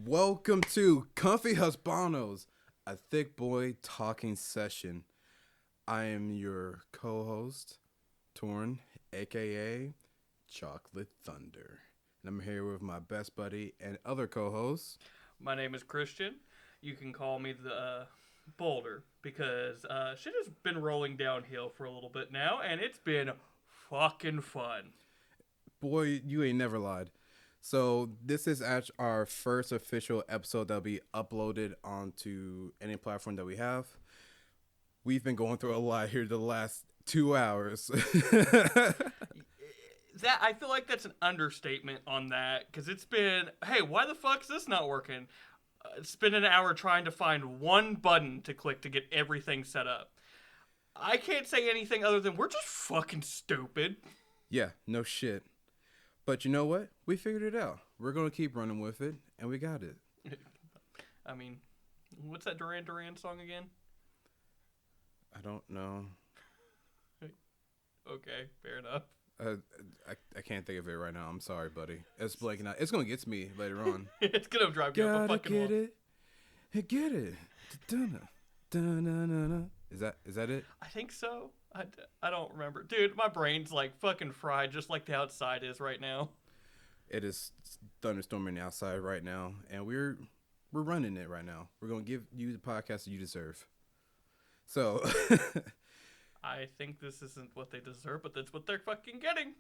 Welcome to Comfy Husbandos, a Thicc Boi Talking Session. I am your co-host, Torn, aka Chocolate Thunder. And I'm here with my best buddy and other co-hosts. My name is Christian. You can call me the Boulder because shit has been rolling downhill for a little bit now, and it's been fucking fun. Boy, you ain't never lied. So this is actually our first official episode that'll be uploaded onto any platform that we have. We've been going through a lot here the last 2 hours. That I feel like that's an understatement on that because it's been, hey, why the fuck's this not working? It's been an hour trying to find one button to click to get everything set up. I can't say anything other than we're just fucking stupid. Yeah, no shit. But you know what? We figured it out. We're going to keep running with it, and we got it. I mean, what's that Duran Duran song again? I don't know. Okay, fair enough. I can't think of it right now. I'm sorry, buddy. It's blanking out. It's going to get to me later on. It's going to drive you up a fucking wall. Get it. Hey, get it. Da-na. Is that it? I think so. I don't remember. Dude, my brain's like fucking fried just like the outside is right now. It is thunderstorming outside right now, and we're running it right now. We're going to give you the podcast that you deserve. So... I think this isn't what they deserve, but that's what they're fucking getting.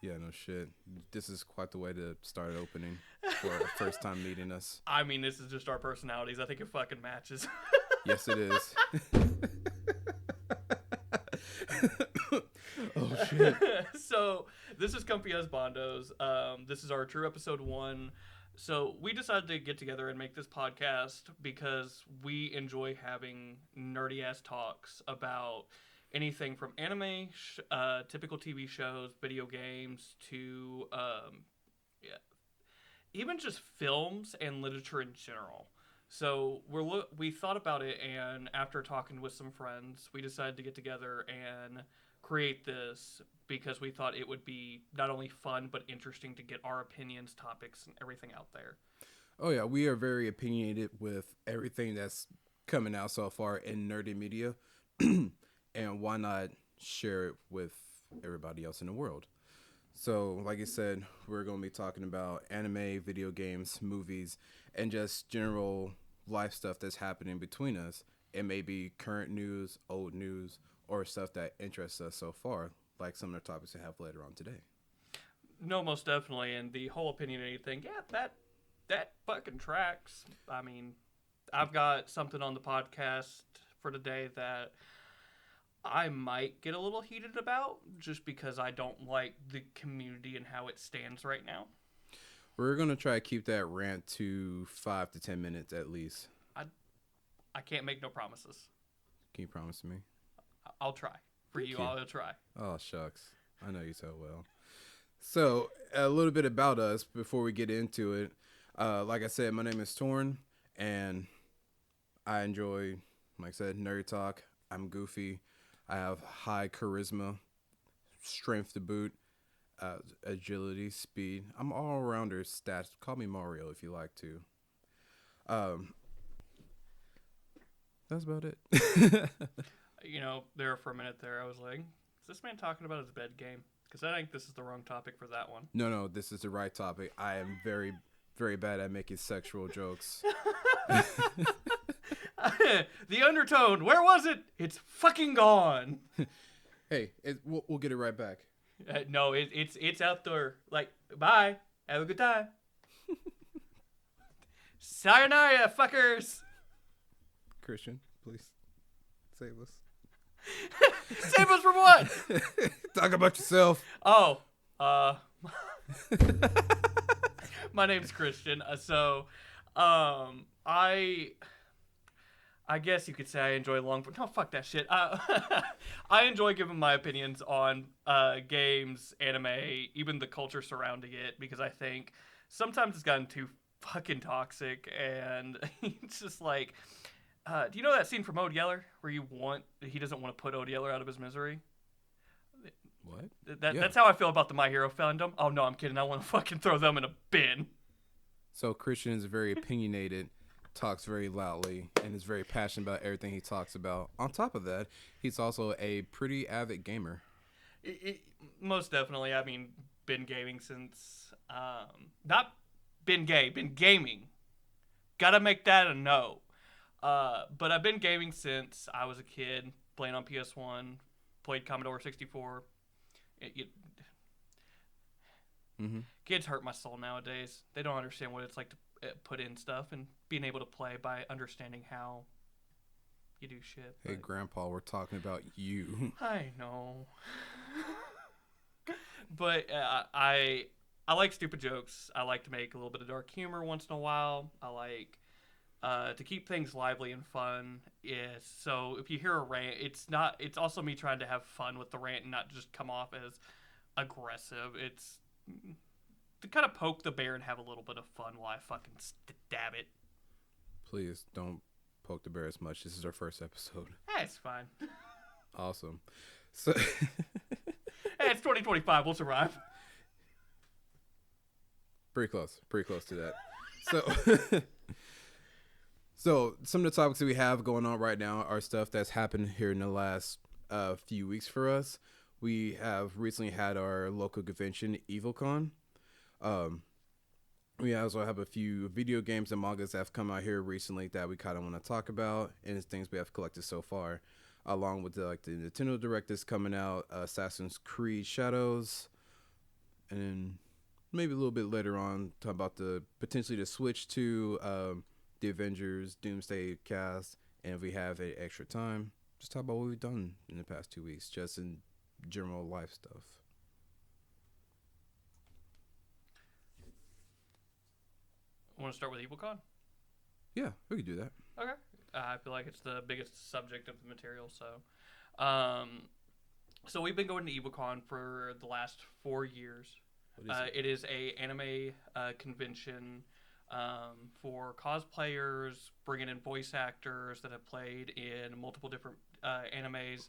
Yeah, no shit. This is quite the way to start opening for our first time meeting us. I mean, this is just our personalities. I think it fucking matches. Yes, it is. Oh, shit. So, this is Comfy Husbandos. This is our true episode 1. So, we decided to get together and make this podcast because we enjoy having nerdy-ass talks about anything from anime, typical TV shows, video games, to even just films and literature in general. So we thought about it, and after talking with some friends, we decided to get together and create this because we thought it would be not only fun but interesting to get our opinions, topics, and everything out there. Oh, yeah. We are very opinionated with everything that's coming out so far in nerdy media. And why not share it with everybody else in the world? So, like I said, we're going to be talking about anime, video games, movies, and just general life stuff that's happening between us. It may be current news, old news, or stuff that interests us so far, like some of the topics we have later on today. No, most definitely. And the whole opinionated thing, yeah, that fucking tracks. I mean, I've got something on the podcast for today that I might get a little heated about just because I don't like the community and how it stands right now. We're going to try to keep that rant to 5 to 10 minutes at least. I can't make no promises. Can you promise me? I'll try. For you, I'll try. Oh, shucks. I know you so well. So, a little bit about us before we get into it. Like I said, my name is Torn, and I enjoy, like I said, nerd talk. I'm goofy. I have high charisma, strength to boot, agility, speed. I'm all-rounder stats. Call me Mario if you like to. That's about it. You know, there for a minute there, I was like, is this man talking about his bed game? Because I think this is the wrong topic for that one. No, this is the right topic. I am very, very bad at making sexual jokes. The undertone, where was it? It's fucking gone. Hey, we'll get it right back. No, it's out there. Like, bye. Have a good time. Sayonara, fuckers. Christian, please save us. Save us from what? Talk about yourself. Oh, my name's Christian. I guess you could say I enjoy no, fuck that shit. I enjoy giving my opinions on games, anime, even the culture surrounding it, because I think sometimes it's gotten too fucking toxic, and it's just like, do you know that scene from Ode Yeller where he doesn't want to put Ode Yeller out of his misery? What? That's how I feel about the My Hero fandom. Oh no, I'm kidding. I want to fucking throw them in a bin. So Christian is very opinionated, talks very loudly, and is very passionate about everything he talks about. On top of that, he's also a pretty avid gamer. It, most definitely. I mean, been gaming since not been gay, been gaming. Gotta make that a no. But I've been gaming since I was a kid, playing on PS1, played Commodore 64. Mm-hmm. Kids hurt my soul nowadays. They don't understand what it's like to put in stuff and being able to play by understanding how you do shit. Hey, Grandpa, we're talking about you. I know. But I like stupid jokes. I like to make a little bit of dark humor once in a while. I like to keep things lively and fun. Yes. So if you hear a rant, it's also me trying to have fun with the rant and not just come off as aggressive. It's to kind of poke the bear and have a little bit of fun while I fucking stab it. Please don't poke the bear as much. This is our first episode. It's fine. Awesome. So Hey, it's 2025. We'll survive. Pretty close to that. So so some of the topics that we have going on right now are stuff that's happened here in the last few weeks for us. We have recently had our local convention, Evillecon. We also have a few video games and mangas that have come out here recently that we kind of want to talk about, and it's things we have collected so far, along with the Nintendo Direct that's coming out, Assassin's Creed Shadows, and then maybe a little bit later on talk about potentially the switch to the Avengers Doomsday cast, and if we have extra time, just talk about what we've done in the past 2 weeks, just in general life stuff. Want to start with Evillecon? Yeah, we could do that. Okay. I feel like it's the biggest subject of the material, so. So we've been going to Evillecon for the last 4 years. It is a anime convention for cosplayers, bringing in voice actors that have played in multiple different animes.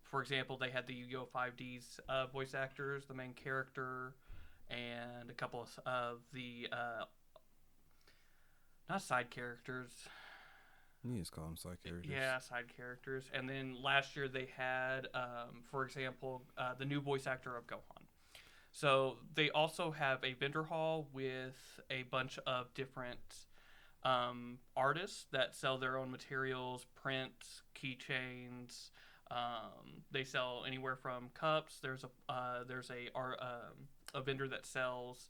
For example, they had the Yu-Gi-Oh! 5D's voice actors, the main character, and a couple of the not side characters. You just call them side characters. Yeah, side characters. And then last year they had, for example, the new voice actor of Gohan. So they also have a vendor hall with a bunch of different artists that sell their own materials, prints, keychains. They sell anywhere from cups. There's a vendor that sells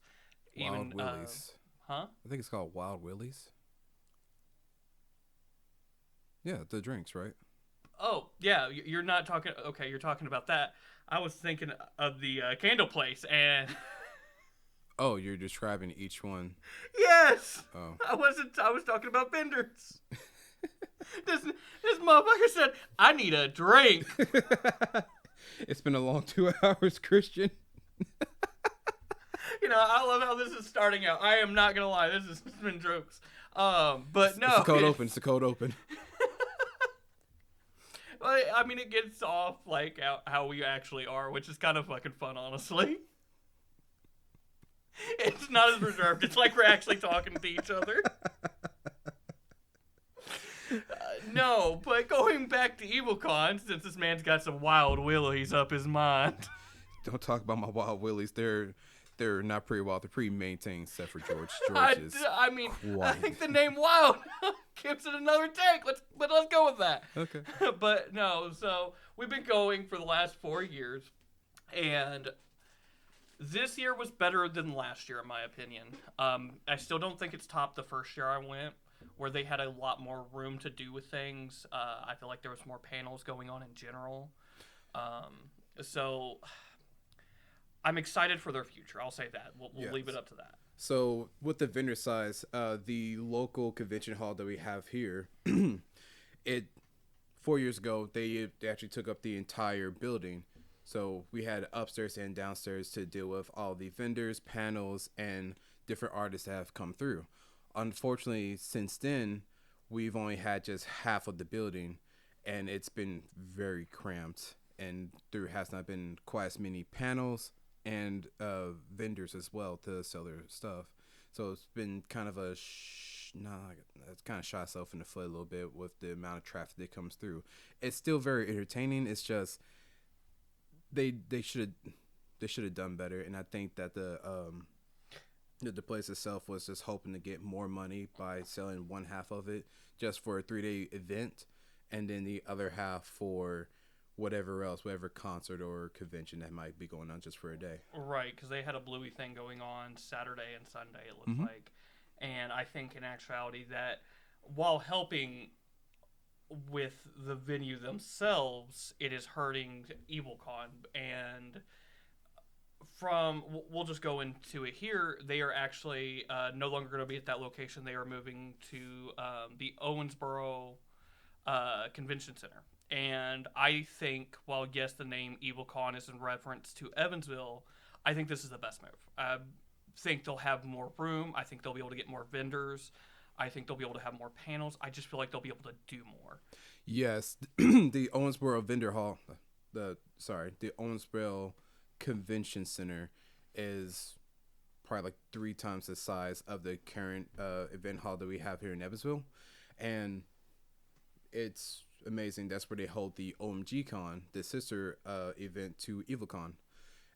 Wild Willies. Huh? I think it's called Wild Willies. Yeah, the drinks, right? Oh, yeah. You're not talking. Okay, you're talking about that. I was thinking of the candle place and. Oh, you're describing each one. Yes. Oh. I was talking about vendors. This motherfucker said, "I need a drink." It's been a long 2 hours, Christian. You know, I love how this is starting out. I am not gonna lie, this has been jokes. But no, it's the cold open. I mean, it gets off like how we actually are, which is kind of fucking fun, honestly. It's not as reserved. It's like we're actually talking to each other. No, but going back to Evillecon, since this man's got some wild willies up his mind. Don't talk about my wild willies. They're not pretty wild. They're pretty maintained, except for George. George is I mean, quiet. I think the name Wild gives it another take. Let's go with that. Okay. But no, so we've been going for the last 4 years, and this year was better than last year, in my opinion. I still don't think it's topped the first year I went, where they had a lot more room to do with things. I feel like there was more panels going on in general. So I'm excited for their future. I'll say that. We'll Yes. leave it up to that. So with the vendor size, the local convention hall that we have here, 4 years ago, they actually took up the entire building. So we had upstairs and downstairs to deal with all the vendors, panels, and different artists that have come through. Unfortunately, since then, we've only had just half of the building, and it's been very cramped, and there has not been quite as many panels and vendors as well to sell their stuff. So it's been kind of a it's kind of shot itself in the foot a little bit with the amount of traffic that comes through. It's still very entertaining. It's just they should have done better, and I think that the place itself was just hoping to get more money by selling one half of it just for a 3-day event, and then the other half for whatever concert or convention that might be going on just for a day. Right, because they had a Bluey thing going on Saturday and Sunday, it looked like. And I think in actuality that while helping with the venue themselves, it is hurting Evillecon. And we'll just go into it here, they are actually no longer going to be at that location. They are moving to the Owensboro Convention Center. And I think, while yes, the name Evillecon is in reference to Evansville, I think this is the best move. I think they'll have more room. I think they'll be able to get more vendors. I think they'll be able to have more panels. I just feel like they'll be able to do more. Yes, the Owensboro Vendor Hall, the Owensboro Convention Center is probably like 3 times the size of the current event hall that we have here in Evansville, and it's amazing. That's where they hold the OMG Con, the sister event to Evillecon,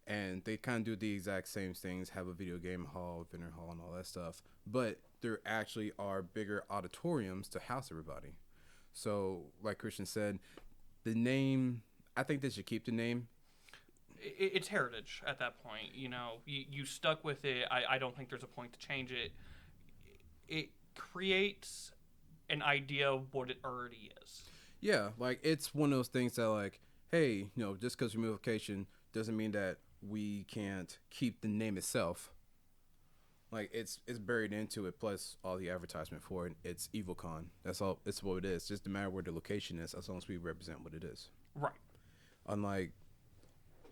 and they kind of do the exact same things, have a video game hall, vendor hall, and all that stuff, but there actually are bigger auditoriums to house everybody. So like Christian said, the name, I think they should keep the name. It's heritage at that point. You know, you stuck with it. I don't think there's a point to change it. It creates an idea of what it already is. Yeah, like it's one of those things that like, hey, just because we move location doesn't mean that we can't keep the name itself. Like it's buried into it, plus all the advertisement for it. It's Evillecon. That's all. It's what it is. Just no matter where the location is, as long as we represent what it is. Right. Unlike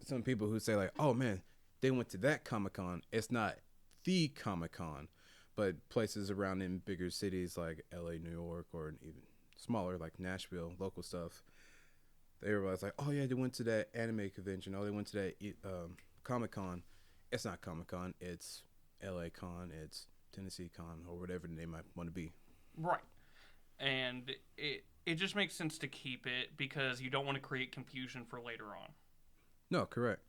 some people who say like, oh man, they went to that Comic-Con. It's not the Comic-Con, but places around in bigger cities like LA, New York, or even smaller like Nashville, local stuff. Everybody's like, oh yeah, they went to that anime convention. Oh, they went to that Comic-Con. It's not Comic-Con. It's LA Con. It's Tennessee Con, or whatever they might want to be. Right. And it just makes sense to keep it because you don't want to create confusion for later on. No, correct.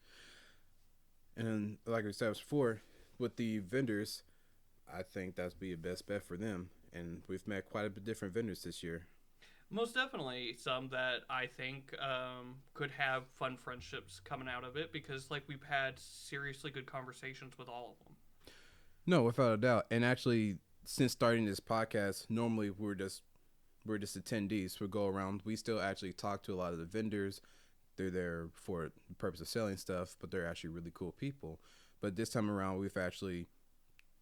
And like we said before, with the vendors, I think that's be the best bet for them. And we've met quite a bit different vendors this year. Most definitely some that I think could have fun friendships coming out of it because like we've had seriously good conversations with all of them. No, without a doubt. And actually, since starting this podcast, normally we're just attendees. We go around. We still actually talk to a lot of the vendors. They're there for the purpose of selling stuff, but they're actually really cool people. But this time around, we've actually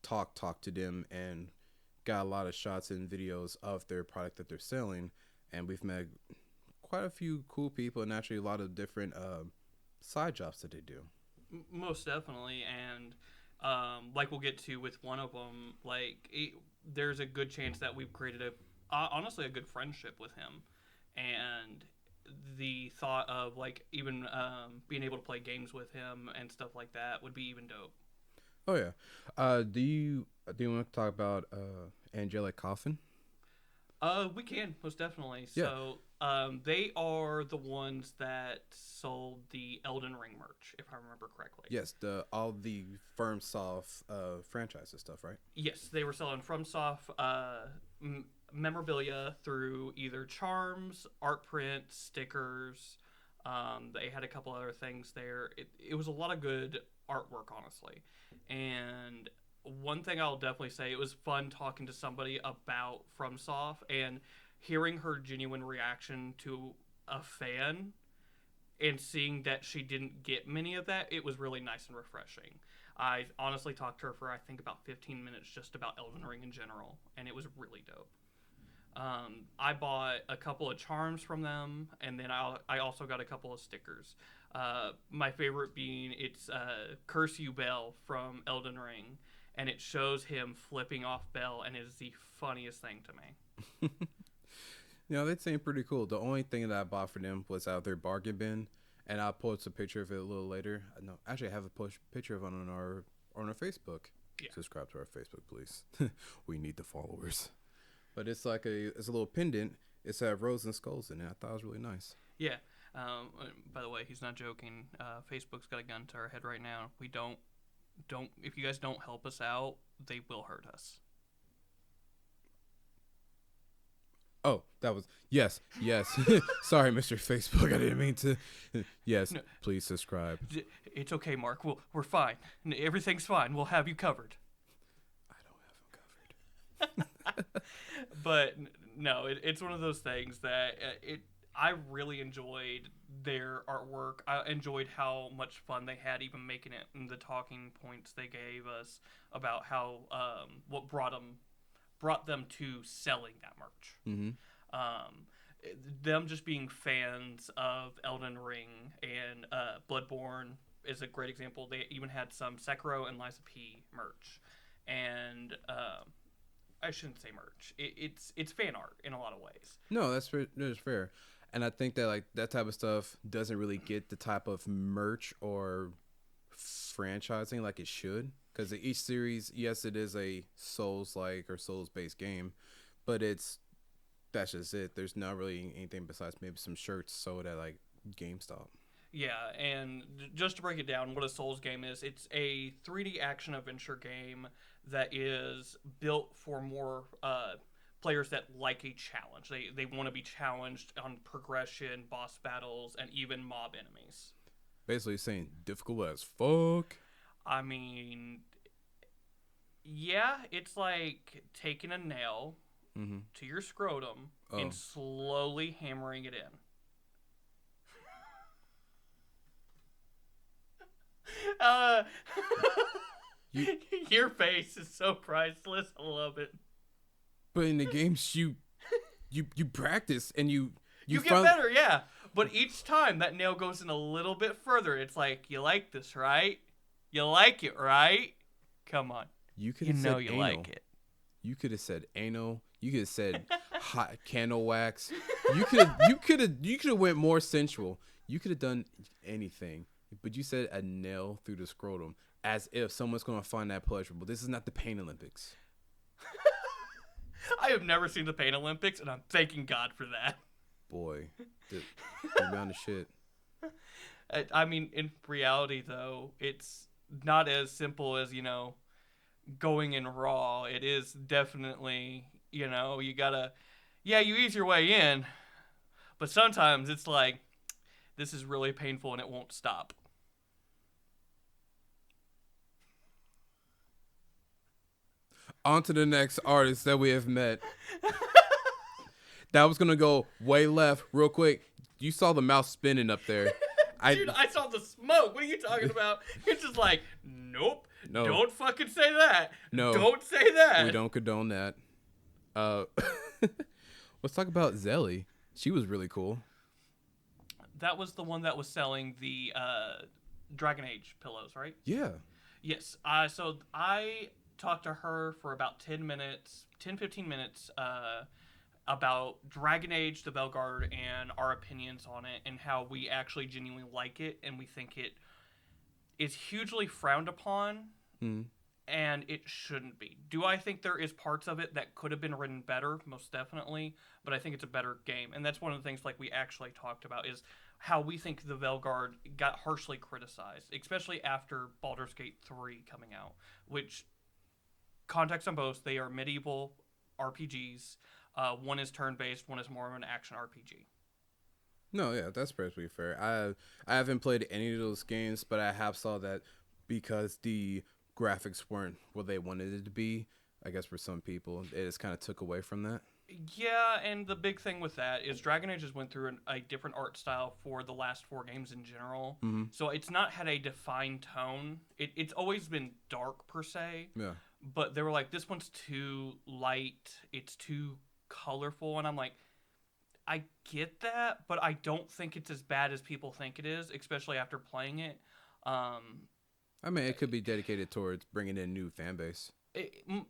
talked to them and got a lot of shots and videos of their product that they're selling. And we've met quite a few cool people and actually a lot of different side jobs that they do. Most definitely. And like we'll get to with one of them, there's a good chance that we've created honestly a good friendship with him. And the thought of like even being able to play games with him and stuff like that would be even dope. Oh yeah. Do you want to talk about Angelic Coffin? We can most definitely. Yeah. So they are the ones that sold the Elden Ring merch, if I remember correctly. Yes, all the FromSoft franchises stuff, right? Yes, they were selling FromSoft memorabilia through either charms, art prints, stickers. They had a couple other things there. It was a lot of good artwork, honestly. And one thing I'll definitely say, it was fun talking to somebody about FromSoft and hearing her genuine reaction to a fan and seeing that she didn't get many of that. It was really nice and refreshing. I honestly talked to her for I think about 15 minutes just about Elden Ring in general, and it was really dope. I bought a couple of charms from them, and then I also got a couple of stickers. My favorite being it's Curse You Bell from Elden Ring, and it shows him flipping off Bell, and it is the funniest thing to me. They seem pretty cool. The only thing that I bought for them was out of their bargain bin, and I'll post a picture of it a little later. No, actually, I have a picture of it on our Facebook. Yeah. Subscribe to our Facebook, please. We need the followers. But it's like it's a little pendant. It's had rose and skulls in it. I thought it was really nice. Yeah. By the way, he's not joking. Facebook's got a gun to our head right now. We don't. If you guys don't help us out, they will hurt us. Oh, that was yes. Sorry, Mr. Facebook. I didn't mean to. Yes, no, please subscribe. It's okay, Mark. We're fine. Everything's fine. We'll have you covered. I don't have him covered. But no, it's one of those things that I really enjoyed their artwork. I enjoyed how much fun they had even making it, and the talking points they gave us about how what brought them to selling that merch. Mm-hmm. Them just being fans of Elden Ring and Bloodborne is a great example. They even had some Sekiro and Lies of P merch, and I shouldn't say merch. It's fan art in a lot of ways. No, that's fair. And I think that like that type of stuff doesn't really get the type of merch or franchising like it should. Because each series, yes, it is a Souls-like or Souls-based game, but that's just it. There's not really anything besides maybe some shirts sold at like GameStop. Yeah, and just to break it down, what a Souls game is, it's a 3D action adventure game that is built for more players that like a challenge. They want to be challenged on progression, boss battles, and even mob enemies. Basically saying difficult as fuck. I mean, yeah, it's like taking a nail to your scrotum and slowly hammering it in. Your face is so priceless. I love it. But in the games, you practice and you get better, yeah. But each time that nail goes in a little bit further, it's like, you like this, right? You like it, right? Come on. You could have said you anal. like it. You could have said anal. You could have said hot candle wax. You could have went more sensual. You could have done anything, but you said a nail through the scrotum as if someone's going to find that pleasurable. This is not the Pain Olympics. I have never seen the Pain Olympics, and I'm thanking God for that. Boy, the amount of shit. I mean, in reality, though, it's not as simple as, going in raw. It is definitely, you gotta, you ease your way in, but sometimes it's like, this is really painful and it won't stop. On to the next artist that we have met. That was going to go way left real quick. You saw the mouse spinning up there. Dude, I saw the smoke. What are you talking about? It's just like, nope. No. Don't fucking say that. No. Don't say that. We don't condone that. Let's talk about Zhelly. She was really cool. That was the one that was selling the Dragon Age pillows, right? Yeah. Yes. So I talked to her for about 15 minutes about Dragon Age, the Belguard, and our opinions on it, and how we actually genuinely like it, and we think it is hugely frowned upon, and it shouldn't be. Do I think there is parts of it that could have been written better? Most definitely, but I think it's a better game, and that's one of the things like we actually talked about is how we think the Belguard got harshly criticized, especially after Baldur's Gate 3 coming out, which, context on both, they are medieval RPGs. One is turn-based, one is more of an action RPG. No, yeah, that's perfectly fair. I haven't played any of those games, but I have saw that because the graphics weren't what they wanted it to be, I guess for some people, it just kind of took away from that. Yeah, and the big thing with that is Dragon Age has went through a different art style for the last 4 games in general. So it's not had a defined tone. It's always been dark, per se. Yeah. But they were like, this one's too light. It's too colorful. And I'm like, I get that, but I don't think it's as bad as people think it is, especially after playing it. I mean, it could be dedicated towards bringing in a new fan base.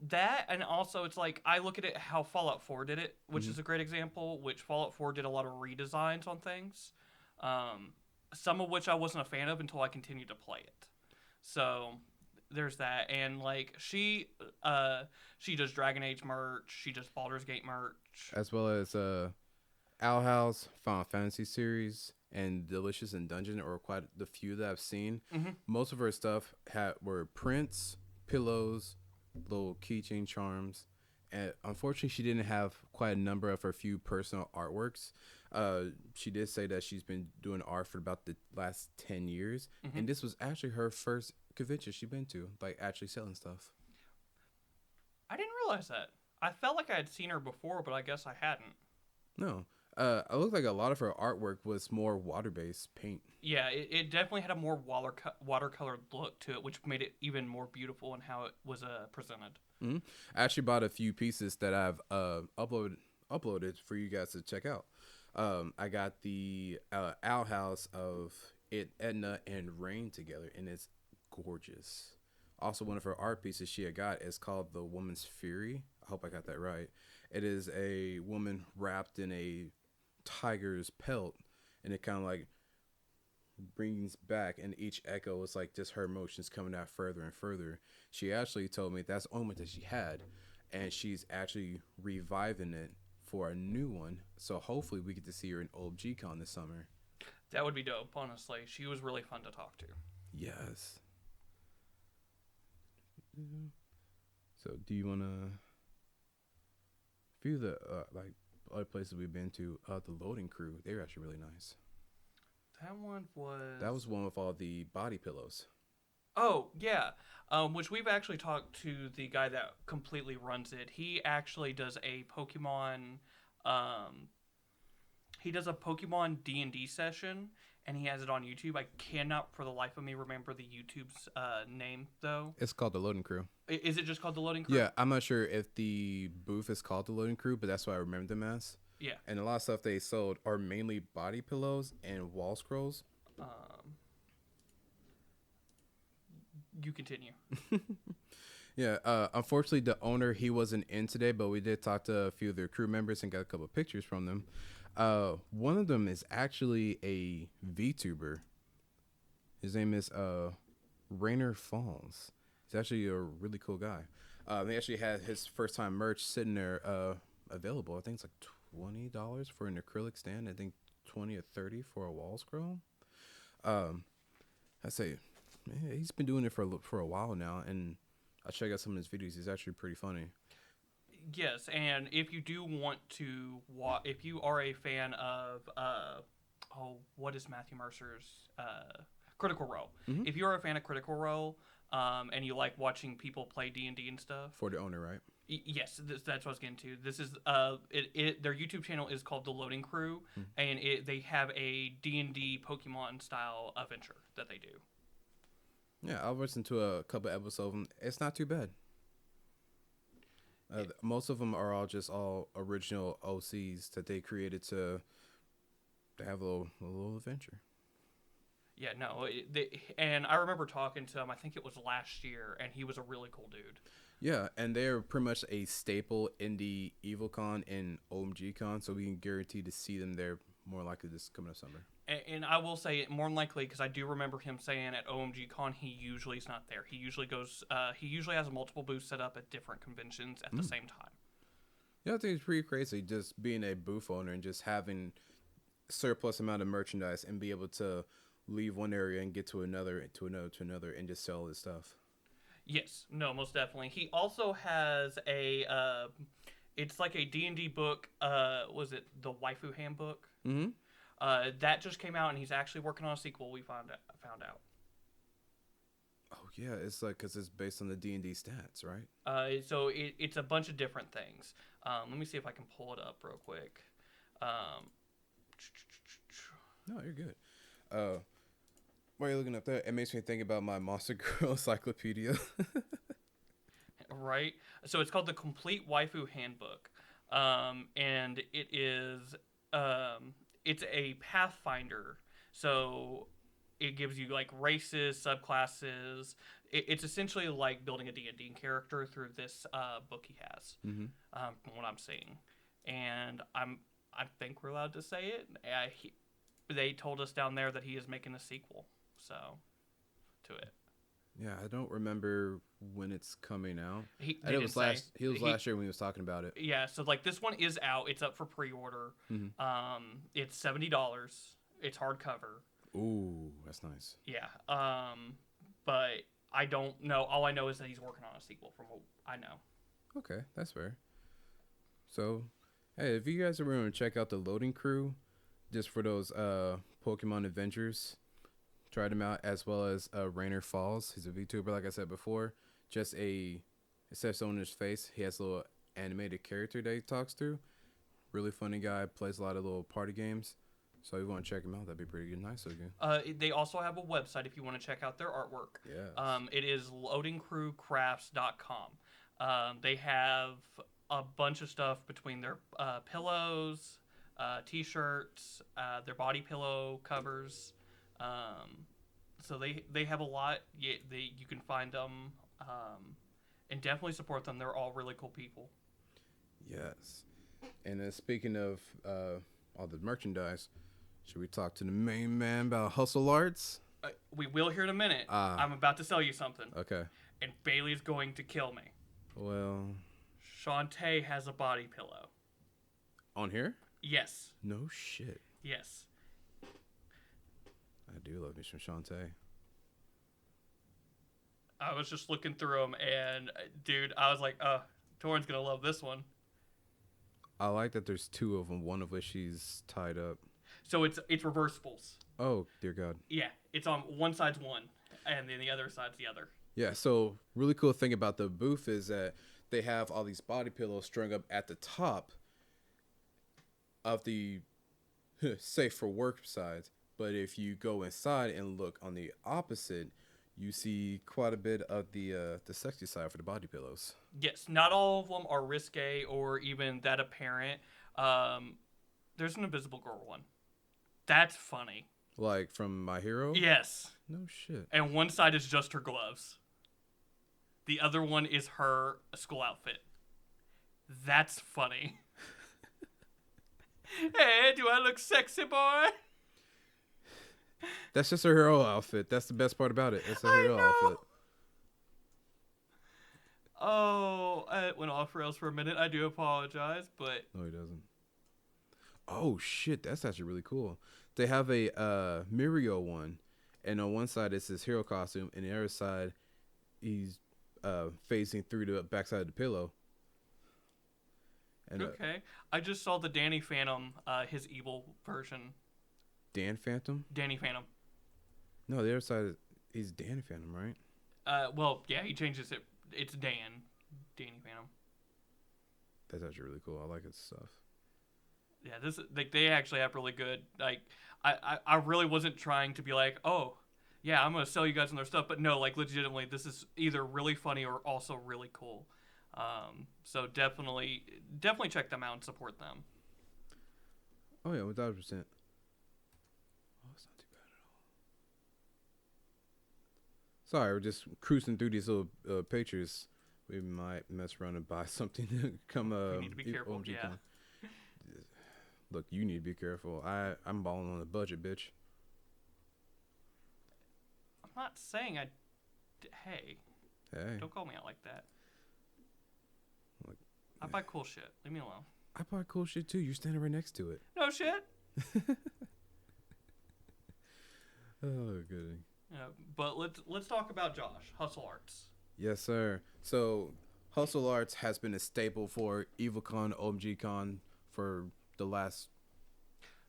That, and also it's like, I look at it how Fallout 4 did it, which is a great example, which Fallout 4 did a lot of redesigns on things, some of which I wasn't a fan of until I continued to play it. So there's that, and like she does Dragon Age merch, she does Baldur's Gate merch. As well as Owl House, Final Fantasy series, and Delicious in Dungeon, or quite the few that I've seen. Mm-hmm. Most of her stuff were prints, pillows, little keychain charms, and unfortunately, she didn't have quite a number of her few personal artworks. She did say that she's been doing art for about the last 10 years, Mm-hmm. and this was actually her first convention she'd been to, like actually selling stuff. I didn't realize that. I felt like I had seen her before, but I guess I hadn't. No. It looked like a lot of her artwork was more water-based paint. Yeah, it definitely had a more watercolored look to it, which made it even more beautiful in how it was presented. Mm-hmm. I actually bought a few pieces that I've uploaded for you guys to check out. I got the Owl House of Edna and Rain together, and it's gorgeous. Also, one of her art pieces she had got is called The Woman's Fury. I hope I got that right. It is a woman wrapped in a tiger's pelt, and it kind of like brings back, and each echo is like just her emotions coming out further and further. She actually told me that's the only one that she had, and she's actually reviving it for a new one. So hopefully we get to see her in OMGCon this summer. That would be dope, honestly. She was really fun to talk to. Yes. So do you want to few the like other places we've been to? The Loading Crew, they were actually really nice. That was one with all the body pillows. Oh, yeah. Which we've actually talked to the guy that completely runs it. He actually does a Pokemon D&D session, and he has it on YouTube. I cannot for the life of me remember the YouTube's name though. It's called the Loading Crew. Is it just called the Loading Crew? Yeah, I'm not sure if the booth is called the Loading Crew, but that's what I remember them as. Yeah. And a lot of stuff they sold are mainly body pillows and wall scrolls. You continue. Yeah, unfortunately, the owner, he wasn't in today, but we did talk to a few of their crew members and got a couple of pictures from them. One of them is actually a VTuber. His name is Rainer Falls. He's actually a really cool guy. He actually had his first time merch sitting there available. I think it's like $20 for an acrylic stand. I think 20 or 30 for a wall scroll. I say, man, he's been doing it for a while now, and I check out some of his videos. He's actually pretty funny. Yes, and if you do want to if you are a fan of what is Matthew Mercer's Critical Role? Mm-hmm. If you are a fan of Critical Role, and you like watching people play D&D and stuff, For the owner, right? Yes, that's what I was getting to. This is their YouTube channel is called The Loading Crew, and they have a D&D Pokemon style adventure that they do. Yeah, I'll listen to a couple episodes of them. It's not too bad. Most of them are all original OCs that they created to have a little adventure. Yeah, no, and I remember talking to him. I think it was last year, and he was a really cool dude. Yeah, and they're pretty much a staple in the Evillecon and OMGCon, so we can guarantee to see them there more likely this coming up summer. And I will say more than likely, because I do remember him saying at OMGCon he usually is not there. He usually goes. He usually has multiple booths set up at different conventions at the same time. Yeah, I think it's pretty crazy just being a booth owner and just having surplus amount of merchandise and be able to leave one area and get to another, and just sell his stuff. Yes, no, most definitely. He also has a. It's like a D&D book. Was it the Waifu Handbook? Mm-hmm. That just came out, and he's actually working on a sequel. We found out. Oh yeah, it's like because it's based on the D&D stats, right? So it's a bunch of different things. Let me see if I can pull it up real quick. No, you're good. While you're looking up there, it makes me think about my Monster Girl encyclopedia. Right. So it's called the Complete Waifu Handbook, and it is it's a Pathfinder. So it gives you like races, subclasses. It's essentially like building a D&D character through this book he has. Mm-hmm. From what I'm seeing, and I think we're allowed to say it. They told us down there that he is making a sequel, so to it. Yeah, I don't remember when it's coming out. They And it didn't was say. last year when he was talking about it. Yeah, so like this one is out. It's up for pre-order. Mm-hmm. It's $70. It's hardcover. Ooh, that's nice. Yeah. But I don't know. All I know is that he's working on a sequel from what I know. Okay, that's fair. So, hey, if you guys are willing to check out the Loading Crew, just for those Pokemon Adventures, try them out, as well as Rainer Falls. He's a VTuber, like I said before. Just it says on his face. He has a little animated character that he talks to. Really funny guy. Plays a lot of little party games. So if you want to check him out, that'd be pretty good. Nice of you. They also have a website if you want to check out their artwork. Yeah. It is loadingcrewcrafts.com. They have a bunch of stuff between their pillows, t-shirts, their body pillow covers. So they have a lot. You can find them and definitely support them. They're all really cool people. Yes. And then speaking of all the merchandise, should we talk to the main man about Hustle Arts? We will here in a minute. I'm about to sell you something. Okay. And Bailey's going to kill me. Well, Shantae has a body pillow. On here? Yes. No shit. Yes. I do love me some Shantae. I was just looking through them, and dude, I was like, Torrin's gonna love this one. I like that there's two of them, one of which she's tied up. So it's reversibles. Oh, dear God. Yeah, it's on one side's one, and then the other side's the other. Yeah, so really cool thing about the booth is that they have all these body pillows strung up at the top of the safe for work sides. But if you go inside and look on the opposite, you see quite a bit of the sexy side for the body pillows. Yes, not all of them are risque or even that apparent. There's an Invisible Girl one. That's funny. Like from My Hero? Yes. No shit. And one side is just her gloves. The other one is her school outfit. That's funny. Hey, do I look sexy, boy? That's just her hero outfit. That's the best part about it. It's a hero outfit. Oh, I went off rails for a minute. I do apologize, but... No, he doesn't. Oh, shit. That's actually really cool. They have a Mirio one, and on one side it's his hero costume, and the other side he's facing through the backside of the pillow. And, okay. I just saw the Danny Phantom, his evil version. Dan Phantom? Danny Phantom. No, the other side, he's Danny Phantom, right? Well, yeah, he changes it. It's Dan. Danny Phantom. That's actually really cool. I like his stuff. Yeah, this they actually have really good, like, I really wasn't trying to be like, oh, yeah, I'm going to sell you guys on their stuff. But no, like, legitimately, this is either really funny or also really cool. So definitely check them out and support them. Oh, yeah, 1,000%. Oh, it's not too bad at all. Sorry, we're just cruising through these little pictures. We might mess around and buy something to come. You need to be careful, yeah. Con. Look, you need to be careful. I'm balling on a budget, bitch. I'm not saying Hey, don't call me out like that. Look, I buy cool shit. Leave me alone. I buy cool shit too. You're standing right next to it. No shit. Oh, good. But let's talk about Josh, Hustle Arts. Yes, sir. So, Hustle Arts has been a staple for Evillecon, OMGCon for the last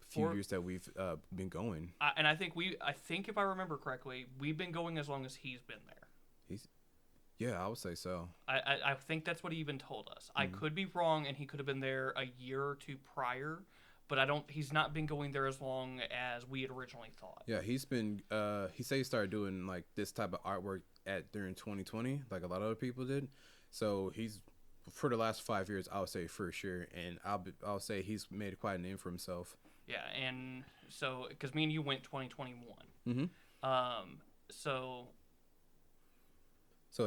few years that we've been going. And I think if I remember correctly, we've been going as long as he's been there. Yeah, I would say so. I think that's what he even told us. Mm-hmm. I could be wrong, and he could have been there a year or two prior, but he's not been going there as long as we had originally thought. Yeah, he's been he said he started doing like this type of artwork during 2020, like a lot of other people did. So he's for the last 5 years, I would say for sure, and I'll say he's made quite a name for himself. Yeah, and so because me and you went 2021. Mm-hmm. So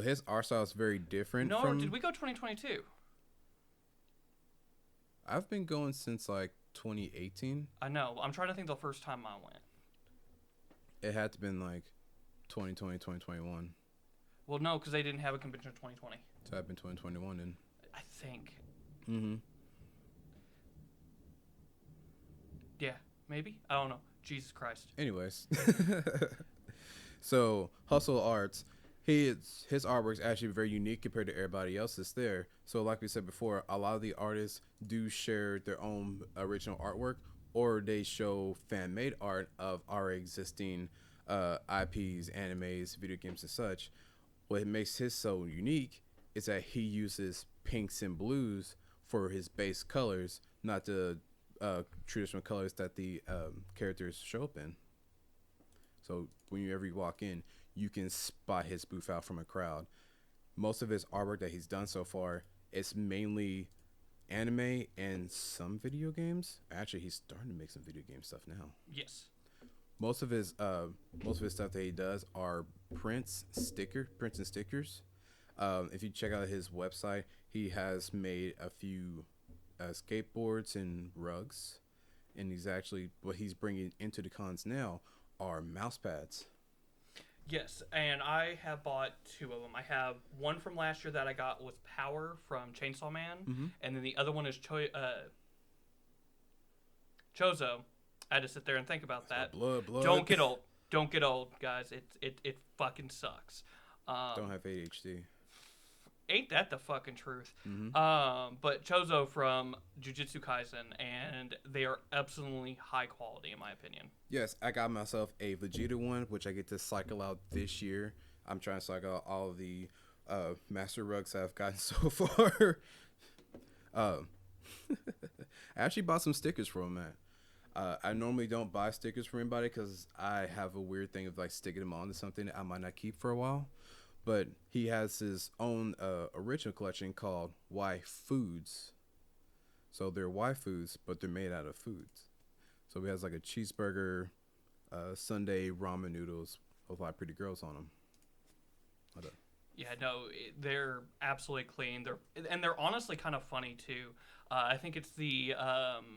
his art style is very different. No, did we go 2022? I've been going since like 2018. I know. I'm trying to think the first time I went. It had to been like 2020, 2021. Well, no, because they didn't have a convention in 2020. So I've been 2021 then. I think. Mm-hmm. Yeah, maybe. I don't know. Jesus Christ. Anyways, so Hustle Arts, his artwork is actually very unique compared to everybody else's there. So like we said before, a lot of the artists do share their own original artwork, or they show fan made art of our existing IPs, animes, video games, and such. What makes his so unique is that he uses pinks and blues for his base colors, not the traditional colors that the characters show up in. So whenever you walk in, you can spot his booth out from a crowd. Most of his artwork that he's done so far is mainly anime and some video games. Actually, he's starting to make some video game stuff now. Yes. Most of his stuff that he does are prints and stickers. If you check out his website, he has made a few skateboards and rugs, and he's actually what he's bringing into the cons now are mouse pads. Yes, and I have bought 2 of them. I have one from last year that I got was Power from Chainsaw Man, and then the other one is Chozo. I had to sit there and think about that. Blood. Don't get old. Don't get old, guys. It fucking sucks. Don't have ADHD. Ain't that the fucking truth? Mm-hmm. But Chozo from Jujutsu Kaisen, and they are absolutely high quality in my opinion. Yes, I got myself a Vegeta one, which I get to cycle out this year. I'm trying to cycle out all of the master rugs I've gotten so far. I actually bought some stickers for him, man. I normally don't buy stickers for anybody because I have a weird thing of like sticking them onto something that I might not keep for a while. But he has his own original collection called Y Foods. So they're Y Foods, but they're made out of foods. So he has like a cheeseburger, Sunday ramen noodles with a lot of pretty girls on them. Yeah, no, they're absolutely clean. They're honestly kind of funny too. I think it's the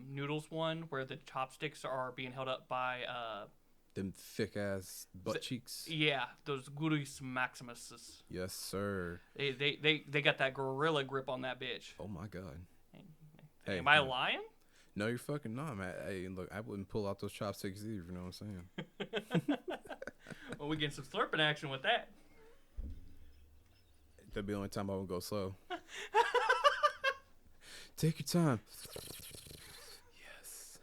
noodles one where the chopsticks are being held up by them thick ass butt cheeks. Yeah, those gluteus maximuses. Yes, sir. They got that gorilla grip on that bitch. Oh my god. Hey, am I lying? No, you're fucking not, man. Hey, look, I wouldn't pull out those chopsticks either. You know what I'm saying? Well, we get some slurping action with that. That'd be the only time I would go slow. Take your time. Yes.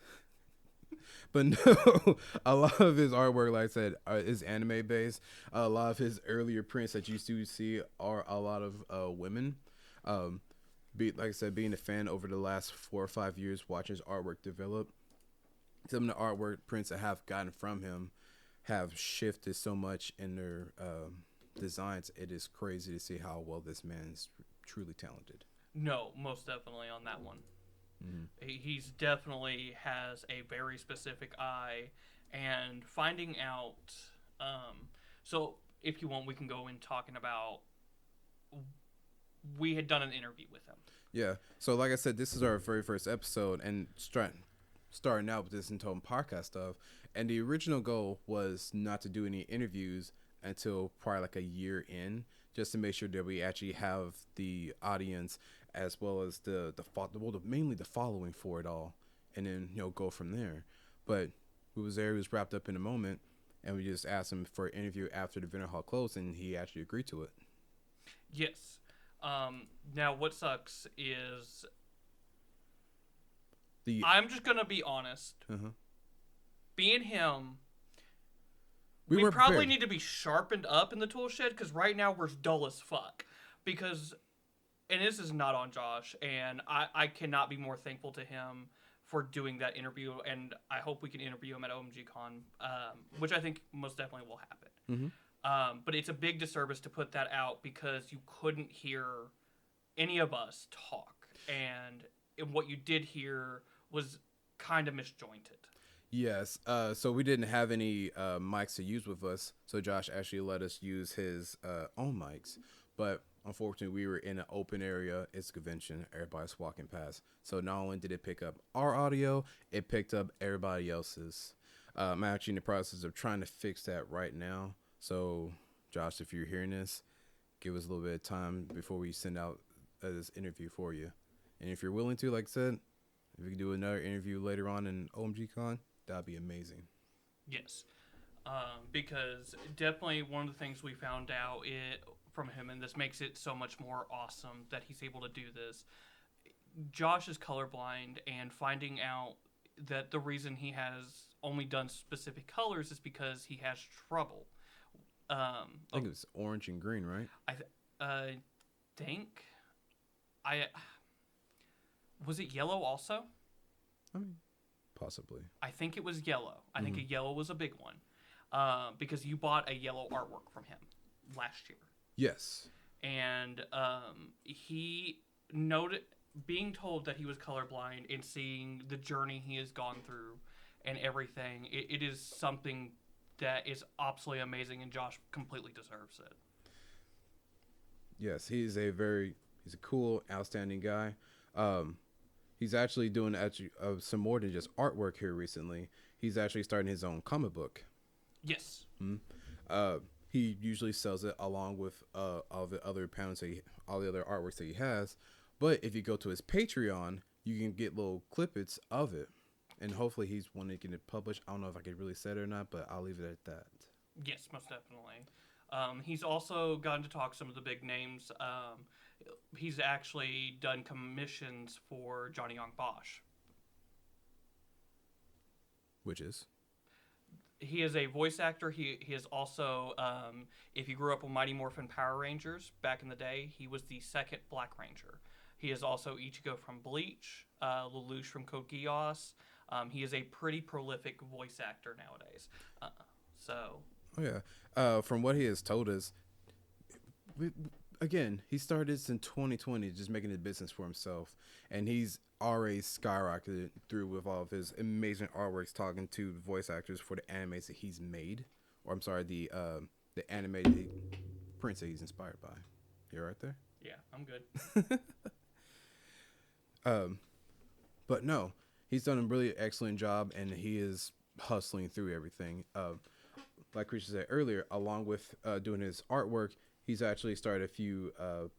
But no, a lot of his artwork, like I said, is anime based. A lot of his earlier prints that you used to see are a lot of women. Like I said, being a fan over the last 4 or 5 years, watching his artwork develop, some of the artwork prints I have gotten from him have shifted so much in their designs. It is crazy to see how well this man is truly talented. No, most definitely on that one. Mm-hmm. He's definitely has a very specific eye, and finding out. So if you want, we can go in talking about. We had done an interview with him. Yeah. So like I said, this is our very first episode, and starting out with this entire podcast stuff. And the original goal was not to do any interviews until probably like a year in, just to make sure that we actually have the audience as well as mainly the following for it all, and then go from there. But we was there, he was wrapped up in a moment, and we just asked him for an interview after the Vinter Hall closed, and he actually agreed to it. Yes. Now what sucks is I'm just gonna be honest. Uh-huh. Being him, we probably need to be sharpened up in the tool shed, because right now we're dull as fuck. Because, and this is not on Josh, and I cannot be more thankful to him for doing that interview, and I hope we can interview him at OMG Con, which I think most definitely will happen. Mm-hmm. But it's a big disservice to put that out because you couldn't hear any of us talk, and what you did hear was kind of misjointed. Yes. So we didn't have any mics to use with us, so Josh actually let us use his own mics. But unfortunately, we were in an open area. It's a convention. Everybody's walking past. So not only did it pick up our audio, it picked up everybody else's. I'm actually in the process of trying to fix that right now. So, Josh, if you're hearing this, give us a little bit of time before we send out this interview for you. And if you're willing to, like I said, if we can do another interview later on in OMG Con, that'd be amazing. Yes. Because definitely one of the things we found out from him, and this makes it so much more awesome that he's able to do this. Josh is colorblind, and finding out that the reason he has only done specific colors is because he has trouble. I think it was orange and green, right? I think was it yellow also? I mean, possibly. I think it was yellow. I think a yellow was a big one, because you bought a yellow artwork from him last year. Yes. And he noted being told that he was colorblind and seeing the journey he has gone through and everything. It is something that is absolutely amazing, and Josh completely deserves it. Yes, he's a cool, outstanding guy. He's actually doing some more than just artwork here recently. He's actually starting his own comic book. Yes. He usually sells it along with all the other all the other artworks that he has. But if you go to his Patreon, you can get little clippets of it. And hopefully he's wanting to get it published. I don't know if I can really say it or not, but I'll leave it at that. Yes, most definitely. He's also gotten to talk some of the big names. He's actually done commissions for Johnny Young Bosch. Which is? He is a voice actor. He is also, if you grew up with Mighty Morphin Power Rangers back in the day, he was the second Black Ranger. He is also Ichigo from Bleach, Lelouch from Code Geass. He is a pretty prolific voice actor nowadays. Oh, yeah. From what he has told us, again, he started this in 2020, just making a business for himself. And he's already skyrocketed through with all of his amazing artworks, talking to voice actors for the animes that he's made. Or, I'm sorry, the animated prints that he's inspired by. You right there? Yeah, I'm good. But no, he's done a really excellent job, and he is hustling through everything. Like Christian said earlier, along with doing his artwork, he's actually started a few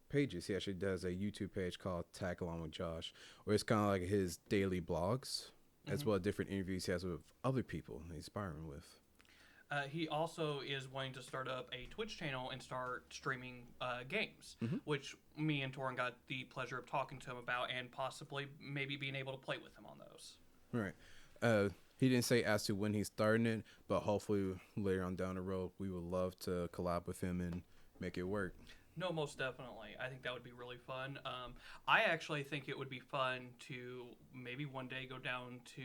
pages. He actually does a YouTube page called Tag Along with Josh, where it's kind of like his daily blogs, as well as different interviews he has with other people he's inspiring with. He also is wanting to start up a Twitch channel and start streaming games, which me and Torin got the pleasure of talking to him about, and possibly maybe being able to play with him on those. Right. He didn't say as to when he's starting it, but hopefully later on down the road, we would love to collab with him and make it work. No, most definitely. I think that would be really fun. I actually think it would be fun to maybe one day go down to,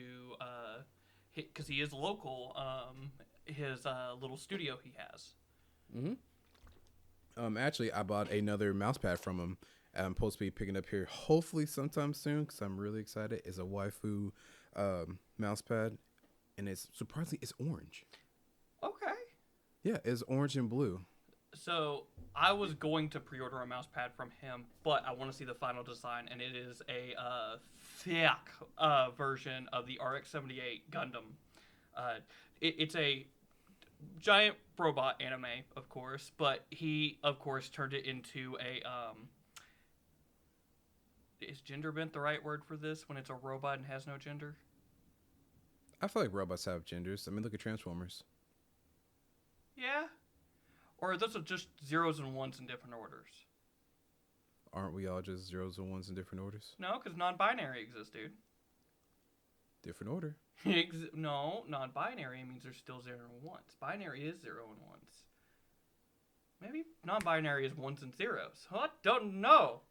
because he is local, his little studio he has. Actually, I bought another mouse pad from him. I'm supposed to be picking up here hopefully sometime soon because I'm really excited. It's a waifu mouse pad, and it's surprisingly it's orange. Okay. Yeah, it's orange and blue. So I was going to pre-order a mouse pad from him, but I want to see the final design, and it is a Thicc version of the RX-78 Gundam. It's a giant robot anime, of course, but he, of course, turned it into a is gender bent the right word for this when it's a robot and has no gender? I feel like robots have genders. I mean, look at Transformers. Yeah. Or those are just zeros and ones in different orders. Aren't we all just zeros and ones in different orders? No, because non-binary exists, dude. Different order. No, non-binary means there's still 0 and 1s. Binary is 0 and 1s. Maybe non-binary is 1s and 0s. I don't know.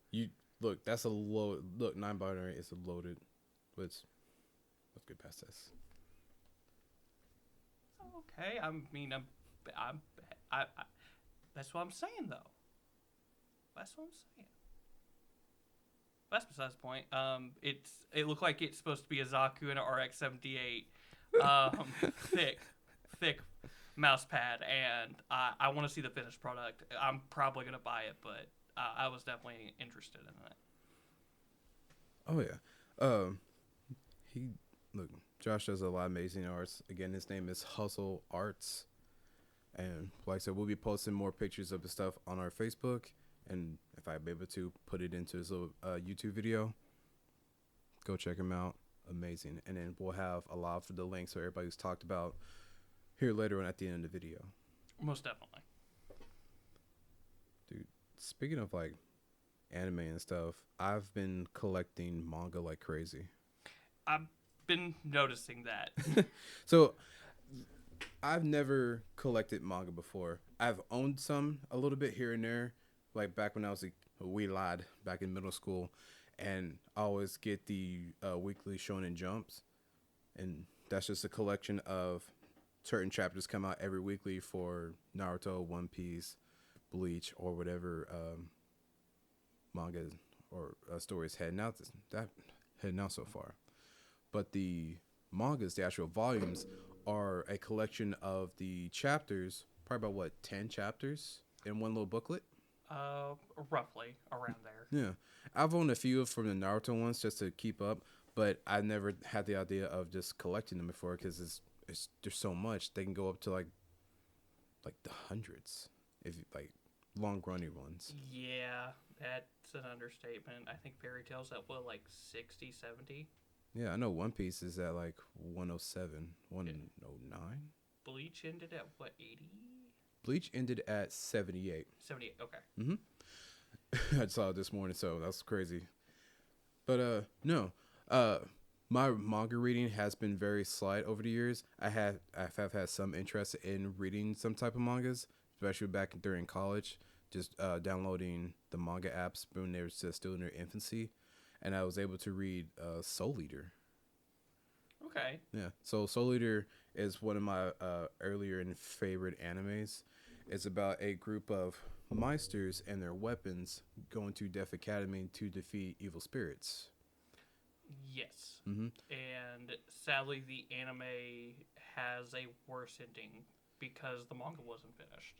Look, that's a low. Look, non-binary is a loaded. Let's get past this. Okay, I mean, I'm that's what I'm saying, though. That's what I'm saying. That's besides the point. It looked like it's supposed to be a Zaku and an RX-78 thick mouse pad, and I want to see the finished product. I'm probably gonna buy it, but I was definitely interested in it. Oh yeah. Josh does a lot of amazing arts. Again, his name is Hustle Arts, And like I said, we'll be posting more pictures of the stuff on our Facebook, and if I'm able to put it into his little YouTube video, go check him out. Amazing. And then we'll have a lot of the links so everybody who's talked about here later on at the end of the video. Most definitely. Dude, speaking of like anime and stuff, I've been collecting manga like crazy. I've been noticing that. So I've never collected manga before. I've owned some a little bit here and there, like back when I was a wee lad back in middle school, and I always get the weekly Shonen Jumps, and that's just a collection of certain chapters come out every weekly for Naruto, One Piece, Bleach, or whatever manga or stories heading out so far. But the mangas, the actual volumes, are a collection of the chapters, probably about 10 chapters in one little booklet. Roughly around there. Yeah, I've owned a few from the Naruto ones just to keep up, but I never had the idea of just collecting them before because there's so much. They can go up to like the hundreds if like long running ones. Yeah, that's an understatement. I think Fairy Tail's at what, like 60, 70? Yeah, I know One Piece is at like 107, 109. Bleach ended at what, 80? Bleach ended at 78. 78, okay. Mm-hmm. I saw it this morning, so that's crazy. But no, my manga reading has been very slight over the years. I have had some interest in reading some type of mangas, especially back during college, just downloading the manga apps when they were still in their infancy, and I was able to read Soul Eater. Okay. Yeah, so Soul Eater is one of my earlier and favorite animes. It's about a group of Meisters and their weapons going to Death Academy to defeat evil spirits. Yes. Mm-hmm. And sadly, the anime has a worse ending because the manga wasn't finished.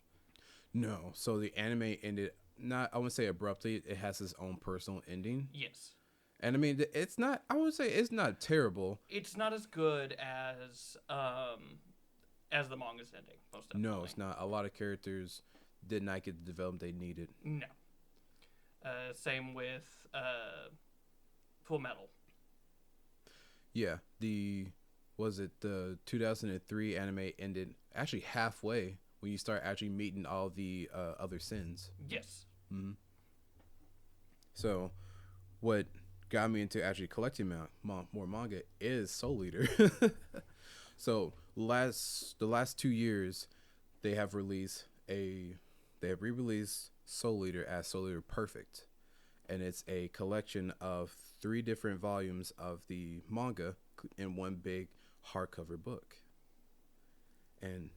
No, so the anime ended, not, I wouldn't say abruptly, it has its own personal ending. Yes. And I mean, it's not, I would say it's not terrible. It's not as good as the manga's ending, most definitely. No, it's not. A lot of characters did not get the development they needed. No. Same with Full Metal. Yeah, the 2003 anime ended actually halfway when you start actually meeting all the other sins. Yes. Mm-hmm. So, what got me into actually collecting more manga is Soul Eater. So the last 2 years, they have re-released Soul Eater as Soul Eater Perfect, and it's a collection of 3 different volumes of the manga in one big hardcover book, and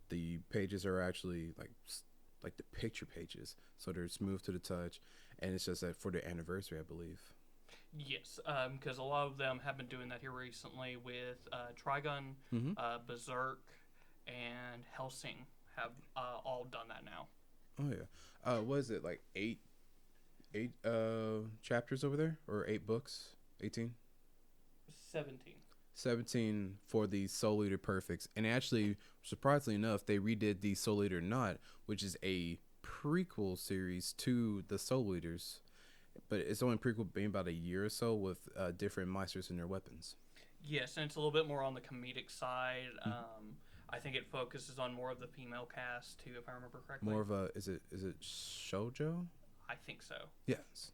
the pages are actually like the picture pages, so they're smooth to the touch, and it's just for their anniversary, I believe. Yes, because a lot of them have been doing that here recently with Trigun, Mm-hmm. Berserk, and Hellsing have all done that now. Oh yeah. What is it, like eight chapters over there, or 8 books? 18? 17 for the Soul Eater Perfects. And actually, surprisingly enough, they redid the Soul Eater Not, which is a prequel series to the Soul Eaters. But it's only prequel being about a year or so with different Meisters and their weapons. Yes, and it's a little bit more on the comedic side. I think it focuses on more of the female cast too, if I remember correctly. More of a is it shoujo? I think so. Yes.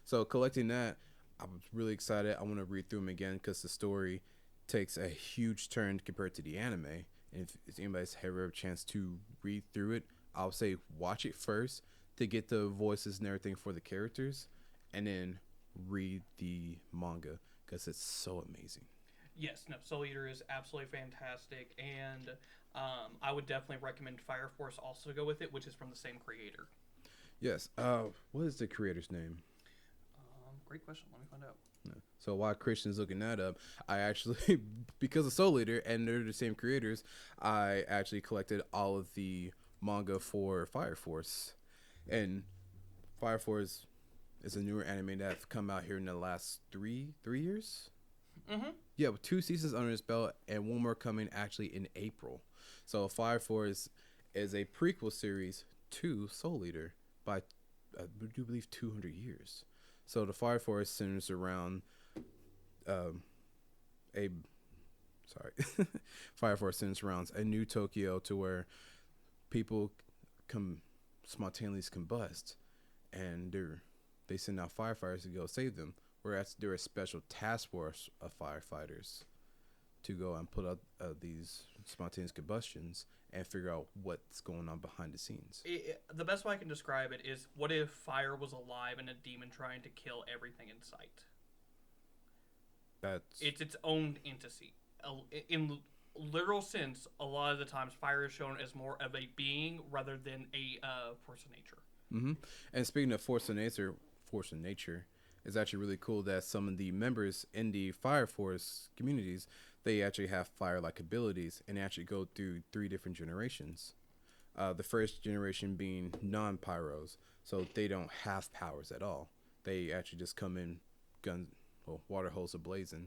So collecting that, I was really excited. I want to read through them again because the story takes a huge turn compared to the anime. And if anybody's ever a chance to read through it, I'll say watch it first to get the voices and everything for the characters, and then read the manga because it's so amazing. Yes, no, Soul Eater is absolutely fantastic, and I would definitely recommend Fire Force also go with it, which is from the same creator. Yes. What is the creator's name? Great question. Let me find out. So while Christian's looking that up, I actually, because of Soul Eater and they're the same creators, I actually collected all of the manga for Fire Force. And Fire Force is a newer anime that's come out here in the last three years. Mm-hmm. Yeah, with 2 seasons under his belt and one more coming actually in April. So Fire Force is a prequel series to Soul Eater by, I do believe, 200 years. So the Fire Force centers around a Fire Force centers around a new Tokyo to where people spontaneously combust, and they send out firefighters to go save them. Whereas there are a special task force of firefighters to go and put out these spontaneous combustions and figure out what's going on behind the scenes. The best way I can describe it is, what if fire was alive and a demon trying to kill everything in sight? It's its own entity. In literal sense, a lot of the times fire is shown as more of a being rather than a force of nature. Mm-hmm. And speaking of force of nature, it's actually really cool that some of the members in the Fire Force communities, they actually have fire-like abilities and actually go through 3 different generations. The first generation being non-pyros, so they don't have powers at all. They actually just come in water hose ablazing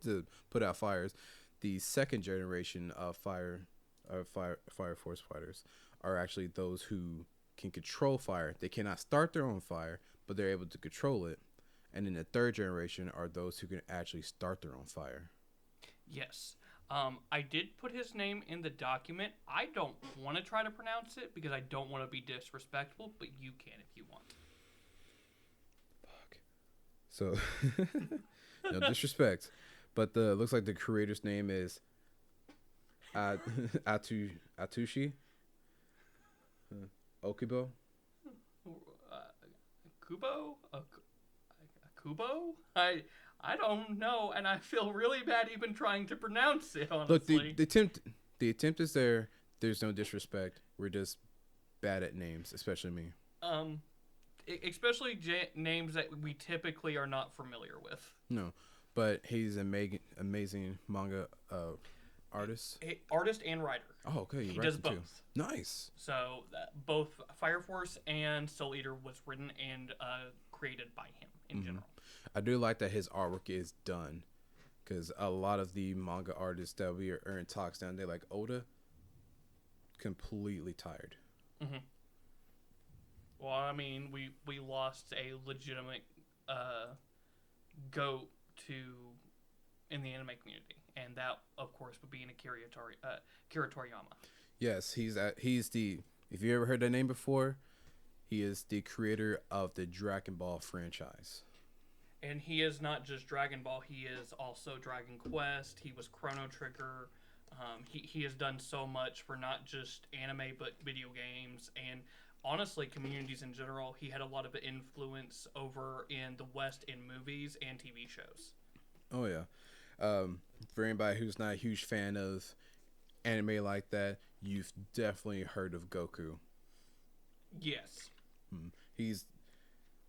to put out fires. The second generation of Fire Force fighters are actually those who can control fire. They cannot start their own fire, but they're able to control it. And then the third generation are those who can actually start their own fire. Yes. I did put his name in the document. I don't want to try to pronounce it because I don't want to be disrespectful, but you can if you want. Fuck. So, no disrespect. But looks like the creator's name is Atushi Okubo. Kubo? Kubo? I don't know, and I feel really bad even trying to pronounce it, honestly. Look, the attempt is there. There's no disrespect. We're just bad at names, especially me. Especially names that we typically are not familiar with. No, but he's an amazing manga artist. Artist and writer. Oh, okay. He does both. Too. Nice. So both Fire Force and Soul Eater was written and created by him in general. I do like that his artwork is done, because a lot of the manga artists that we are in talks down, they're like Oda, completely tired. Mm-hmm. Well, I mean, we lost a legitimate goat in the anime community, and that, of course, would be in Akira Toriyama. Yes, he's the. If you ever heard that name before, he is the creator of the Dragon Ball franchise. And he is not just Dragon Ball; he is also Dragon Quest. He was Chrono Trigger. He has done so much for not just anime but video games and honestly communities in general. He had a lot of influence over in the West in movies and TV shows. Oh yeah. For anybody who's not a huge fan of anime like that, you've definitely heard of Goku. Yes.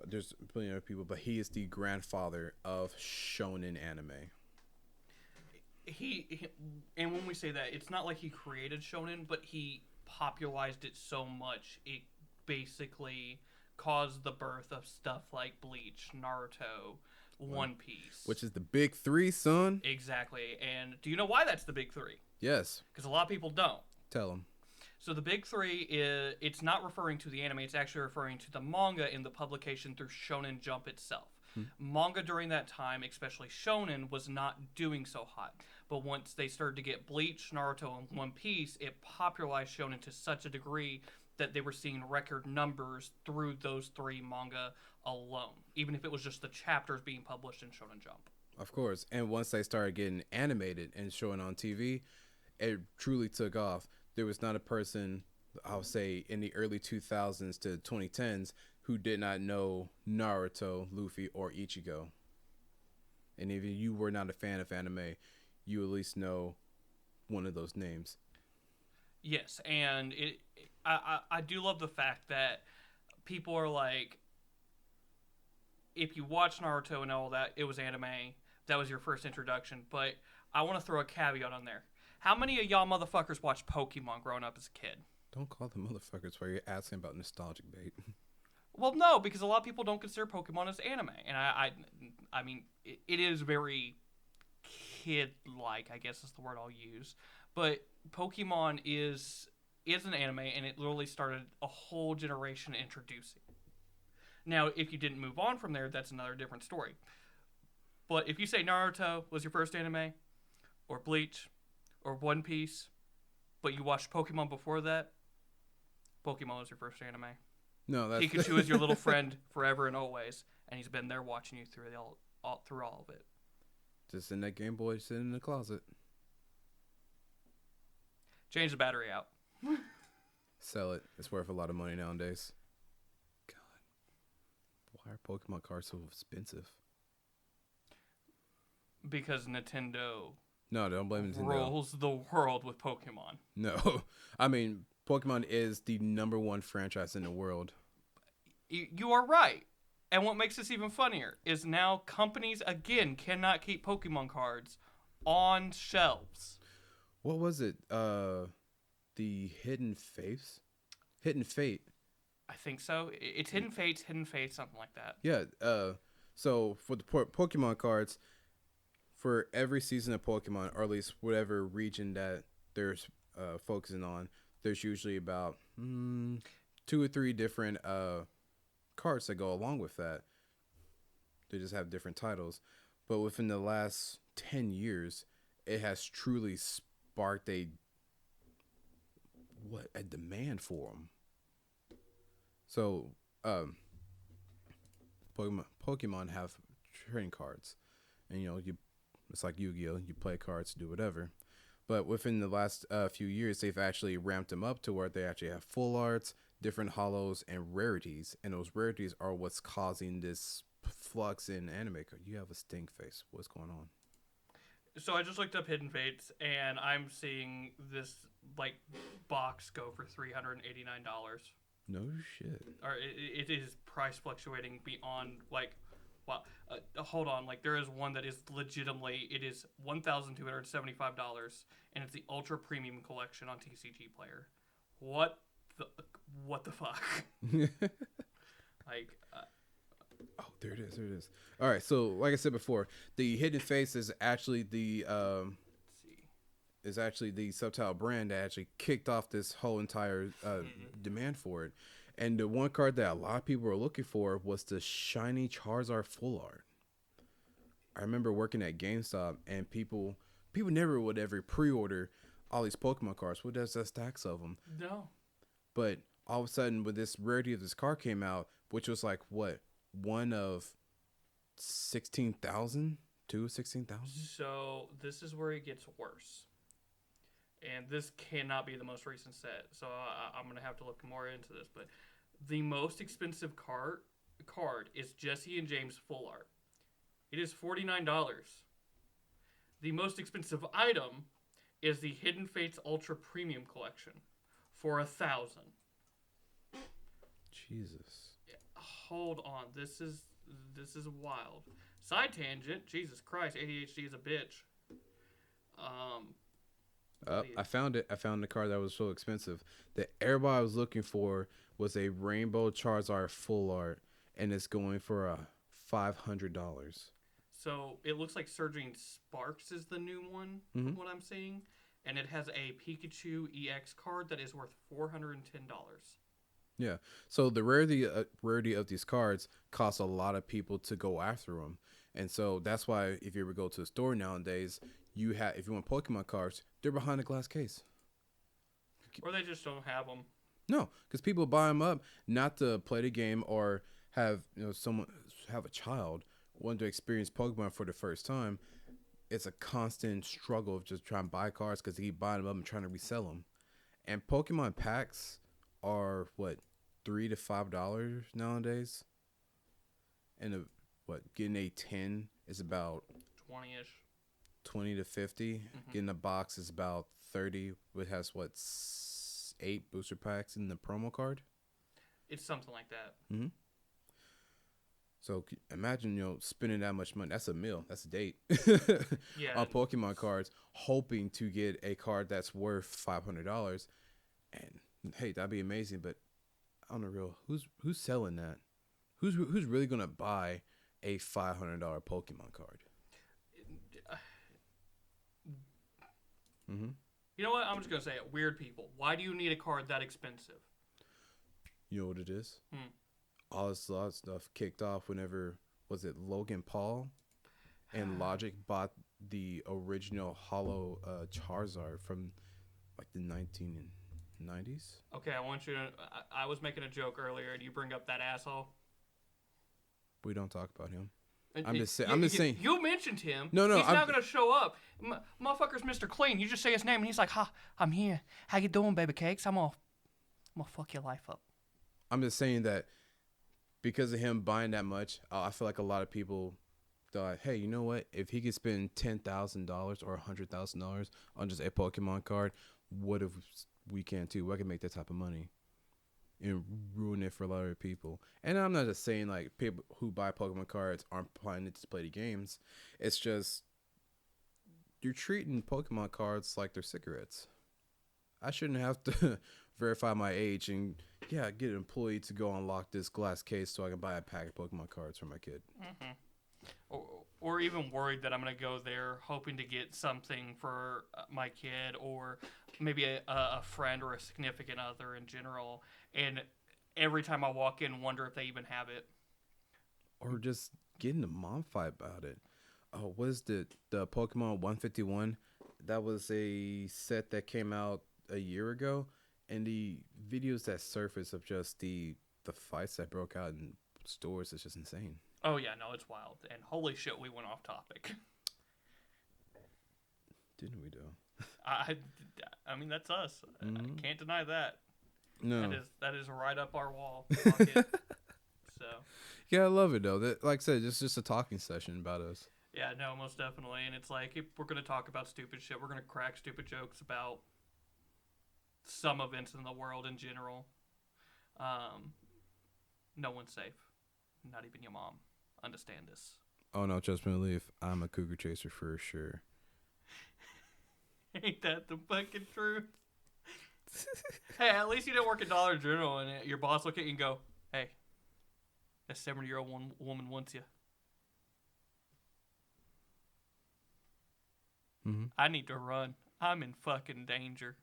There's plenty of people, but he is the grandfather of shonen anime. And when we say that, it's not like he created shonen, but he popularized it so much it basically caused the birth of stuff like Bleach, Naruto, One Piece, which is the big 3, son. Exactly. And do you know why that's the big 3? Yes. Because a lot of people don't. Tell them. So the big 3 it's not referring to the anime, it's actually referring to the manga in the publication through Shonen Jump itself. Manga during that time, especially shonen, was not doing so hot. But once they started to get Bleach, Naruto, and One Piece, it popularized shonen to such a degree that they were seeing record numbers through those 3 manga alone, even if it was just the chapters being published in Shonen Jump. Of course. And once they started getting animated and showing on TV, it truly took off. There was not a person, I would say, in the early 2000s to 2010s who did not know Naruto, Luffy, or Ichigo. And if you were not a fan of anime, you at least know one of those names. Yes, and I do love the fact that people are like, if you watch Naruto and all that, it was anime, that was your first introduction. But I want to throw a caveat on there. How many of y'all motherfuckers watched Pokemon growing up as a kid? Don't call them motherfuckers while you're asking about nostalgic bait. Well, no, because a lot of people don't consider Pokemon as anime. And I mean, it is very kid-like, I guess is the word I'll use. But Pokemon is an anime, and it literally started a whole generation introducing. Now, if you didn't move on from there, that's another different story. But if you say Naruto was your first anime, or Bleach, or One Piece, but you watched Pokemon before that, Pokemon was your first anime. No, that's Pikachu is your little friend forever and always, and he's been there watching you through all of it. just in that Game Boy sitting in the closet. Change the battery out. Sell it. It's worth a lot of money nowadays. God, why are Pokemon cards so expensive? Because Nintendo No, don't blame Nintendo. rules the world with Pokemon. No, I mean Pokemon is the #1 franchise in the world. You are right. And what makes this even funnier is now companies again cannot keep Pokemon cards on shelves. What was it? The Hidden Fates? Hidden Fate. I think so. It's Hidden Fates, something like that. Yeah. So for the Pokemon cards, for every season of Pokemon, or at least whatever region that there's focusing on, there's usually about 2 or 3 different cards that go along with that. They just have different titles. But within the last 10 years, it has truly sparked a demand for them. So, Pokemon have trading cards, and it's like Yu-Gi-Oh. You play cards, do whatever. But within the last few years, they've actually ramped them up to where they actually have full arts, different holos, and rarities. And those rarities are what's causing this flux in anime. You have a stink face. What's going on? So I just looked up Hidden Fates, and I'm seeing this box go for $389. No shit. Or it is price fluctuating beyond wow. Hold on, there is one that is legitimately it is $1,275, and it's the Ultra Premium Collection on TCG Player. What the fuck? Oh, there it is. All right, so like I said before, the Hidden Face is actually the subtitle brand that actually kicked off this whole entire demand for it. And the one card that a lot of people were looking for was the shiny Charizard full art. I remember working at GameStop, and people never would ever pre-order all these Pokemon cards. What does that stacks of them? No. But all of a sudden, when this rarity of this card came out, which was one of 16,000? 16,000? So this is where it gets worse. And this cannot be the most recent set, so I'm going to have to look more into this. But the most expensive card is Jesse and James full art. It is $49. The most expensive item is the Hidden Fates Ultra Premium Collection for $1,000. Jesus. Hold on, this is wild. Side tangent. Jesus Christ, ADHD is a bitch. I found it. I found the card that was so expensive. The everybody was looking for was a Rainbow Charizard full art, and it's going for $500. So it looks like Surging Sparks is the new one, from what I'm seeing, and it has a Pikachu EX card that is worth $410. Yeah. So the rarity of these cards costs a lot of people to go after them, and so that's why if you ever go to a store nowadays, if you want Pokemon cards, they're behind a glass case. Or they just don't have them. No, because people buy them up not to play the game or have someone have a child want to experience Pokemon for the first time. It's a constant struggle of just trying to buy cards because they keep buying them up and trying to resell them. And Pokemon packs are $3 to $5 nowadays, and getting a 10 is about 20-ish. 20 to 50. Getting a box is about 30. It has 8 booster packs in the promo card. It's something like that. So imagine spending that much money. That's a meal. That's a date. Yeah. On Pokemon cards, hoping to get a card that's worth $500. And hey, that'd be amazing. But on the real, who's selling that? Who's really gonna buy a $500 Pokemon card? You know what? I'm just gonna say it. Weird people. Why do you need a card that expensive? You know what it is? Hmm. All this lot of stuff kicked off whenever, was it Logan Paul and Logic bought the original Hollow Charizard from like the 1990s? Okay, I want you to. I was making a joke earlier, and you bring up that asshole. We don't talk about him. And I'm just saying. You mentioned him. No, He's not gonna show up. Motherfucker's Mr. Clean. You just say his name, and he's like, "Ha, I'm here. How you doing, baby cakes? I'm gonna fuck your life up." I'm just saying that because of him buying that much, I feel like a lot of people thought, hey, you know what? If he could spend $10,000 or $100,000 on just a Pokemon card, what if we can too? We can make that type of money and ruin it for a lot of people. And I'm not just saying like people who buy Pokemon cards aren't planning to play the games. It's just you're treating Pokemon cards like they're cigarettes. I shouldn't have to verify my age and get an employee to go unlock this glass case so I can buy a pack of Pokemon cards for my kid. Mm-hmm. Or even worried that I'm gonna go there hoping to get something for my kid or maybe a friend or a significant other in general, and every time I walk in, wonder if they even have it. Or just getting a mom fight about it. Oh, what is the Pokemon 151? That was a set that came out a year ago, and the videos that surface of just the fights that broke out in stores is just insane. Oh yeah, no, it's wild. And holy shit, we went off topic. Didn't we do? I mean, that's us. Mm-hmm. I can't deny that. No. That is right up our wall. Pocket. So. Yeah, I love it though. That, like I said, it's just a talking session about us. Yeah, no, most definitely. And it's like, if we're gonna talk about stupid shit, we're gonna crack stupid jokes about some events in the world in general. No one's safe. Not even your mom. Understand this. Oh no, trust me, leave. I'm a cougar chaser for sure. Ain't that the fucking truth? Hey, at least you didn't work at Dollar General and your boss look at you and go, "Hey, that 70-year-old woman wants you. Mm-hmm. I need to run. I'm in fucking danger."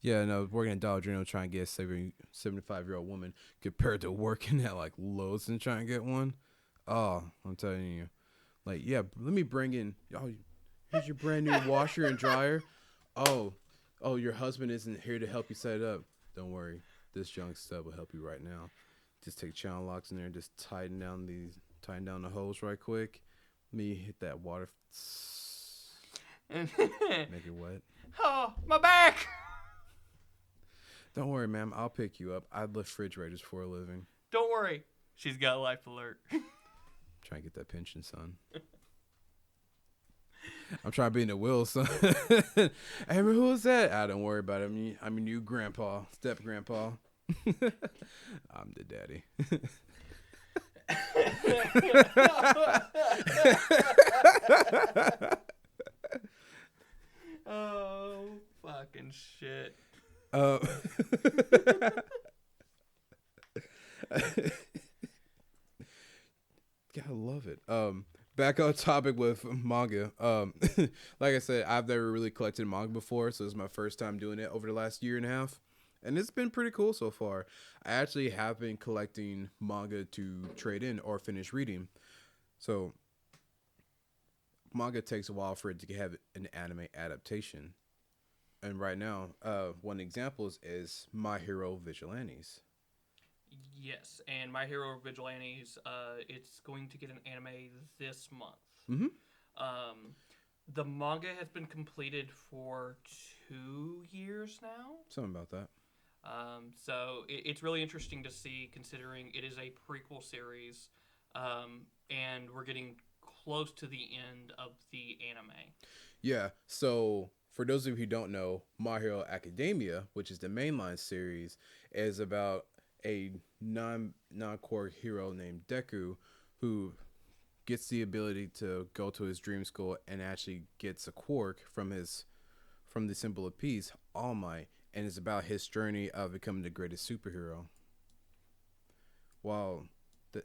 Yeah, no, working at Dollar General trying to get a 75-year-old woman compared to working at like Lowe's and trying to get one. Oh, I'm telling you. Like, yeah, let me bring in, oh, here's your brand new washer and dryer. Oh, your husband isn't here to help you set it up. Don't worry. This young stud will help you right now. Just take channel locks in there and just tighten down the hose right quick. Let me hit that water. Make it wet. Oh, my back! Don't worry, ma'am. I'll pick you up. I lift refrigerators for a living. Don't worry. She's got life alert. Trying to get that pension, son. I'm trying to be in the will, son. Hey, who was that? Don't worry about it. I'm your new grandpa, step grandpa. I'm the daddy. Oh, fucking shit. Gotta love it. Back on topic with manga. Like I said, I've never really collected manga before, so this is my first time doing it over the last year and a half, and it's been pretty cool so far. I actually have been collecting manga to trade in or finish reading. So manga takes a while for it to have an anime adaptation. And right now, one example is My Hero Vigilantes. Yes, and My Hero Vigilantes, it's going to get an anime this month. Mm-hmm. The manga has been completed for 2 years now. Something about that. So it's really interesting to see, considering it is a prequel series, and we're getting close to the end of the anime. Yeah, so for those of you who don't know, My Hero Academia, which is the mainline series, is about a non-core hero named Deku who gets the ability to go to his dream school and actually gets a quark from the symbol of peace, All Might, and it's about his journey of becoming the greatest superhero. While,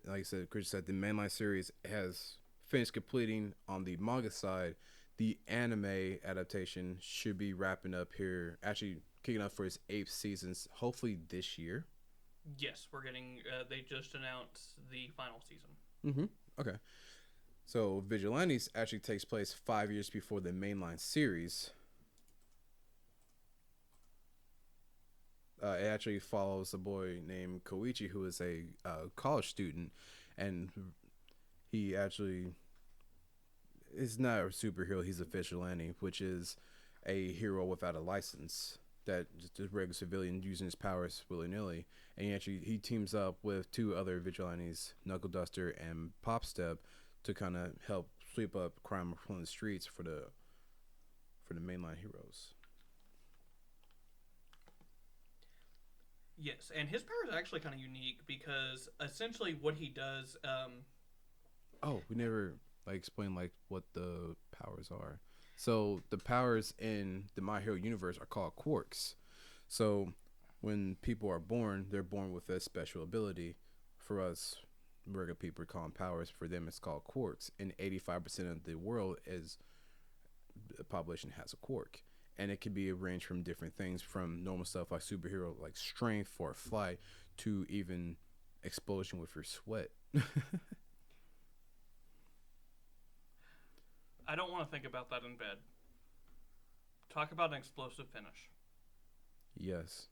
like I said, Chris said, the mainline series has finished completing on the manga side. the anime adaptation should be wrapping up here, actually kicking off for its 8th seasons, hopefully this year. Yes, we're getting. They just announced the final season. Okay. So Vigilantes actually takes place 5 years before the mainline series. It actually follows a boy named Koichi, who is a college student, and he actually is not a superhero. He's a vigilante, which is a hero without a license, that just a regular civilian using his powers willy nilly. And he teams up with 2 other vigilantes, Knuckle Duster and Pop Step, to kind of help sweep up crime from the streets for the mainline heroes. Yes, and his power is actually kind of unique because essentially what he does. Oh, we never explained what the powers are. So the powers in the My Hero universe are called quirks. So when people are born, they're born with a special ability. For us, regular people call them powers. For them, it's called quirks. And 85% of the world is the population has a quirk. And it can be arranged from different things, from normal stuff like superhero, like strength or flight, to even explosion with your sweat. I don't want to think about that in bed. Talk about an explosive finish. Yes.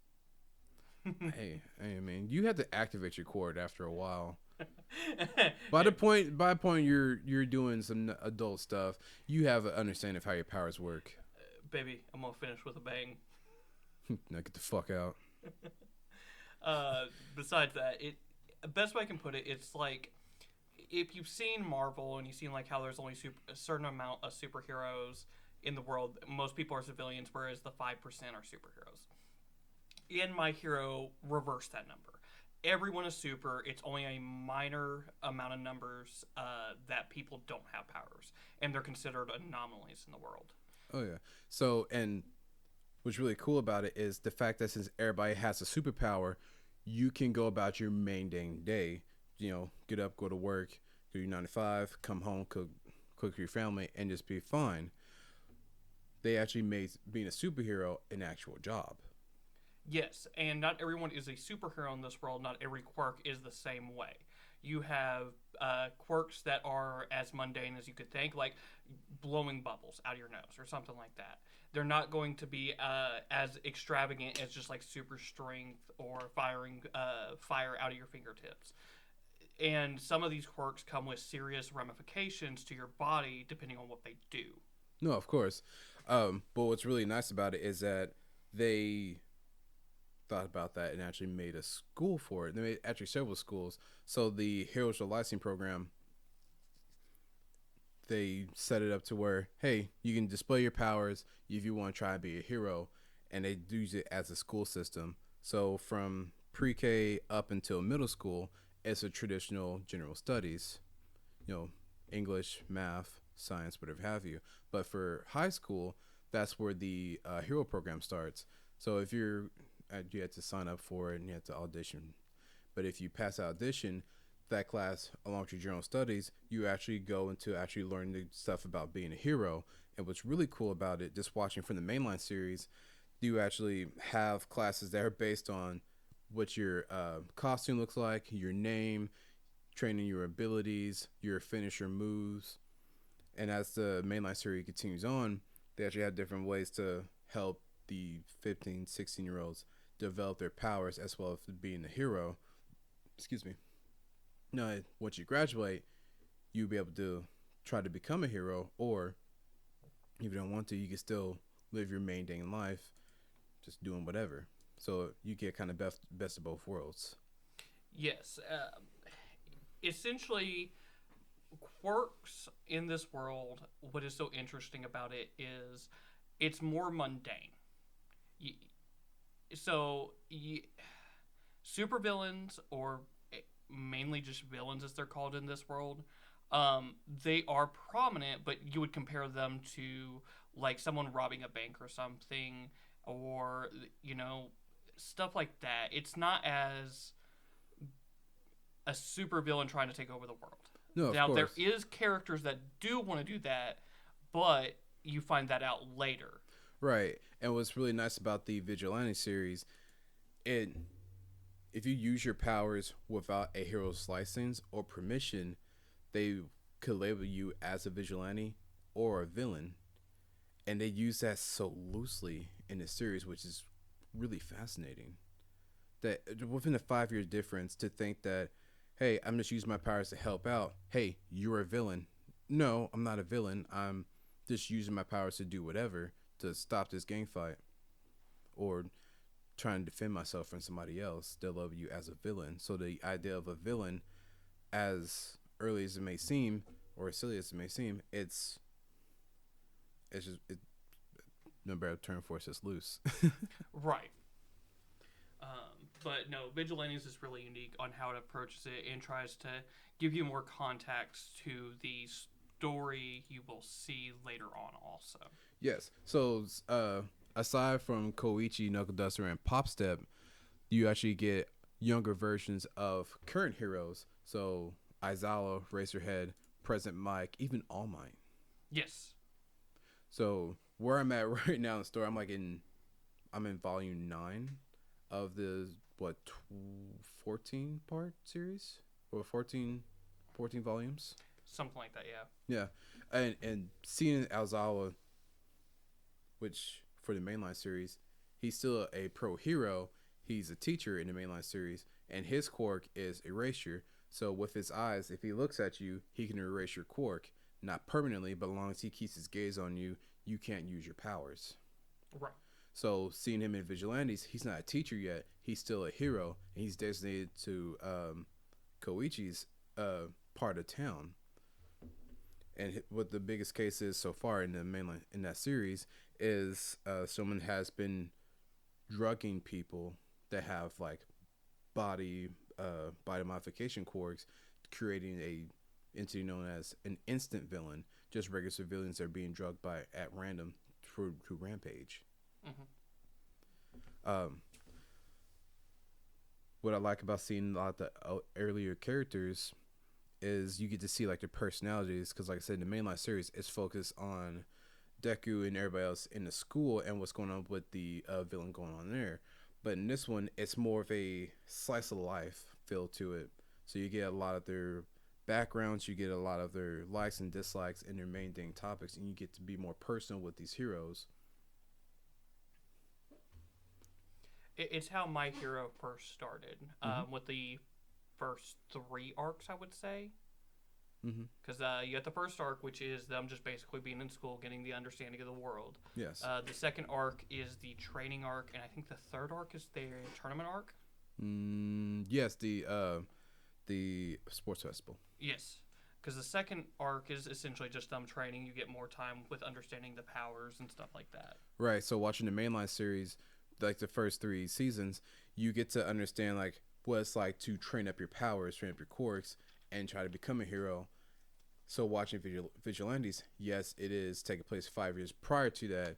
hey, man, you have to activate your cord after a while. By the point you're doing some adult stuff, you have an understanding of how your powers work. Baby, I'm gonna finish with a bang. Now get the fuck out. Besides that, best way I can put it, it's like if you've seen Marvel and you've seen how there's only a certain amount of superheroes in the world, most people are civilians, whereas the 5% are superheroes. In My Hero, reverse that number. Everyone is super. It's only a minor amount of numbers that people don't have powers, and they're considered anomalies in the world. Oh yeah. So, and what's really cool about it is the fact that since everybody has a superpower, you can go about your main dang day. Get up, go to work, do your 9 to 5, come home, cook for your family, and just be fine. They actually made being a superhero an actual job. Yes, and not everyone is a superhero in this world. Not every quirk is the same way. You have quirks that are as mundane as you could think, like blowing bubbles out of your nose or something like that. They're not going to be as extravagant as just super strength or firing fire out of your fingertips. And some of these quirks come with serious ramifications to your body depending on what they do. No, of course. But what's really nice about it is that they thought about that and actually made a school for it. They made actually several schools. So the Heroes of Licensing program, they set it up to where, hey, you can display your powers if you want to try to be a hero, and they use it as a school system. So from pre-K up until middle school, it's a traditional general studies, English, math, science, whatever have you. But for high school, that's where the hero program starts. So if you have to sign up for it and you have to audition. But if you pass audition, that class, along with your general studies, you actually go into actually learning the stuff about being a hero. And what's really cool about it, just watching from the mainline series, you actually have classes that are based on what your costume looks like, your name, training your abilities, your finisher moves. And as the mainline series continues on, they actually have different ways to help the 15, 16-year-olds develop their powers as well as being a hero. Excuse me. Now, once you graduate, you'll be able to try to become a hero, or if you don't want to, you can still live your main day in life, just doing whatever. So you get kind of best of both worlds. Yes. Essentially, quirks in this world, what is so interesting about it is it's more mundane. Supervillains, or mainly just villains as they're called in this world, they are prominent, but you would compare them to someone robbing a bank or something, or stuff like that. It's not as a supervillain trying to take over the world. No, of now course. there is characters that do want to do that, but you find that out later. Right. And what's really nice about the Vigilante series, if you use your powers without a hero's license or permission, they could label you as a vigilante or a villain. And they use that so loosely in the series, which is really fascinating. That within a 5-year difference, to think that, hey, I'm just using my powers to help out. Hey, you're a villain. No, I'm not a villain. I'm just using my powers to do whatever to stop this gang fight or trying to defend myself from somebody else. They'll love you as a villain. So the idea of a villain, as early as it may seem, or as silly as it may seem, it's just no better term for it, it's just loose. Right. But no, Vigilantes is really unique on how it approaches it and tries to give you more context to the story you will see later on also. Yes. So aside from Koichi, Knuckle Duster, and Pop Step, you actually get younger versions of current heroes. So Aizawa, Racerhead, Present Mike, even All Might. Yes. So where I'm at right now in the story, I'm in volume 9 of the 14 part series or 14 volumes, something like that. Yeah. And seeing Aizawa, which for the mainline series, he's still a pro hero. He's a teacher in the mainline series, and his quirk is erasure. So with his eyes, if he looks at you, he can erase your quirk, not permanently, but as long as he keeps his gaze on you, you can't use your powers. Right. So seeing him in Vigilantes, he's not a teacher yet. He's still a hero, and he's designated to Koichi's part of town. And what the biggest case is so far in the mainline in that series is someone has been drugging people that have like body modification quirks, creating a entity known as an instant villain. Just regular civilians that are being drugged at random through Rampage. Mm-hmm. What I like about seeing a lot of the earlier characters is you get to see like their personalities, because like I said, in the mainline series, it's focused on Deku and everybody else in the school and what's going on with the villain going on there. But in this one, it's more of a slice of life feel to it. So you get a lot of their backgrounds, you get a lot of their likes and dislikes and their main dang topics, and you get to be more personal with these heroes. It's how My Hero first started, with the first 3 arcs, I would say. Because you got the first arc, which is them just basically being in school, getting the understanding of the world. Yes. The second arc is the training arc, and I think the third arc is their tournament arc. Yes, the sports festival. Yes, because the second arc is essentially just them training. You get more time with understanding the powers and stuff like that. Right. So watching the mainline series, like the first 3 seasons, you get to understand like what it's like to train up your powers, train up your quirks, and try to become a hero. So watching Vigilantes, yes, it is taking place 5 years prior to that,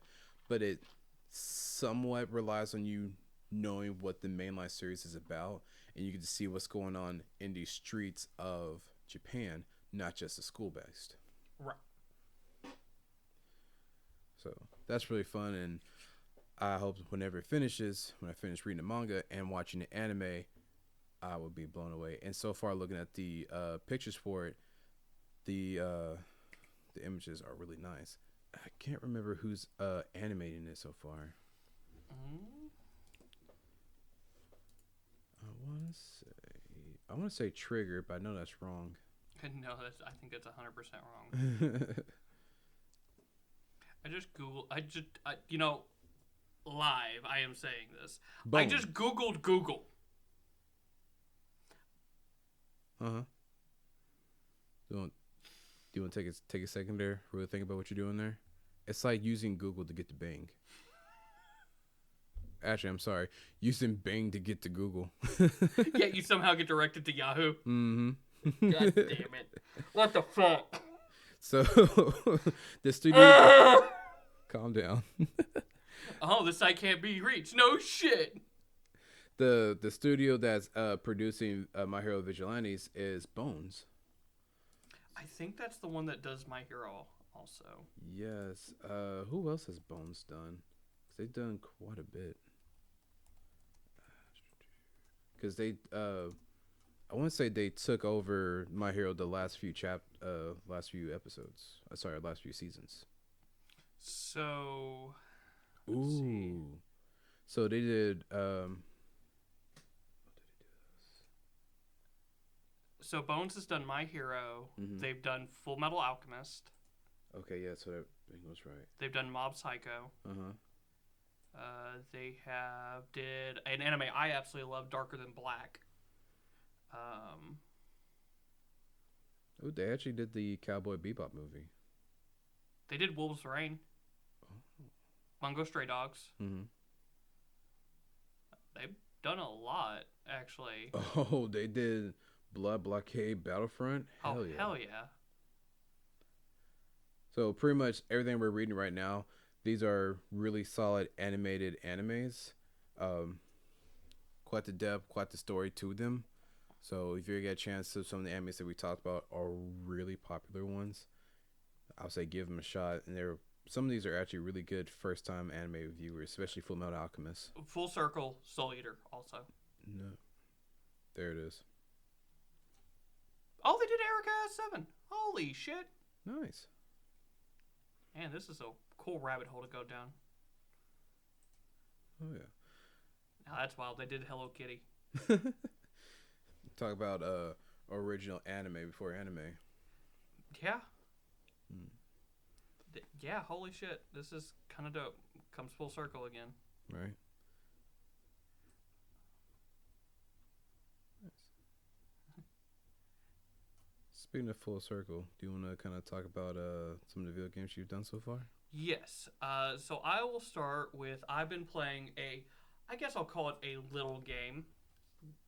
but it somewhat relies on you knowing what the mainline series is about, and you get to see what's going on in the streets of Japan, not just the school-based. Right. So that's really fun, and I hope whenever it finishes, when I finish reading the manga and watching the anime, I will be blown away. And so far, looking at the pictures for it, the images are really nice. I can't remember who's animating it so far. I want to say Trigger, but I know that's wrong. No, I think that's 100% wrong. Live, I am saying this. Boom. I just Googled Google. Do you want to take a second there, really think about what you're doing there? It's like using Google to get to Bing. Actually, I'm sorry. Using Bing to get to Google. Yet you somehow get directed to Yahoo. Mm-hmm. God damn it. What the fuck? So, the studio... Calm down. Oh, the site can't be reached. No shit. The studio that's producing My Hero Vigilantes is Bones. I think that's the one that does My Hero also. Yes. Who else has Bones done? 'Cause they've done quite a bit. Because I want to say they took over My Hero the last few last few episodes. Sorry, last few seasons. So, let's see. So they did. So Bones has done My Hero. Mm-hmm. They've done Full Metal Alchemist. Okay, yeah, so that goes right. They've done Mob Psycho. Uh-huh. They did an anime I absolutely love, Darker Than Black. Oh, they actually did the Cowboy Bebop movie. They did Wolves Rain. Oh. Mungo Stray Dogs. Mm-hmm. They've done a lot, actually. Oh, they did Blood Blockade Battlefront? Hell yeah. Hell yeah. So pretty much everything we're reading right now, these are really solid animated animes. Quite the depth, quite the story to them. So if you get a chance to, some of the animes that we talked about are really popular ones, I'll say give them a shot. And some of these are actually really good first-time anime viewers, especially Full Metal Alchemist. Full Circle, Soul Eater, also. No, there it is. Oh, they did Erica S7. Holy shit. Nice. Man, this is a cool rabbit hole to go down. Oh yeah. Now that's wild. They did Hello Kitty. Talk about original anime before anime. Yeah. Yeah, holy shit. This is kind of dope. Comes full circle again. Right. Nice. Speaking of full circle, do you want to kind of talk about some of the video games you've done so far? Yes. So I will start with, I've been playing I guess I'll call it a little game.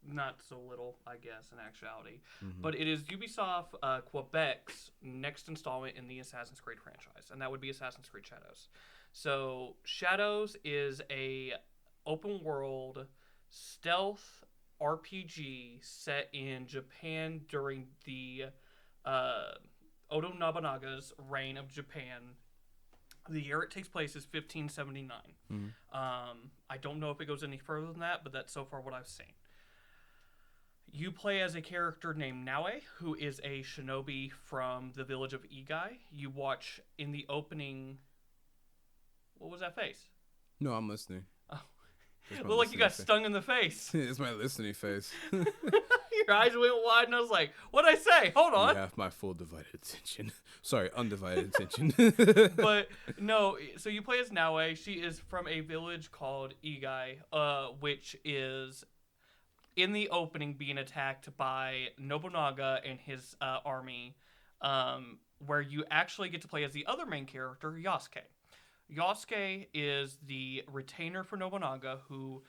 Not so little, I guess, in actuality. Mm-hmm. But it is Ubisoft Quebec's next installment in the Assassin's Creed franchise, and that would be Assassin's Creed Shadows. So Shadows is a open world stealth RPG set in Japan during the Oda Nobunaga's reign of Japan. The year it takes place is 1579. Mm-hmm. I don't know if it goes any further than that, but that's so far what I've seen. You play as a character named Naue, who is a shinobi from the village of Igai. You watch in the opening... What was that face? No, I'm listening. Oh. Well, like you got stung in the face. It's my listening face. Your eyes went wide, and I was like, what'd I say? Hold on. You have my full divided attention. Sorry, undivided attention. But, no, so you play as Naue. She is from a village called Igai, which is... in the opening being attacked by Nobunaga and his army, where you actually get to play as the other main character, Yasuke. Yasuke is the retainer for Nobunaga, who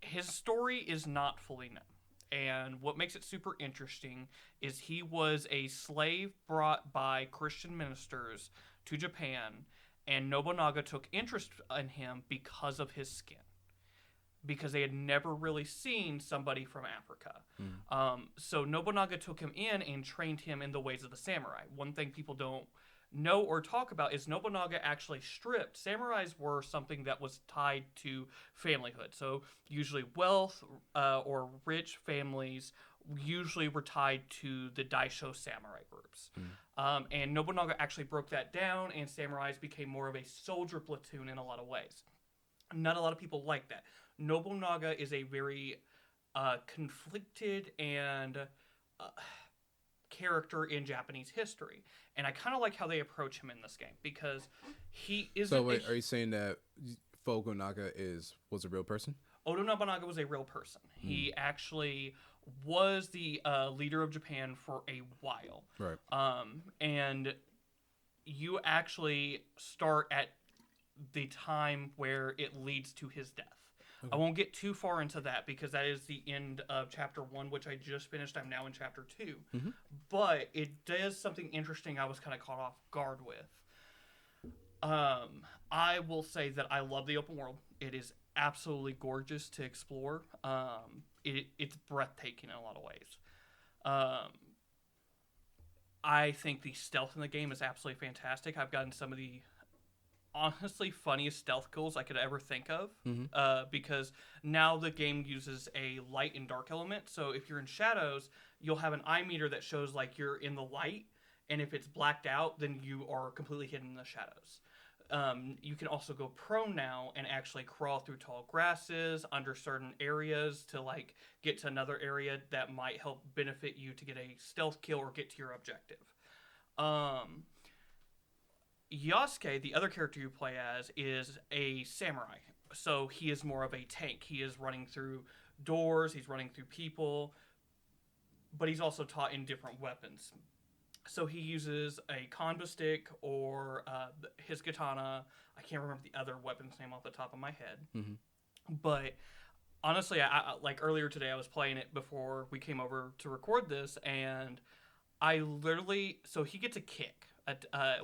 his story is not fully known. And what makes it super interesting is he was a slave brought by Christian ministers to Japan, and Nobunaga took interest in him because of his skin. Because they had never really seen somebody from Africa. So Nobunaga took him in and trained him in the ways of the samurai. One thing people don't know or talk about is Nobunaga actually stripped. Samurais were something that was tied to familyhood. So usually wealth or rich families usually were tied to the Daisho samurai groups. And Nobunaga actually broke that down, and samurais became more of a soldier platoon in a lot of ways. Not a lot of people like that. Nobunaga is a very conflicted and character in Japanese history. And I kind of like how they approach him in this game, because he isn't... So wait, are you saying that Fukunaga was a real person? Oda Nobunaga was a real person. He actually was the leader of Japan for a while. Right. And you actually start at the time where it leads to his death. Okay. I won't get too far into that because that is the end of chapter 1, which I just finished. I'm now in chapter 2. Mm-hmm. But it does something interesting I was kind of caught off guard with. I will say that I love the open world. It is absolutely gorgeous to explore. It's breathtaking in a lot of ways. I think the stealth in the game is absolutely fantastic. I've gotten some of the honestly funniest stealth kills I could ever think of, because now the game uses a light and dark element. So if you're in shadows, you'll have an eye meter that shows like you're in the light, and if it's blacked out, then you are completely hidden in the shadows. You can also go prone now and actually crawl through tall grasses under certain areas to like get to another area that might help benefit you to get a stealth kill or get to your objective. Yasuke, the other character you play as, is a samurai. So he is more of a tank. He is running through doors, he's running through people, but he's also taught in different weapons. So he uses a combo stick or his katana. I can't remember the other weapon's name off the top of my head. But honestly, I like earlier today, I was playing it before we came over to record this, and I literally, so he gets a kick,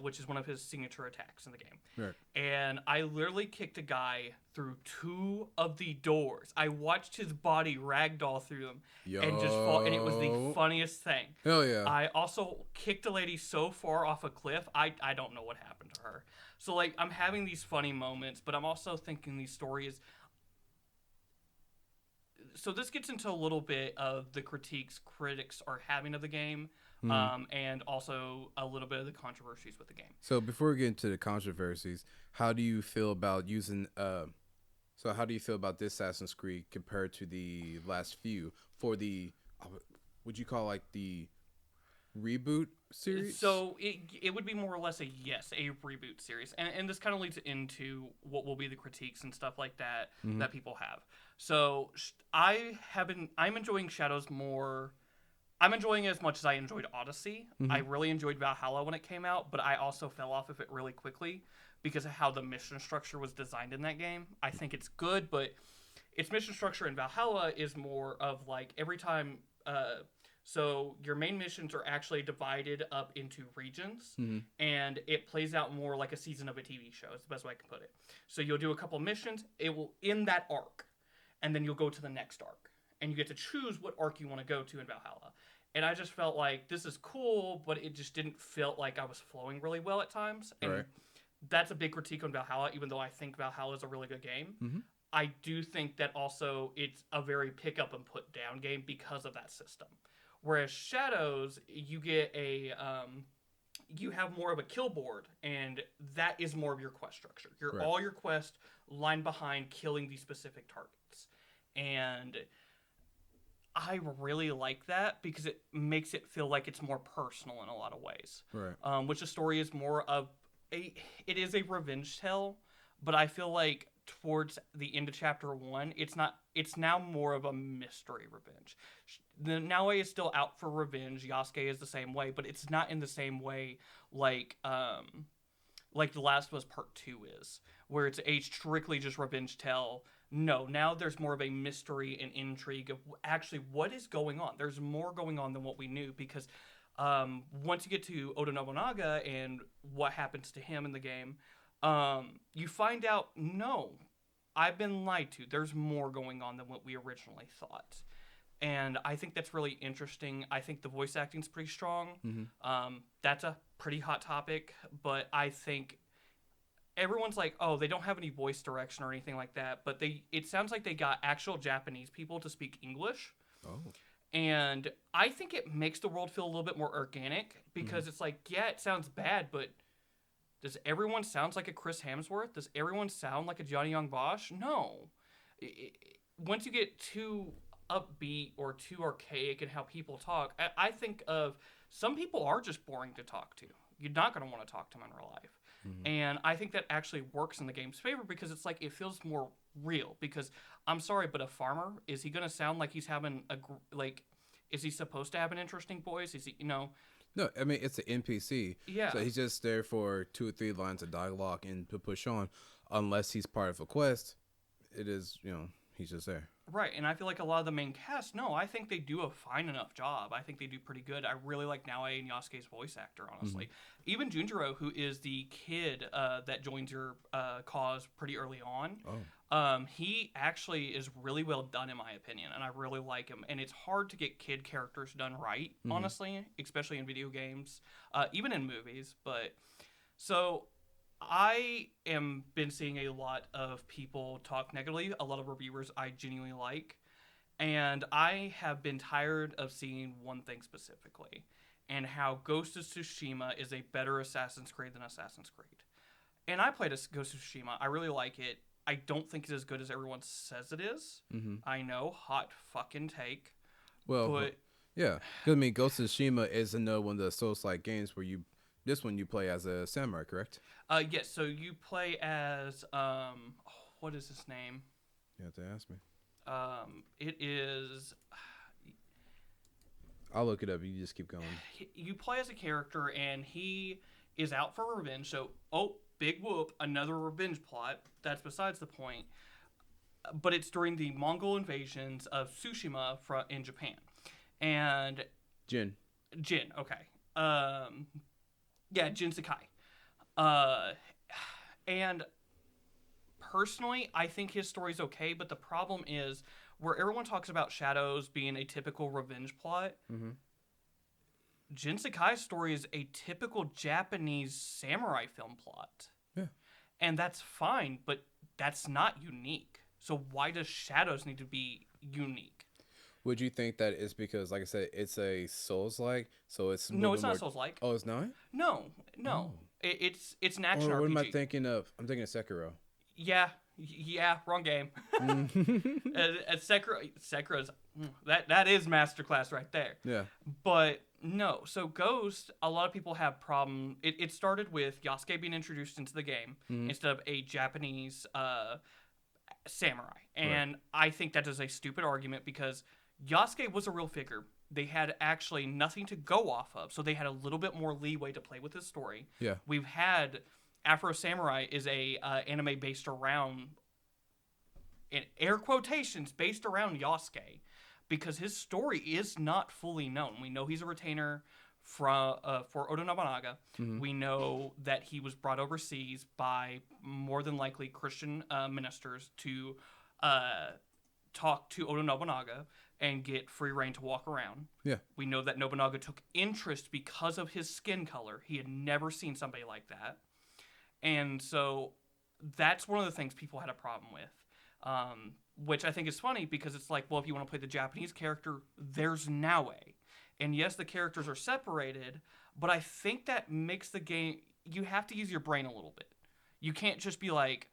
which is one of his signature attacks in the game. Right. And I literally kicked a guy through 2 of the doors. I watched his body ragdoll through them and just fall, and it was the funniest thing. Hell yeah. I also kicked a lady so far off a cliff, I don't know what happened to her. So, like, I'm having these funny moments, but I'm also thinking these stories. So this gets into a little bit of the critiques critics are having of the game, and also a little bit of the controversies with the game. So before we get into the controversies, how do you feel about using so how do you feel about this Assassin's Creed compared to the last few for the would you call like the reboot series? So it would be more or less a reboot series, and this kind of leads into what will be the critiques and stuff like that that people have. So I'm enjoying Shadows more. I'm enjoying it as much as I enjoyed Odyssey. I really enjoyed Valhalla when it came out, but I also fell off of it really quickly because of how the mission structure was designed in that game. I think it's good, but its mission structure in Valhalla is more of like every time. So your main missions are actually divided up into regions, and it plays out more like a season of a TV show. Is the best way I can put it. So you'll do a couple missions. It will end that arc, and then you'll go to the next arc, and you get to choose what arc you want to go to in Valhalla. And I just felt like this is cool, but it just didn't feel like I was flowing really well at times. And that's a big critique on Valhalla, even though I think Valhalla is a really good game. I do think that also it's a very pick up and put down game because of that system. Whereas Shadows, you get you have more of a kill board, and that is more of your quest structure. All your quest line behind killing these specific targets. And I really like that because it makes it feel like it's more personal in a lot of ways. Which the story is more of it is a revenge tale, but I feel like towards the end of chapter 1, it's now more of a mystery revenge. The Naue is still out for revenge. Yasuke is the same way, but it's not in the same way like The Last of Us Part 2 is, where it's a strictly just revenge tale. No, now there's more of a mystery and intrigue of actually what is going on. There's more going on than what we knew because once you get to Oda Nobunaga and what happens to him in the game, you find out, no, I've been lied to. There's more going on than what we originally thought. And I think that's really interesting. I think the voice acting's pretty strong. That's a pretty hot topic, but I think everyone's like, oh, they don't have any voice direction or anything like that, but it sounds like they got actual Japanese people to speak English. And I think it makes the world feel a little bit more organic because it's like, yeah, it sounds bad, but does everyone sound like a Chris Hemsworth? Does everyone sound like a Johnny Young Bosch? No. Once you get too upbeat or too archaic in how people talk, I think of some people are just boring to talk to. You're not going to want to talk to them in real life. And I think that actually works in the game's favor because it's like it feels more real. Because I'm sorry, but a farmer, is he going to sound like he's having is he supposed to have an interesting voice? Is he, No, I mean, it's an NPC. Yeah. So he's just there for 2 or 3 lines of dialogue and to push on. Unless he's part of a quest, it is, he's just there. Right, and I feel like a lot of the main cast, no, I think they do a fine enough job. I think they do pretty good. I really like Naue and Yasuke's voice actor, honestly. Even Junjiro, who is the kid that joins your cause pretty early on, He actually is really well done in my opinion, and I really like him. And it's hard to get kid characters done right, honestly, especially in video games, even in movies. But so I am been seeing a lot of people talk negatively, a lot of reviewers I genuinely like, and I have been tired of seeing one thing specifically, and how Ghost of Tsushima is a better Assassin's Creed than Assassin's Creed. And I played Ghost of Tsushima. I really like it. I don't think it's as good as everyone says it is. I know, hot fucking take. Well, But yeah, because I mean, Ghost of Tsushima is another one of the Souls-like games where this one you play as a samurai, correct? yes, so you play as what is his name? You have to ask me. It is. I'll look it up. You just keep going. You play as a character, and he is out for revenge. So, big whoop, another revenge plot. That's besides the point. But it's during the Mongol invasions of Tsushima in Japan, and Jin, okay. Yeah, Jin Sakai. And personally, I think his story's okay, but the problem is where everyone talks about Shadows being a typical revenge plot. Jin Sakai's story is a typical Japanese samurai film plot. Yeah. And that's fine, but that's not unique. So why does Shadows need to be unique? Would you think that it's because, like I said, it's a Souls-like, so it's no, it's not Souls-like. Oh, it's not? No. Oh. It's an action or what RPG. am I thinking of? I'm thinking of Sekiro. Yeah, wrong game. Sekiro's that is masterclass right there. Yeah. But no, so Ghost, a lot of people have problem. It started with Yasuke being introduced into the game instead of a Japanese samurai, and I think that is a stupid argument because Yasuke was a real figure. They had actually nothing to go off of, so they had a little bit more leeway to play with his story. Yeah. We've had Afro Samurai is a anime based around, in air quotations, based around Yasuke, because his story is not fully known. We know he's a retainer for Oda Nobunaga. We know that he was brought overseas by more than likely Christian ministers to talk to Oda Nobunaga and get free reign to walk around. Yeah. We know that Nobunaga took interest because of his skin color. He had never seen somebody like that. And so that's one of the things people had a problem with, which I think is funny because it's like, well, if you want to play the Japanese character, there's Naue. And yes, the characters are separated, but I think that makes the game, you have to use your brain a little bit. You can't just be like,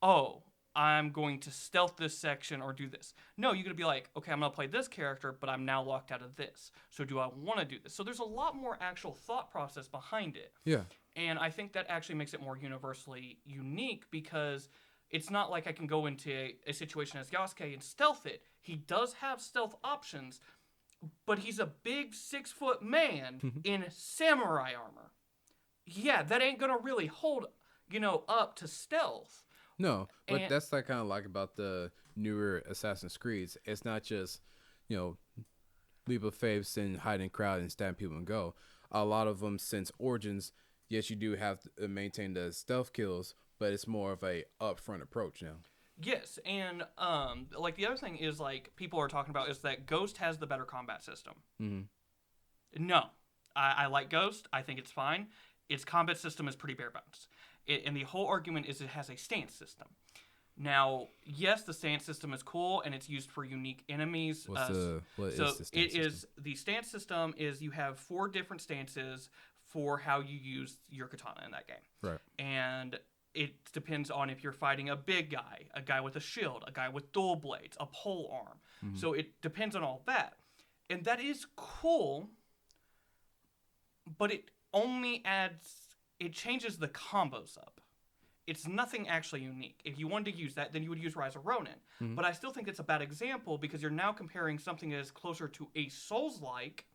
oh, I'm going to stealth this section or do this. No, you're going to be like, okay, I'm going to play this character, but I'm now locked out of this. So do I want to do this? So there's a lot more actual thought process behind it. Yeah. And I think that actually makes it more universally unique because it's not like I can go into a situation as Yasuke and stealth it. He does have stealth options, but he's a big 6-foot man in samurai armor. Yeah, that ain't going to really hold, up to stealth. No, but that's like kind of like about the newer Assassin's Creeds. It's not just, leap of faith and hide in crowd and stab people and go. A lot of them, since Origins, yes, you do have to maintain the stealth kills, but it's more of a upfront approach now. Yes, and like the other thing is like people are talking about is that Ghost has the better combat system. No, I like Ghost. I think it's fine. Its combat system is pretty bare bones. And the whole argument is it has a stance system. Now, yes, the stance system is cool and it's used for unique enemies. What is the stance system? The stance system is you have 4 different stances for how you use your katana in that game. Right. And it depends on if you're fighting a big guy, a guy with a shield, a guy with dual blades, a pole arm. So it depends on all that. And that is cool, but it changes the combos up. It's nothing actually unique. If you wanted to use that, then you would use Rise of Ronin. But I still think it's a bad example because you're now comparing something that is closer to a Souls-like,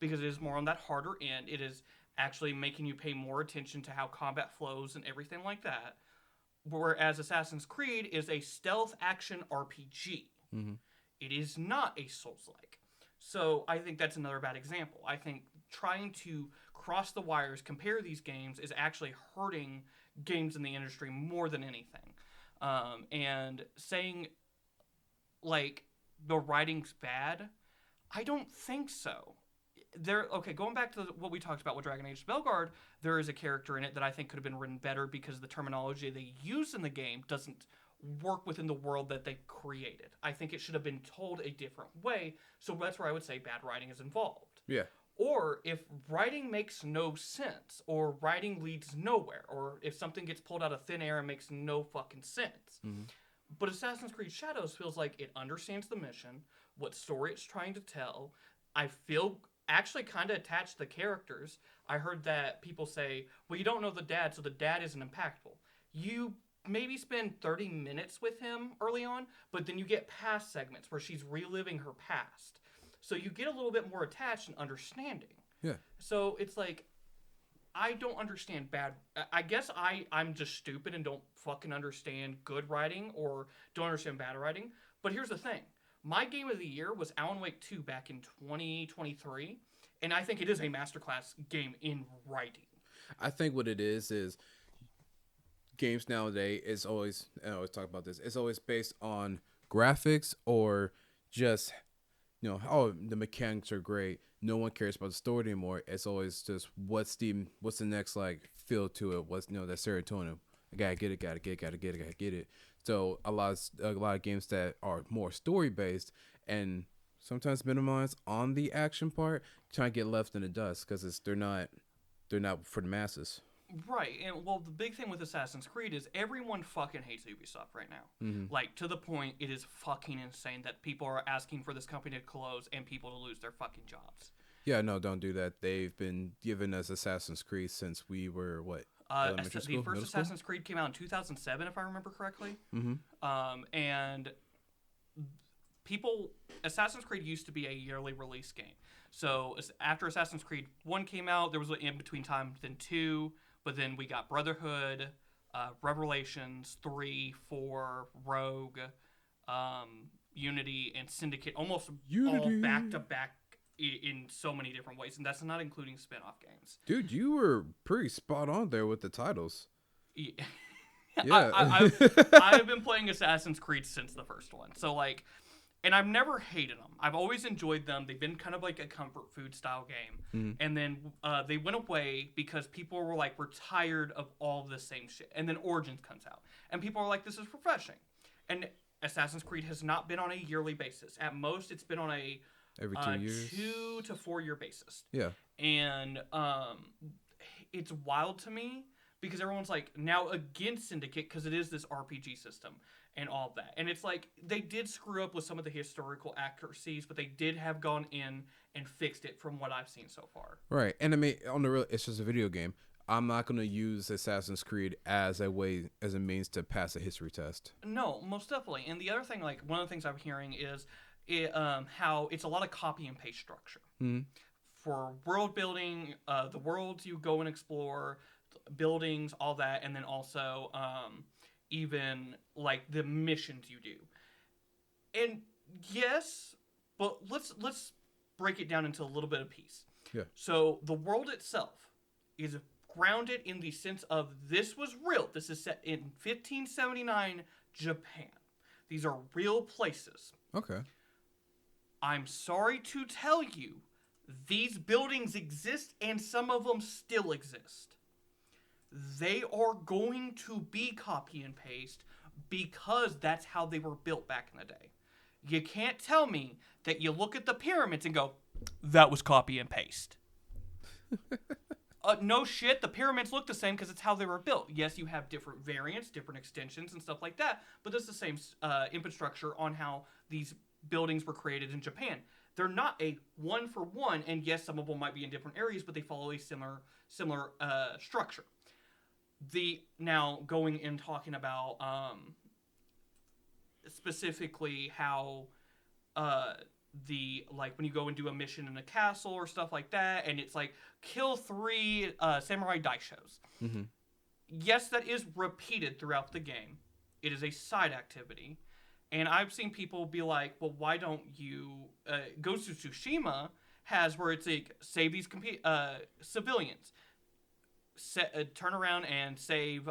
because it is more on that harder end. It is actually making you pay more attention to how combat flows and everything like that. Whereas Assassin's Creed is a stealth action RPG. It is not a Souls-like. So I think that's another bad example. I think trying to cross the wires, compare these games, is actually hurting games in the industry more than anything. and saying like the writing's bad, I don't think so. Going back to what we talked about with Dragon Age Spellguard, there is a character in it that I think could have been written better because the terminology they use in the game doesn't work within the world that they created. I think it should have been told a different way, so that's where I would say bad writing is involved. Yeah. Or if writing makes no sense, or writing leads nowhere, or if something gets pulled out of thin air and makes no fucking sense. Mm-hmm. But Assassin's Creed Shadows feels like it understands the mission, what story it's trying to tell. I feel actually kind of attached to the characters. I heard that people say, well, you don't know the dad, so the dad isn't impactful. You maybe spend 30 minutes with him early on, but then you get past segments where she's reliving her past. So you get a little bit more attached and understanding. Yeah. So it's like, I don't understand bad... I guess I'm just stupid and don't fucking understand good writing or don't understand bad writing. But here's the thing. My game of the year was Alan Wake 2 back in 2023, and I think it is a masterclass game in writing. I think what it is games nowadays is always, and I always talk about this, it's always based on graphics or just, oh, the mechanics are great. No one cares about the story anymore. It's always just what's the next like feel to it. What's that serotonin. I gotta get it. So a lot of games that are more story based and sometimes minimize on the action part, trying to get left in the dust because they're not for the masses. Right, and well, the big thing with Assassin's Creed is everyone fucking hates Ubisoft right now. Mm-hmm. Like, to the point, it is fucking insane that people are asking for this company to close and people to lose their fucking jobs. Yeah, no, don't do that. They've been giving us Assassin's Creed since we were, what, elementary school? The first Assassin's Creed came out in 2007, if I remember correctly. Mm-hmm. And Assassin's Creed used to be a yearly release game. So after Assassin's Creed 1 came out, there was an in-between time, then 2, but then we got Brotherhood, Revelations, 3, 4, Rogue, Unity, and Syndicate, almost all back-to-back in so many different ways, and that's not including spin-off games. Dude, you were pretty spot on there with the titles. Yeah. Yeah. I've been playing Assassin's Creed since the first one, so like, and I've never hated them. I've always enjoyed them. They've been kind of like a comfort food style game. And then they went away because people were like, we're tired of all the same shit. And then Origins comes out. And people are like, this is refreshing. And Assassin's Creed has not been on a yearly basis. At most, it's been on a every 2 years, 2 to 4 year basis. Yeah. And it's wild to me because everyone's like now against Syndicate because it is this RPG system and all of that. And it's like they did screw up with some of the historical accuracies, but they did have gone in and fixed it from what I've seen so far. Right. And I mean, on the real, it's just a video game. I'm not going to use Assassin's Creed as a means to pass a history test. No, most definitely. And the other thing, like one of the things I'm hearing is how it's a lot of copy and paste structure. Mm-hmm. For world building, the worlds you go and explore, buildings, all that, and then also even like the missions you do. And yes, but let's break it down into a little bit of piece. Yeah. So the world itself is grounded in the sense of this was real. This is set in 1579 Japan. These are real places. Okay. I'm sorry to tell you, these buildings exist and some of them still exist. They are going to be copy and paste because that's how they were built back in the day. You can't tell me that you look at the pyramids and go, that was copy and paste. No shit, the pyramids look the same because it's how they were built. Yes, you have different variants, different extensions and stuff like that, but it's the same infrastructure on how these buildings were created in Japan. They're not a one for one, and yes, some of them might be in different areas, but they follow a similar structure. Now going and talking about specifically how when you go and do a mission in a castle or stuff like that, and it's like kill 3 samurai daishos. Mm-hmm. Yes, that is repeated throughout the game. It is a side activity. And I've seen people be like, well, why don't you... Ghost of Tsushima has where it's like, save these civilians. Turn around and save...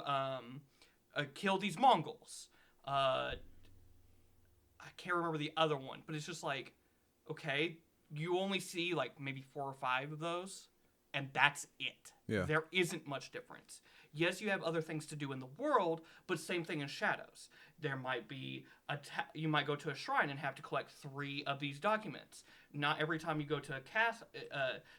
kill these Mongols. I can't remember the other one, but it's just like, okay, you only see like maybe 4 or 5 of those, and that's it. Yeah. There isn't much difference. Yes, you have other things to do in the world, but same thing in Shadows. There might be you might go to a shrine and have to collect 3 of these documents. Not every time you go to a castle.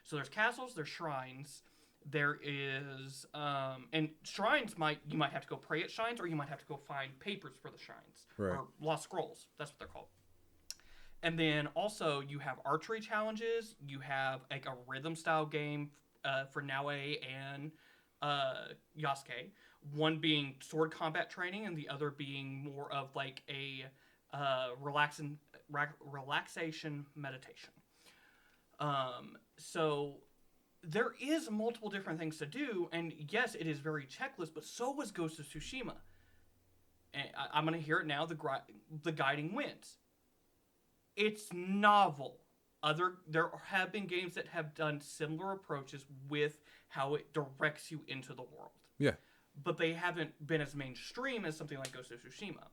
So there's castles, there's shrines. There is and shrines you might have to go pray at shrines, or you might have to go find papers for the shrines, Right. or lost scrolls. That's what they're called. And then also you have archery challenges. You have like a rhythm style game for Naue and Yasuke. One being sword combat training, and the other being more of like a relaxation meditation. So there is multiple different things to do, and yes, it is very checklist, but so was Ghost of Tsushima. And I'm going to hear it now. The guiding wins. It's novel. There have been games that have done similar approaches with how it directs you into the world. Yeah. But they haven't been as mainstream as something like Ghost of Tsushima.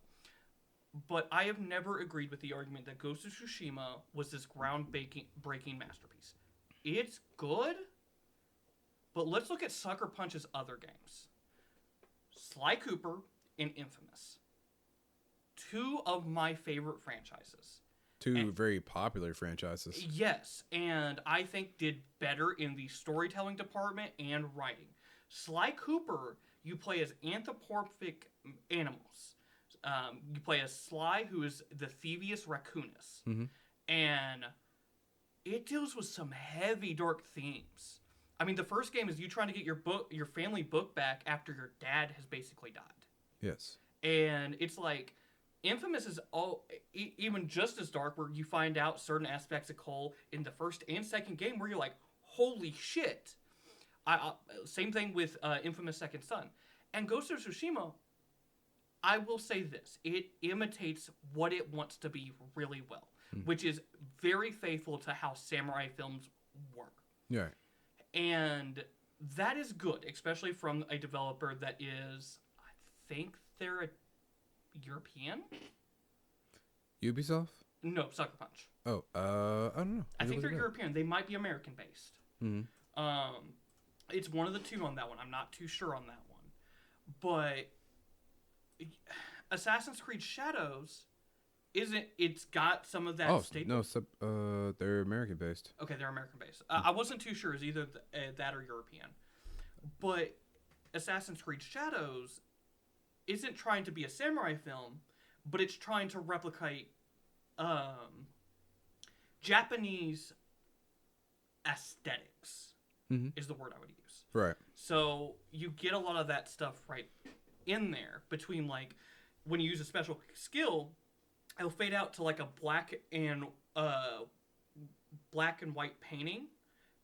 But I have never agreed with the argument that Ghost of Tsushima was this ground-breaking masterpiece. It's good, but let's look at Sucker Punch's other games. Sly Cooper and Infamous. 2 of my favorite franchises. 2 very popular franchises. Yes, and I think did better in the storytelling department and writing. Sly Cooper, you play as anthropomorphic animals. You play as Sly, who is the Thievius Raccoonus. Mm-hmm. And it deals with some heavy, dark themes. I mean, the first game is you trying to get your family book back after your dad has basically died. Yes. And it's like, Infamous is even just as dark, where you find out certain aspects of Cole in the first and second game where you're like, holy shit. Same thing with Infamous Second Son. And Ghost of Tsushima, I will say this. It imitates what it wants to be really well, which is very faithful to how samurai films work. Yeah. And that is good, especially from a developer that is, I think they're a European? Ubisoft? No, Sucker Punch. Oh, I don't know. I think they're European. They might be American based. Mm-hmm. It's one of the 2 on that one. I'm not too sure on that one. But Assassin's Creed Shadows it's got some of that staple. No, they're American based. Okay, they're American based. I wasn't too sure. It's either that or European. But Assassin's Creed Shadows isn't trying to be a samurai film, but it's trying to replicate Japanese aesthetics, is the word I would use. Right. So you get a lot of that stuff right in there between, like, when you use a special skill, it'll fade out to like a black and white painting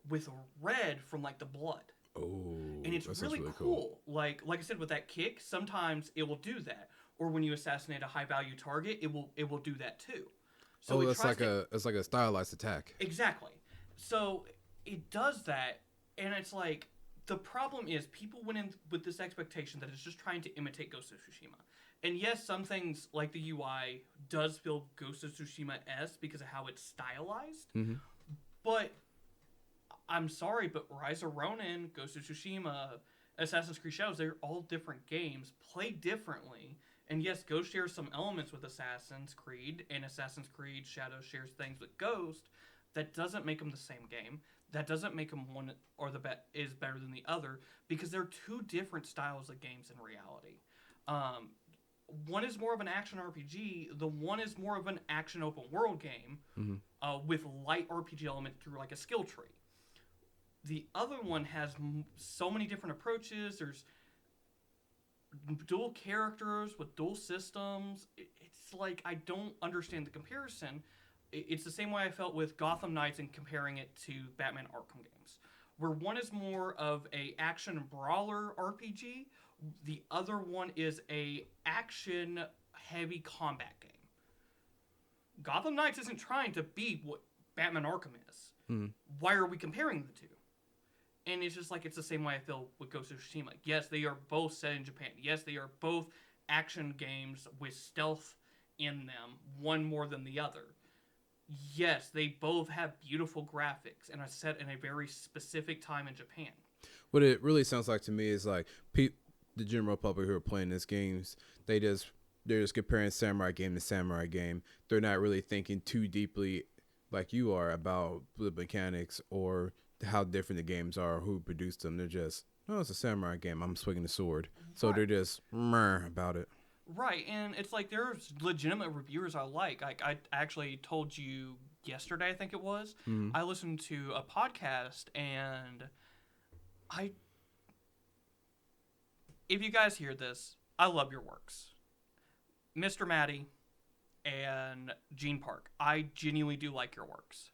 with red from like the blood. Oh, and it's really cool. Like I said, with that kick, sometimes it will do that. Or when you assassinate a high value target, it will do that too. So it's like a stylized attack. Exactly. So it does that, and it's like, the problem is people went in with this expectation that it's just trying to imitate Ghost of Tsushima. And yes, some things like the UI does feel Ghost of Tsushima-esque because of how it's stylized. Mm-hmm. But I'm sorry, but Rise of Ronin, Ghost of Tsushima, Assassin's Creed Shadows, they're all different games, played differently. And yes, Ghost shares some elements with Assassin's Creed, and Assassin's Creed Shadows shares things with Ghost. That doesn't make them the same game. That doesn't make them one or is better than the other, because they're 2 different styles of games in reality. One is more of an action RPG. The one is more of an action open world game with light RPG element through like a skill tree. The other one has so many different approaches. There's dual characters with dual systems. It's like, I don't understand the comparison. It's the same way I felt with Gotham Knights and comparing it to Batman Arkham games, where one is more of a action brawler RPG. The other one is a action heavy combat game. Gotham Knights isn't trying to be what Batman Arkham is. Mm-hmm. Why are we comparing the 2? And it's just like, it's the same way I feel with Ghost of Tsushima. Yes, they are both set in Japan. Yes, they are both action games with stealth in them, one more than the other. Yes, they both have beautiful graphics and are set in a very specific time in Japan. What it really sounds like to me is like the general public who are playing these games, they're just comparing samurai game to samurai game. They're not really thinking too deeply like you are about the mechanics or how different the games are, who produced them. They're just, oh, it's a samurai game. I'm swinging the sword. So they're just about it. Right, and it's like there's legitimate reviewers I like. I actually told you yesterday, I think it was. Mm-hmm. I listened to a podcast, and if you guys hear this, I love your works. Mr. Maddie and Gene Park, I genuinely do like your works.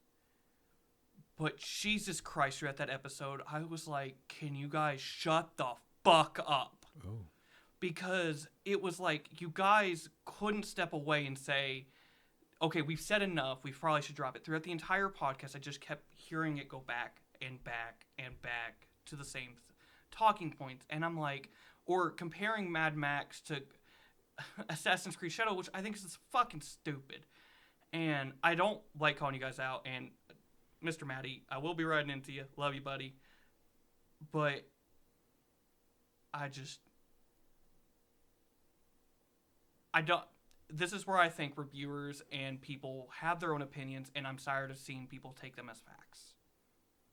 But Jesus Christ, you're at that episode, I was like, can you guys shut the fuck up? Oh. Because it was like you guys couldn't step away and say, okay, we've said enough. We probably should drop it. Throughout the entire podcast, I just kept hearing it go back and back and back to the same talking points. And I'm like, or comparing Mad Max to Assassin's Creed Shadow, which I think is fucking stupid. And I don't like calling you guys out. And Mr. Maddie, I will be riding into you. Love you, buddy. But this is where I think reviewers and people have their own opinions, and I'm tired of seeing people take them as facts.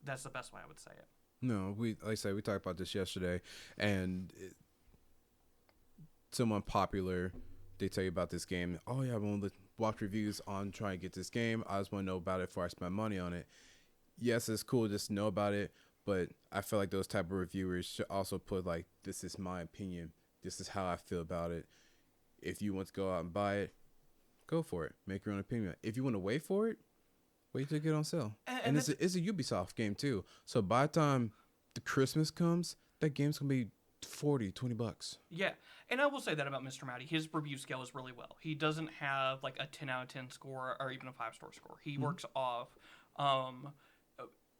That's the best way I would say it. No, like I said, we talked about this yesterday, and someone popular, they tell you about this game. Oh yeah, I want to watch reviews on trying to get this game. I just want to know about it before I spend money on it. Yes, it's cool just to know about it, but I feel like those type of reviewers should also put like, this is my opinion. This is how I feel about it. If you want to go out and buy it, go for it. Make your own opinion. If you want to wait for it, wait till it get on sale. And it's a Ubisoft game too. So by the time the Christmas comes, that game's going to be $20. Yeah. And I will say that about Mr. Maddie. His review scale is really well. He doesn't have like a 10 out of 10 score or even a 5-star score. He works off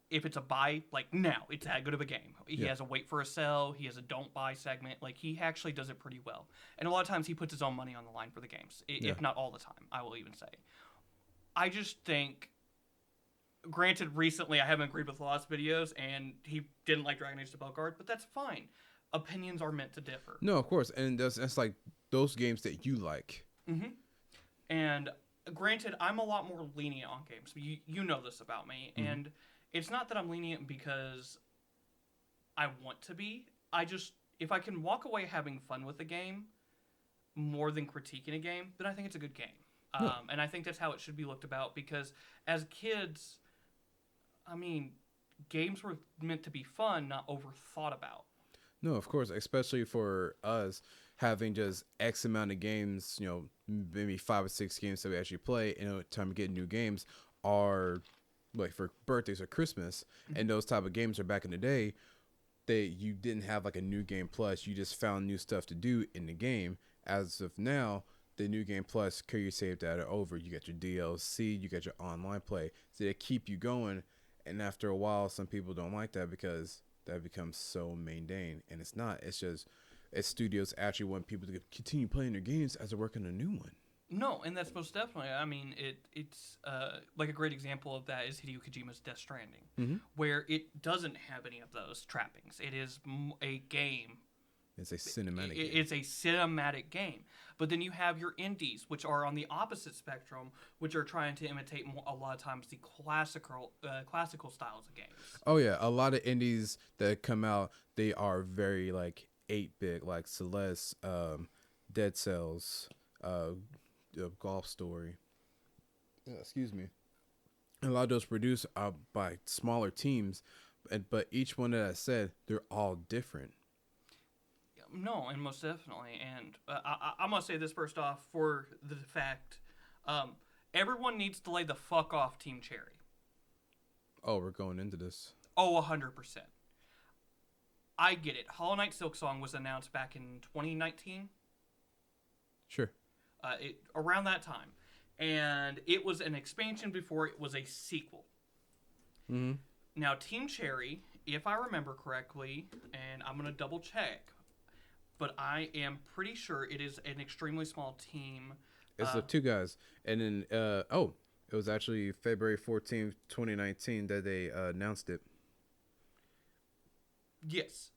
if it's a buy, like now, it's that good of a game. He has a wait for a sell. He has a don't buy segment. Like, he actually does it pretty well. And a lot of times he puts his own money on the line for the games, if not all the time, I will even say. I just think, granted, recently I haven't agreed with a lot of videos, and he didn't like Dragon Age the Bellegarde, but that's fine. Opinions are meant to differ. No, of course. And that's like those games that you like. Mm-hmm. And granted, I'm a lot more lenient on games. You know this about me. Mm-hmm. And it's not that I'm lenient because I want to be. If I can walk away having fun with a game more than critiquing a game, then I think it's a good game. And I think that's how it should be looked about, because as kids, I mean, games were meant to be fun, not overthought about. No, of course, especially for us having just X amount of games, maybe 5 or 6 games that we actually play, and time to get new games are like for birthdays or Christmas, and those type of games are back in the day. You didn't have like a new game plus. You just found new stuff to do in the game. As of now, the new game plus, carry your save data over. You got your DLC, you got your online play. So they keep you going. And after a while, some people don't like that because that becomes so mundane. And it's not. It's just, studios actually want people to continue playing their games as they're working on a new one. No, and that's most definitely. I mean, it's like a great example of that is Hideo Kojima's Death Stranding, where it doesn't have any of those trappings. It is a game. It's a cinematic game. It's a cinematic game. But then you have your indies, which are on the opposite spectrum, which are trying to imitate a lot of times the classical styles of games. Oh, yeah. A lot of indies that come out, they are very, like, 8-bit, like Celeste, Dead Cells, Golf Story. Excuse me. And a lot of those produced by smaller teams, but each one that I said, they're all different. No, and most definitely. And I'm going to say this first off for the fact, everyone needs to lay the fuck off Team Cherry. Oh, we're going into this. Oh, 100%. I get it. Hollow Knight Silksong was announced back in 2019. Sure. Around that time. And it was an expansion before it was a sequel. Mm-hmm. Now, Team Cherry, if I remember correctly, and I'm going to double check, but I am pretty sure it is an extremely small team. It's the two guys. And then, it was actually February 14th, 2019 that they announced it. Yes.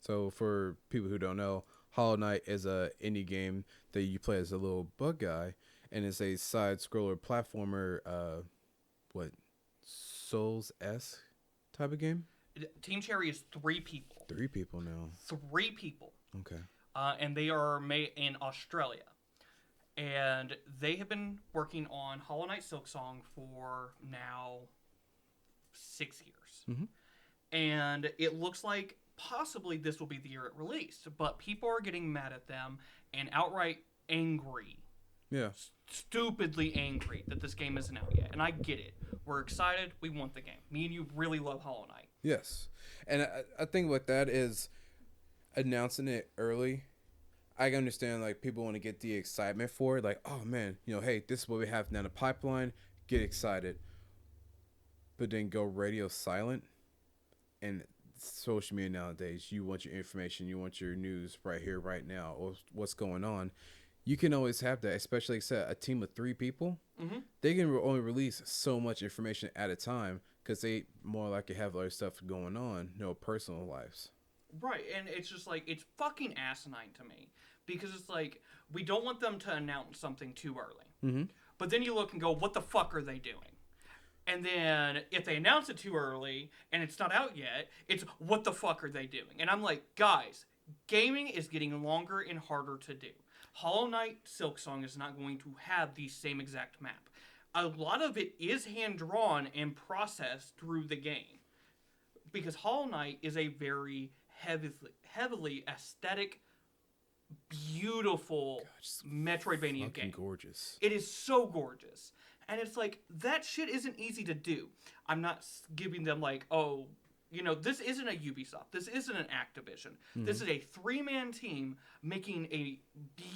So for people who don't know, Hollow Knight is a indie game that you play as a little bug guy, and it's a side scroller platformer, what, Souls-esque type of game? Team Cherry is 3 people. 3 people now. 3 people. Okay. And they are made in Australia. And they have been working on Hollow Knight Silksong for now 6 years. Mm-hmm. And it looks like possibly this will be the year it released. But people are getting mad at them and outright angry. Yeah. Stupidly angry that this game isn't out yet. And I get it. We're excited. We want the game. Me and you really love Hollow Knight. Yes. And I think what that is, announcing it early, I understand, like, people want to get the excitement for it. Like, oh, man, hey, this is what we have down the pipeline. Get excited. But then go radio silent. And social media nowadays, you want your information. You want your news right here, right now, or what's going on. You can always have that, especially like I said, a team of 3 people. Mm-hmm. They can only release so much information at a time because they more likely have other stuff going on, personal lives. Right, and it's just like, it's fucking asinine to me. Because it's like, we don't want them to announce something too early. Mm-hmm. But then you look and go, what the fuck are they doing? And then if they announce it too early and it's not out yet, it's what the fuck are they doing? And I'm like, guys, gaming is getting longer and harder to do. Hollow Knight Silksong is not going to have the same exact map. A lot of it is hand-drawn and processed through the game. Because Hollow Knight is a very heavily aesthetic, beautiful Metroidvania game. Gorgeous. It is so gorgeous. And it's like, that shit isn't easy to do. I'm not giving them like, oh, this isn't a Ubisoft. This isn't an Activision. Mm-hmm. This is a 3-man team making a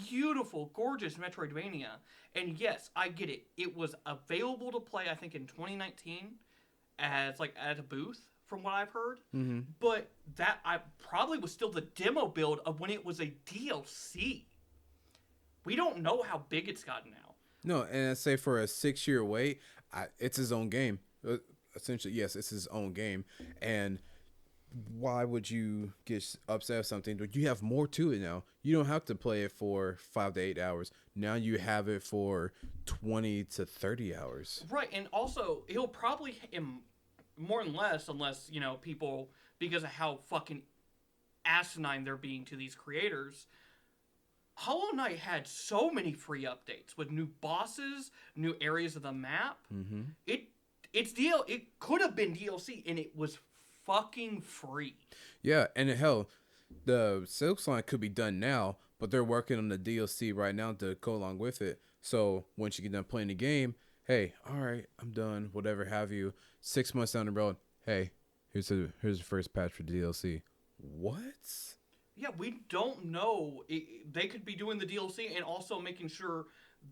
beautiful, gorgeous Metroidvania. And yes, I get it. It was available to play, I think, in 2019 as like at a booth, from what I've heard. Mm-hmm. But that I probably was still the demo build of when it was a DLC. We don't know how big it's gotten now. No, and I say for a 6-year wait, it's his own game. Essentially, yes, it's his own game. And why would you get upset with something? You have more to it now. You don't have to play it for 5 to 8 hours. Now you have it for 20 to 30 hours. Right, and also, he'll probably, more than less, unless, people, because of how fucking asinine they're being to these creators, Hollow Knight had so many free updates with new bosses, new areas of the map. Mm-hmm. It could have been DLC, and it was fucking free. Yeah, and hell, the Silksong could be done now, but they're working on the DLC right now to go along with it. So once you get done playing the game, hey, all right, I'm done, whatever have you. 6 months down the road, hey, here's the first patch for the DLC. What? Yeah, we don't know. They could be doing the DLC and also making sure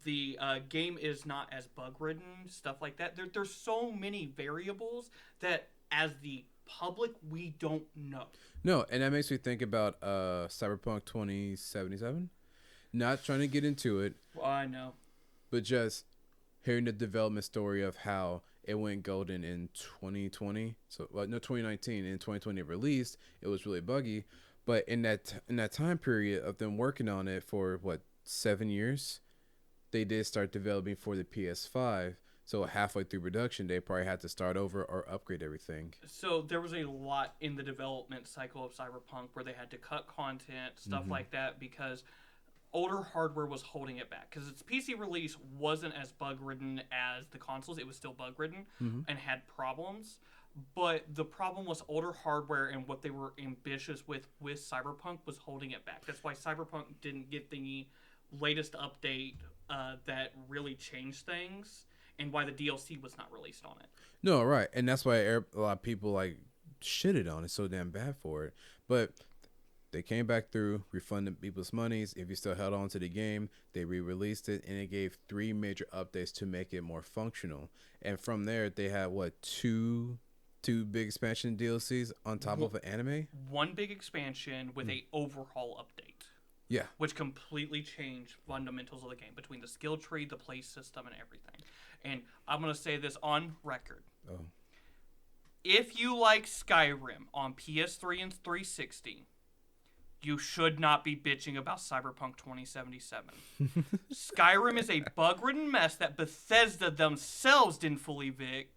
the game is not as bug-ridden, stuff like that. There's so many variables that, as the public, we don't know. No, and that makes me think about Cyberpunk 2077. Not trying to get into it. Well, I know. But just hearing the development story of how it went golden in 2020. So, 2019. In 2020 it released. It was really buggy. But in that time period of them working on it for 7 years, they did start developing for the PS5. So halfway through production, they probably had to start over or upgrade everything. So there was a lot in the development cycle of Cyberpunk where they had to cut content, stuff like that, because older hardware was holding it back. Because its PC release wasn't as bug-ridden as the consoles. It was still bug-ridden and had problems. But the problem was older hardware, and what they were ambitious with Cyberpunk was holding it back. That's why Cyberpunk didn't get the latest update that really changed things, and why the DLC was not released on it. No, right. And that's why a lot of people shitted on it so damn bad for it. But they came back through, refunded people's monies. If you still held on to the game, they re-released it, and it gave 3 major updates to make it more functional. And from there, they had, two big expansion DLCs on top of an anime? 1 big expansion with a overhaul update. Yeah. which completely changed fundamentals of the game between the skill tree, the play system, and everything. And I'm going to say this on record. Oh. If you like Skyrim on PS3 and 360, you should not be bitching about Cyberpunk 2077. Skyrim is a bug-ridden mess that Bethesda themselves didn't fully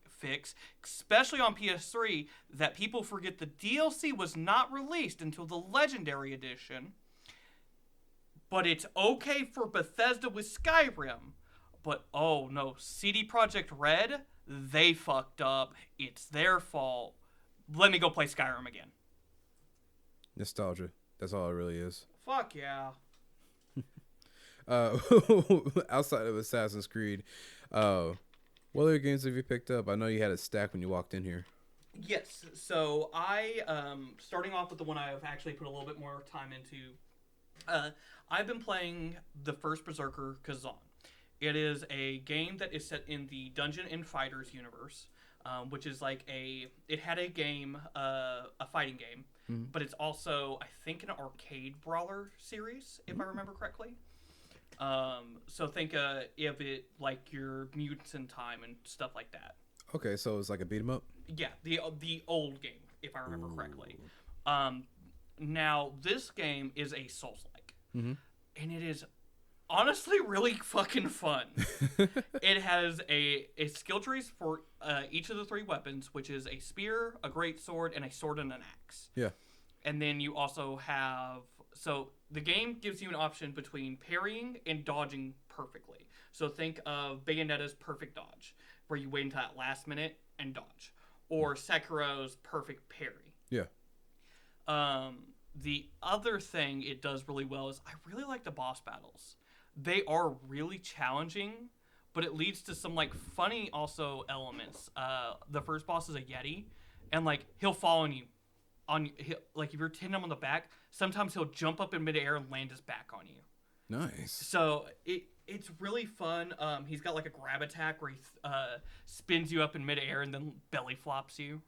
fix, especially on PS3, that people forget the DLC was not released until the Legendary Edition. But it's okay for Bethesda with Skyrim. But oh no, CD Projekt Red, they fucked up. It's their fault. Let me go play Skyrim again. Nostalgia. That's all it really is. Fuck yeah. Outside of Assassin's Creed, what other games have you picked up? I know you had a stack when you walked in here. Yes. So I, starting off with the one I've actually put a little bit more time into, I've been playing the first Berserker Kazan. It is a game that is set in the Dungeon and Fighters universe, which is like it had a game, a fighting game, but it's also, I think, an arcade brawler series, if I remember correctly. So think of it like your Mutants in Time and stuff like that. Okay, so it's like a beat 'em up? Yeah, the old game, if I remember correctly. Now, this game is a Souls-like, and it is honestly really fucking fun. It has a skill trees for each of the 3 weapons, which is a spear, a greatsword, and a sword and an axe. Yeah. And then you also have... So the game gives you an option between parrying and dodging perfectly. So think of Bayonetta's perfect dodge, where you wait until that last minute and dodge. Or Sekiro's perfect parry. Yeah. The other thing it does really well is I really like the boss battles. They are really challenging, but it leads to some like funny also elements. The first boss is a Yeti, and like he'll fall on you. Like if you're hitting him on the back, sometimes he'll jump up in midair and land his back on you. Nice. So it's really fun. He's got like a grab attack where he spins you up in midair and then belly flops you.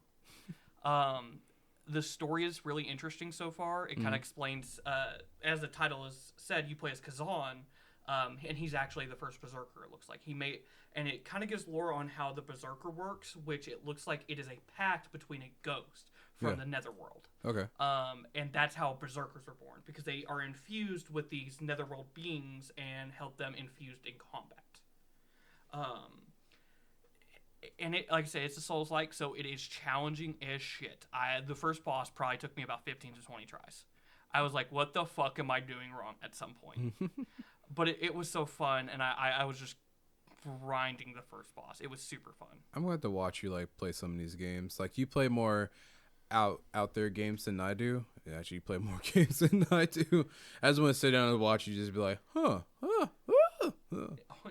The story is really interesting so far. It kind of explains, as the title has said, you play as Kazan, and he's actually the first Berserker. It looks like and it kind of gives lore on how the Berserker works, which it looks like it is a pact between a ghost from the Netherworld. Okay. And that's how Berserkers are born, because they are infused with these Netherworld beings and help them infused in combat. And it, like I say, it's a Souls-like, so it is challenging as shit. The first boss probably took me about 15 to 20 tries. I was like, what the fuck am I doing wrong at some point? But it was so fun, and I was just grinding the first boss. It was super fun. I'm going to have to watch you like play some of these games. Like you play more out there games than I do. Actually, you play more games than I do. I just want to sit down and watch you just be like, huh.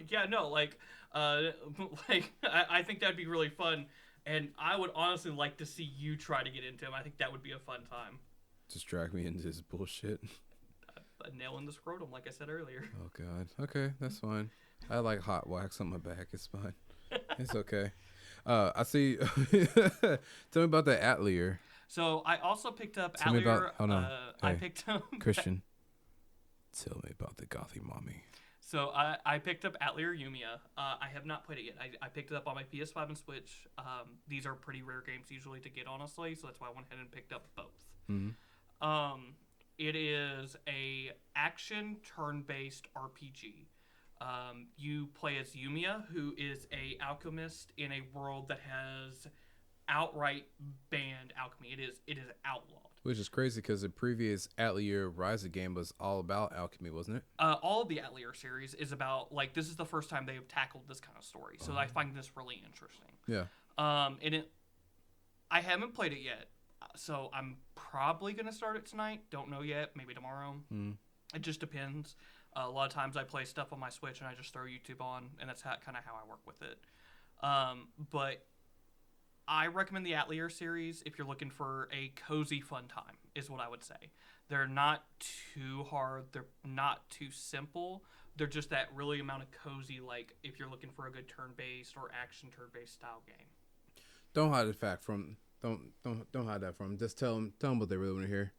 Yeah, no, like I think that'd be really fun, and I would honestly like to see you try to get into them. I think that would be a fun time. Just drag me into this bullshit. A nail in the scrotum, like I said earlier. Oh God. Okay, that's fine. I like hot wax on my back. It's fine. It's okay. I see. Tell me about the Atelier. So I also picked up Tell me Atelier. about. Hold on. Hey, I picked up Christian. Tell me about the Gothy Mommy. So I picked up Atelier Yumiya. I have not played it yet. I picked it up on my PS5 and Switch. These are pretty rare games usually to get, honestly, so that's why I went ahead and picked up both. Mm-hmm. It is a action turn-based RPG. You play as Yumiya, who is a alchemist in a world that has outright banned alchemy. It is outlawed. Which is crazy because the previous Atelier Rise game was all about alchemy, wasn't it? All of the Atelier series is about, like, this is the first time they've tackled this kind of story. So I find this really interesting. Yeah. I haven't played it yet, so I'm probably going to start it tonight. Don't know yet. Maybe tomorrow. It just depends. A lot of times I play stuff on my Switch and I just throw YouTube on, and that's kind of how I work with it. But I recommend the Atelier series if you're looking for a cozy, fun time, is what I would say. They're not too hard. They're not too simple. They're just that really amount of cozy, like if you're looking for a good turn-based or action turn-based style game. Don't hide the fact from. Don't hide that from them. Just tell them what they really want to hear.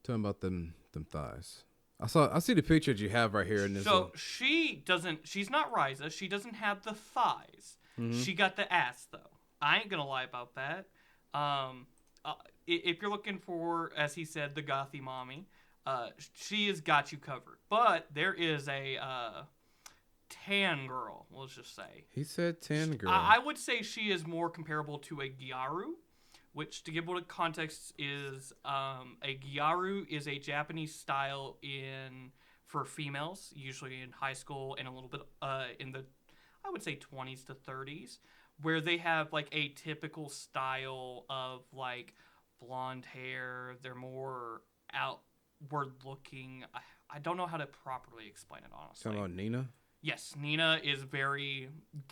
Tell them about them thighs. I see the picture that you have right here in this. So she's not Ryza. She doesn't have the thighs. She got the ass though. I ain't gonna lie about that. If you're looking for, as he said, the gothy mommy, she has got you covered. But there is a tan girl, let's just say. He said tan girl. I would say she is more comparable to a Gyaru, which, to give what context is, a Gyaru is a Japanese style for females, usually in high school and a little bit in the, I would say, 20s to 30s, where they have like a typical style of like blonde hair. They're more outward looking. I don't know how to properly explain it, honestly. Talking about Nina? Yes, Nina is very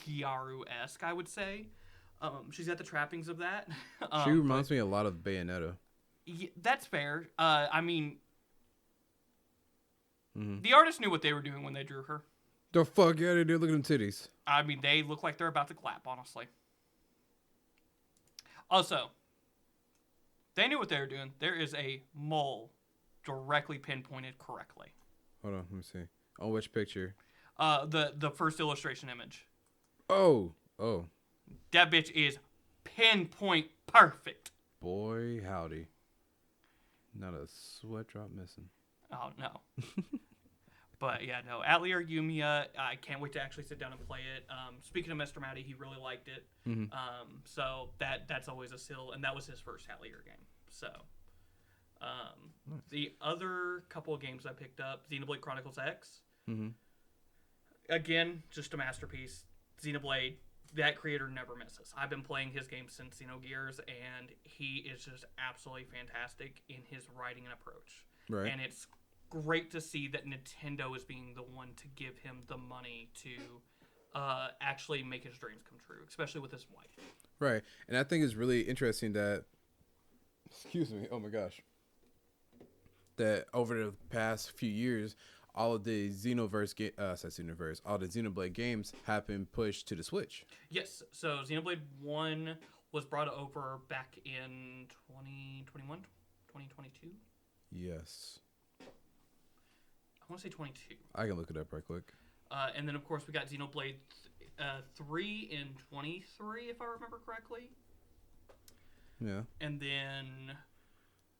Gyaru-esque, I would say. She's got the trappings of that. She reminds me a lot of Bayonetta. Yeah, that's fair. I mean, the artist knew what they were doing when they drew her. The fuck out of there! Look at them titties. I mean, they look like they're about to clap, honestly. Also, they knew what they were doing. There is a mole directly pinpointed correctly. Hold on, let me see. On which picture? The first illustration image. Oh. That bitch is pinpoint perfect. Boy, howdy. Not a sweat drop missing. Oh, no. But, yeah, no. Atelier Yumiya, I can't wait to actually sit down and play it. Speaking of Mr. Matty, he really liked it. So that's always a seal. And that was his first Atelier game. So, nice. The other couple of games I picked up, Xenoblade Chronicles X. Again, just a masterpiece. Xenoblade, that creator never misses. I've been playing his game since Xenogears, and he is just absolutely fantastic in his writing and approach. Right. And it's great to see that Nintendo is being the one to give him the money to actually make his dreams come true, especially with his wife. Right. And I think it's really interesting that, excuse me, oh my gosh, that over the past few years, all of the all the Xenoblade games have been pushed to the Switch. Yes. So Xenoblade 1 was brought over back in 2021, 2022. Yes. I want to say 22. I can look it up right quick. And then, of course, we got Xenoblade 3 in 23, if I remember correctly. Yeah. And then...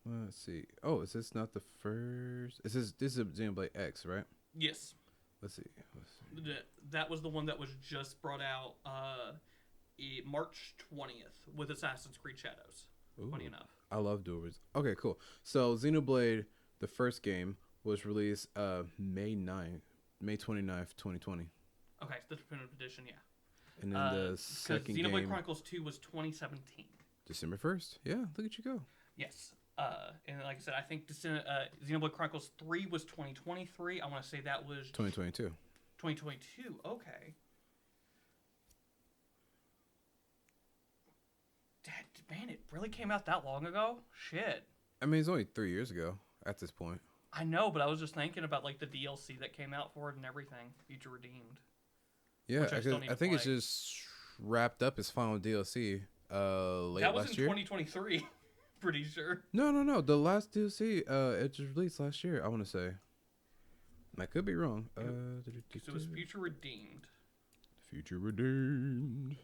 Let's see. Oh, is this not the first? This is Xenoblade X, right? Yes. Let's see. That was the one that was just brought out March 20th with Assassin's Creed Shadows. Ooh, funny enough. I love duels. Okay, cool. So Xenoblade, the first game, was released May 29th, 2020. Okay, the definitive edition, yeah. And then the second game... Xenoblade Chronicles 2 was 2017. December 1st? Yeah, look at you go. Yes. And like I said, I think Xenoblade Chronicles 3 was 2023. I want to say that was... 2022. 2022, okay. Man, it really came out that long ago? Shit. I mean, it's only 3 years ago at this point. I know, but I was just thinking about like the DLC that came out for it and everything. Future Redeemed. Yeah, I think it's just wrapped up its final DLC late last year. That was in 2023, pretty sure. No. The last DLC, it just released last year, I want to say. I could be wrong. So it was Future Redeemed. Future Redeemed.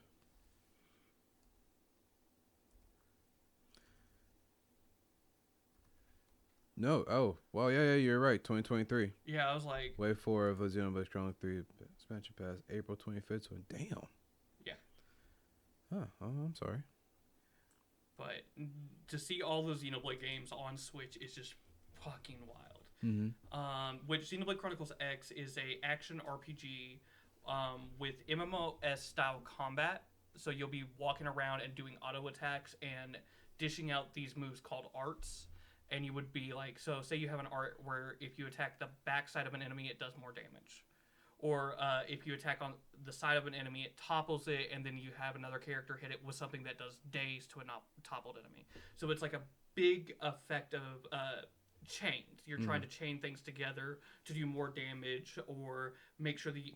No. Oh, well, yeah, you're right. 2023. Yeah, I was like... Wave 4 of Xenoblade Chronicles 3 expansion pass, April 25th. Damn. Yeah. Huh. Oh, I'm sorry. But to see all those Xenoblade games on Switch is just fucking wild. Mm-hmm. Which Xenoblade Chronicles X is a action RPG with MMOS style combat. So you'll be walking around and doing auto attacks and dishing out these moves called arts. And you would be like, so say you have an art where if you attack the backside of an enemy, it does more damage. Or if you attack on the side of an enemy, it topples it, and then you have another character hit it with something that does daze to a toppled enemy. So it's like a big effect of chains. You're trying to chain things together to do more damage or make sure the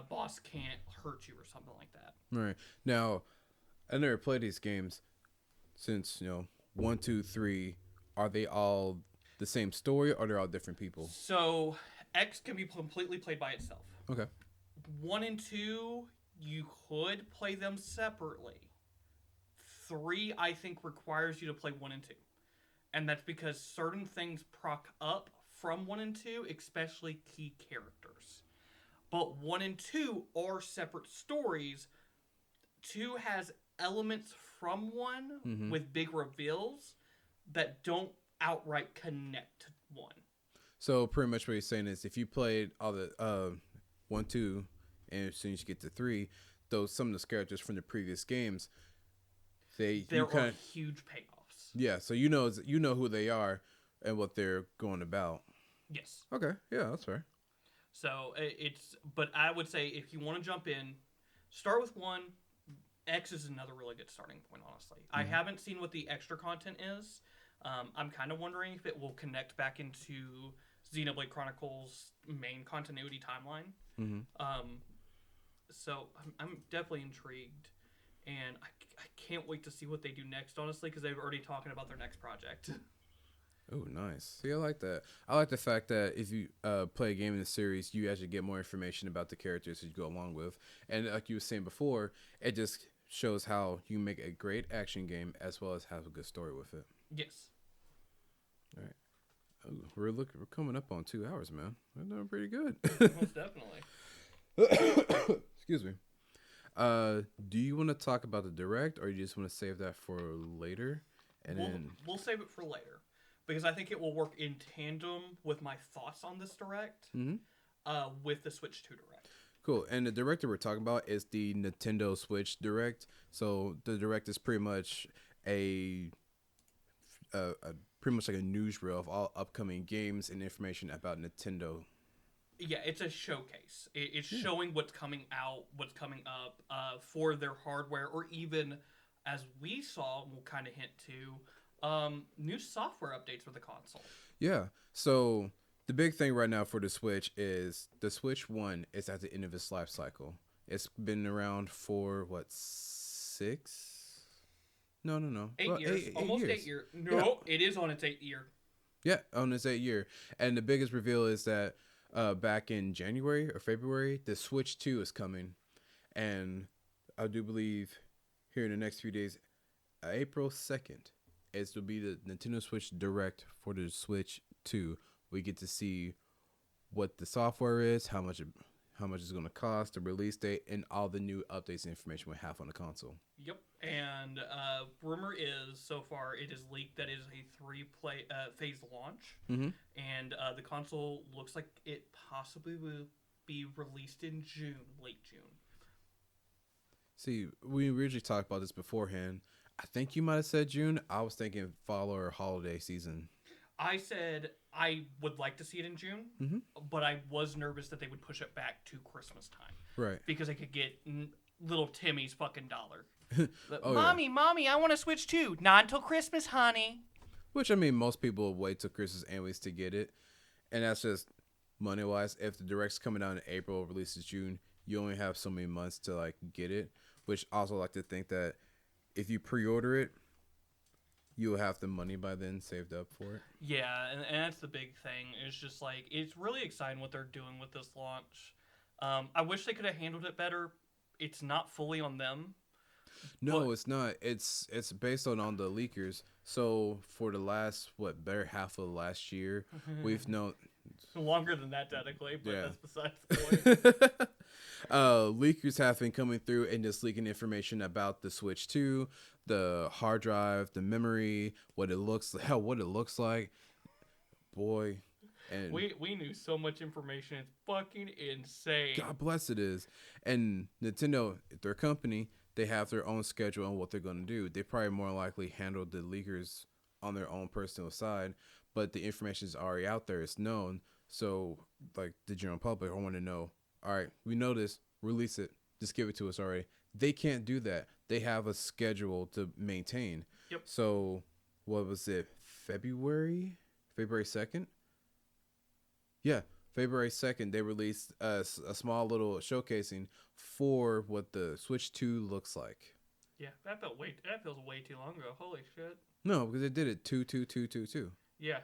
boss can't hurt you or something like that. Right. Now, I never played these games since, 1, 2, 3... Are they all the same story, or they're all different people? So X can be completely played by itself. Okay. 1 and 2, you could play them separately. 3, I think, requires you to play 1 and 2. And that's because certain things proc up from 1 and 2, especially key characters. But 1 and 2 are separate stories. 2 has elements from 1 with big reveals that don't outright connect to 1. So pretty much what you're saying is if you played all the 1, 2, and as soon as you get to 3, some of the characters from the previous games, there are huge payoffs. Yeah, so you know who they are and what they're going about. Yes. Okay, yeah, that's fair. So but I would say if you want to jump in, start with 1. X is another really good starting point, honestly. I haven't seen what the extra content is. I'm kind of wondering if it will connect back into Xenoblade Chronicles' main continuity timeline. So I'm definitely intrigued, and I can't wait to see what they do next, honestly, because they're already talking about their next project. Oh, nice. See, I like that. I like the fact that if you play a game in the series, you actually get more information about the characters that you go along with. And like you were saying before, it just shows how you make a great action game as well as have a good story with it. Yes. All right. Oh, we're coming up on 2 hours, man. We're doing pretty good. Most definitely. Excuse me. Do you want to talk about the direct, or you just want to save that for later? And we'll save it for later, because I think it will work in tandem with my thoughts on this direct, with the Switch 2 direct. Cool. And the direct that we're talking about is the Nintendo Switch direct. So the direct is pretty much pretty much like a newsreel of all upcoming games and information about Nintendo. Yeah, it's a showcase. It's showing what's coming out, what's coming up for their hardware, or even, as we saw, we'll kind of hint to, new software updates for the console. Yeah. So the big thing right now for the Switch is the Switch 1 is at the end of its life cycle. It's been around for, what, 6? No. 8 years. Almost 8 years. No, yeah. It is on its 8th year. Yeah, on its 8th year. And the biggest reveal is that back in January or February, the Switch 2 is coming. And I do believe here in the next few days, April 2nd, will be the Nintendo Switch Direct for the Switch 2. We get to see what the software is, how much it's going to cost, the release date, and all the new updates and information we have on the console. Yep. And rumor is, so far, it is leaked that it is a 3-phase launch. And the console looks like it possibly will be released in June, late June. See, we originally talked about this beforehand. I think you might have said June. I was thinking fall or holiday season. I said I would like to see it in June, but I was nervous that they would push it back to Christmas time. Right. Because I could get little Timmy's fucking dollar. Oh, Mommy, I want to Switch too. Not until Christmas, honey. Which, I mean, most people wait till Christmas anyways to get it. And that's just money-wise. If the Direct's coming out in April, releases June, you only have so many months to, like, get it. Which I also like to think that if you pre-order it, you'll have the money by then saved up for it. Yeah, and that's the big thing. It's just like, it's really exciting what they're doing with this launch. I wish they could have handled it better. It's not fully on them. No, it's not. It's based on the leakers. So for the last, better half of last year, we've known... Longer than that, technically, but that's besides the point. Leakers have been coming through and just leaking information about the Switch 2, the hard drive, the memory, what it looks like. Boy, and we knew so much information. It's fucking insane. God bless it is. And Nintendo, their company, they have their own schedule on what they're going to do. They probably more likely handled the leakers on their own personal side, but the information is already out there. It's known. So, like, the general public, I want to know, all right, we know this, release it, just give it to us already. They can't do that. They have a schedule to maintain. Yep. So, what was it, February 2nd? Yeah, February 2nd, they released a small little showcasing for what the Switch 2 looks like. Yeah, that feels way too long ago. Holy shit. No, because they did it 2/2/2/2/2. Yeah.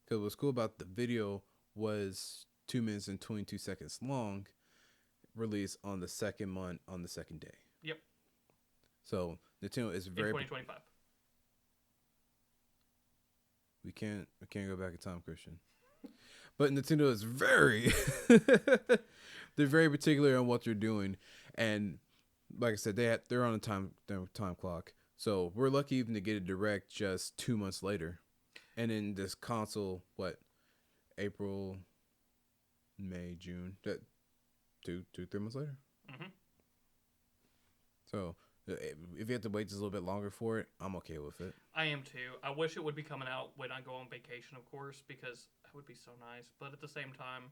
Because what's cool about the video was 2 minutes and 22 seconds long, released on the second month on the second day. Yep. So Nintendo is very. In 2025. We can't go back in time, Christian. But Nintendo is very they're very particular on what they're doing, and like I said, they're on a time clock. So we're lucky even to get a direct just 2 months later, and then this console, what, April, May, June, that 3 months later. Mm-hmm. So if you have to wait just a little bit longer for it, I'm okay with it. I am too. I wish it would be coming out when I go on vacation, of course, because that would be so nice. But at the same time,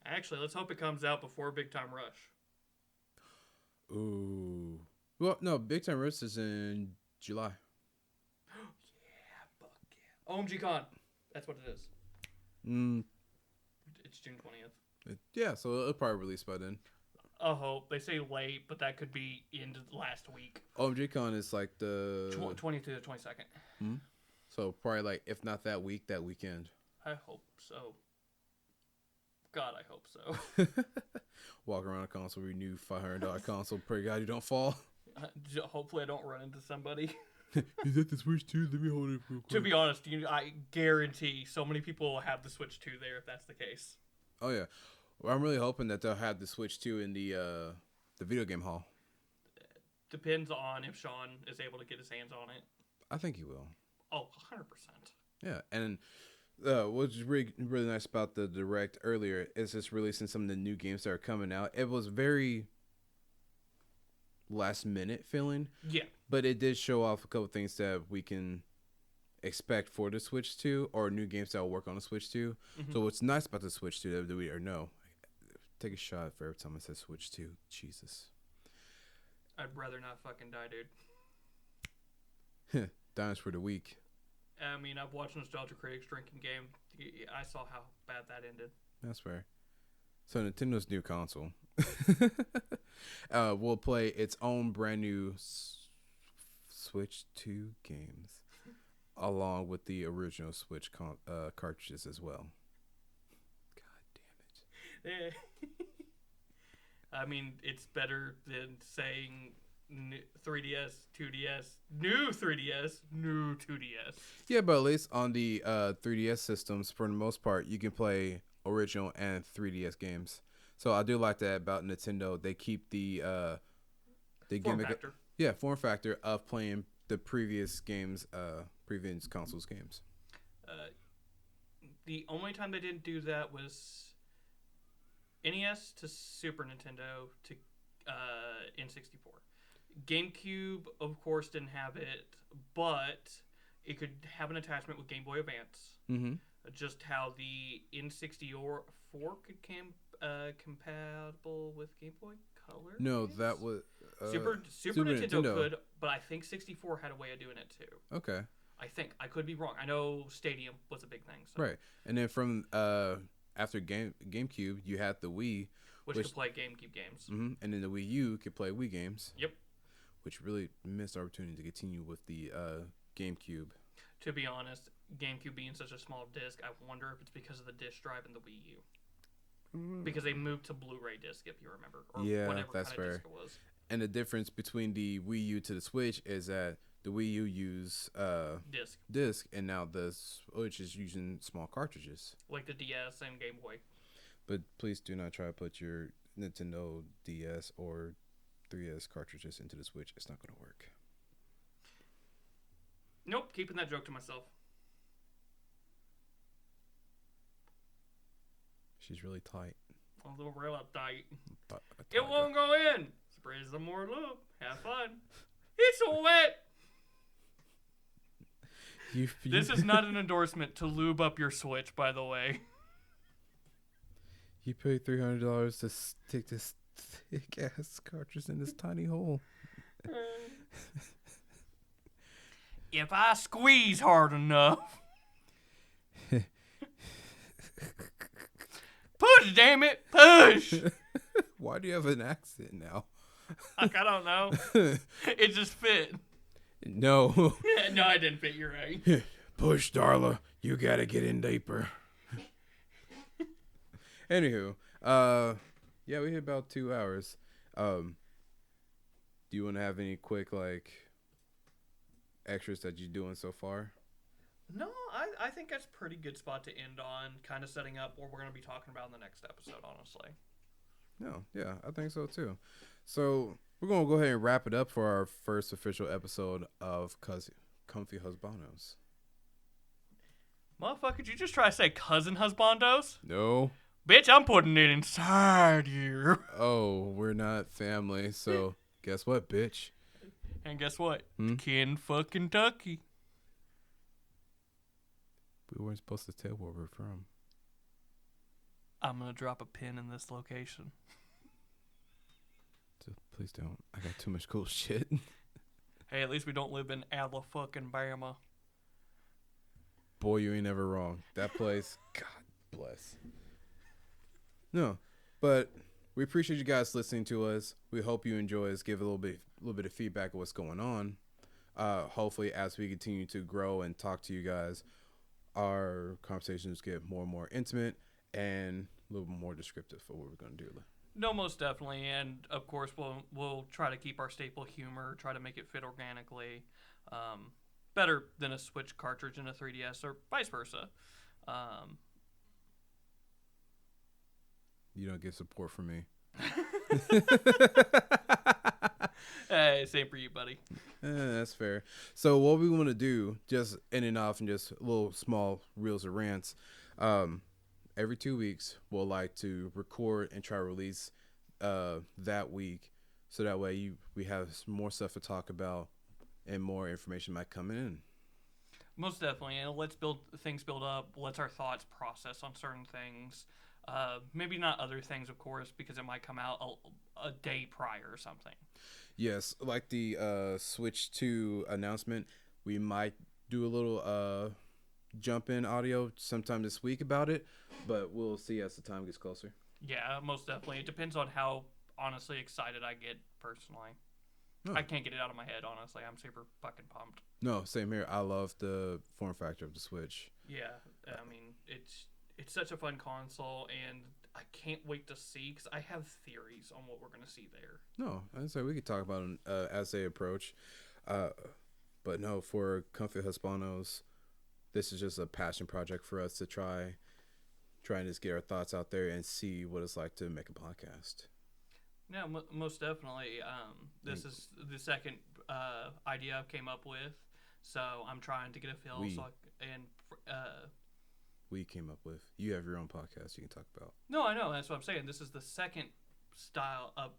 actually, let's hope it comes out before Big Time Rush. Ooh. Well, no, Big Time Rush is in July. Yeah, fuck yeah. OMG Con. That's what it is. It's June 20th. Yeah, so it'll probably release by then. I hope. They say late, but that could be into last week. OMG Con is like the 20th to the 22nd. Hmm? So probably like, if not that week, that weekend. I hope so. God, I hope so. Walk around a console, renew $500 console. Pray God you don't fall. Hopefully I don't run into somebody. Is that the Switch 2? Let me hold it real quick. To be honest, I guarantee so many people will have the Switch 2 there if that's the case. Oh yeah. Well, I'm really hoping that they'll have the Switch 2 in the video game hall. Depends on if Sean is able to get his hands on it. I think he will. Oh, 100%. Yeah, and what's really nice about the Direct earlier is just releasing some of the new games that are coming out. It was very last minute feeling. Yeah. But it did show off a couple things that we can expect for the Switch 2 or new games that will work on the Switch 2. Mm-hmm. So what's nice about the Switch 2 that we or no, take a shot for every time I say Switch 2. Jesus. I'd rather not fucking die, dude. Dying's for the weak. I mean, I've watched Nostalgia Critics drinking game. I saw how bad that ended. That's fair. So Nintendo's new console will play its own brand new Switch 2 games along with the original Switch cartridges as well. God damn it. I mean, it's better than saying 3DS, 2DS, new 3DS, new 2DS. Yeah, but at least on the 3DS systems, for the most part, you can play original and 3DS games. So I do like that about Nintendo. They keep the form factor. Form factor of playing the previous games, previous consoles games. The only time they didn't do that was NES to Super Nintendo to N64. GameCube, of course, didn't have it, but it could have an attachment with Game Boy Advance. Mm-hmm. Just how the N64 could compatible with Game Boy Color. No, that was Super Nintendo could, but I think 64 had a way of doing it too. Okay. I think I could be wrong. I know Stadium was a big thing. So. Right, and then from after GameCube, you had the Wii, which could play GameCube games. Mm-hmm, and then the Wii U could play Wii games. Yep. Which really missed the opportunity to continue with the GameCube. To be honest, GameCube being such a small disc, I wonder if it's because of the disc drive in the Wii U. Because they moved to Blu-ray disc, if you remember, or whatever that's kind of fair. disc it was. And the difference between the Wii U to the Switch is that the Wii U use disc, and now the Switch is using small cartridges, like the DS and Game Boy. But please do not try to put your Nintendo DS or 3DS cartridges into the Switch. It's not going to work. Nope, keeping that joke to myself. She's really tight. A little real uptight. It won't go in. Spray some more lube. Have fun. It's wet. This is not an endorsement to lube up your Switch, by the way. You paid $300 to stick this thick ass cartridge in this tiny hole. If I squeeze hard enough. Push, damn it, push. Why do you have an accent now? I don't know. It just fit. No. No, it didn't fit. You're right. Push, Darla. You gotta get in deeper. Anywho, yeah, we hit about 2 hours. Do you want to have any quick extras that you're doing so far? No, I think that's a pretty good spot to end on, kind of setting up what we're going to be talking about in the next episode, honestly. No, yeah, I think so too. So we're gonna go ahead and wrap it up for our first official episode of Comfy Husbandos. Motherfucker, did you just try to say cousin husbandos? No. Bitch, I'm putting it inside you. Oh, we're not family, so guess what, bitch? And guess what? Kin fucking Tucky. We weren't supposed to tell where we're from. I'm gonna drop a pin in this location. Please don't. I got too much cool shit. Hey, at least we don't live in Alabama. Boy, you ain't ever wrong. That place, God bless. No, but we appreciate you guys listening to us. We hope you enjoy us. Give a little bit of feedback of what's going on. Hopefully, as we continue to grow and talk to you guys, our conversations get more and more intimate and a little more descriptive for what we're going to do. No, most definitely, and of course we'll try to keep our staple humor, try to make it fit organically, better than a Switch cartridge in a 3DS or vice versa. You don't get support from me. Hey, same for you, buddy. That's fair. So what we want to do, just ending off and just little small reels of rants, every 2 weeks we'll like to record and try to release that week, so that way we have more stuff to talk about and more information might come in. Most definitely, and let's build up. Let's our thoughts process on certain things. Maybe not other things, of course, because it might come out a day prior or something. Yes, like the Switch 2 announcement, we might do a little jump in audio sometime this week about it, but we'll see as the time gets closer. Yeah, most definitely. It depends on how honestly excited I get personally. I can't get it out of my head, honestly. I'm super fucking pumped. No, same here. I love the form factor of the Switch. Yeah, I mean, it's such a fun console, and I can't wait to see, because I have theories on what we're going to see there. No, I'd say we could talk about them as they approach. But no, for Comfy Husbandos, this is just a passion project for us to try and just get our thoughts out there and see what it's like to make a podcast. Yeah, most definitely. This is the second idea I've came up with, so I'm trying to get a feel. We came up with. You have your own podcast you can talk about. No, I know. That's what I'm saying. This is the second style of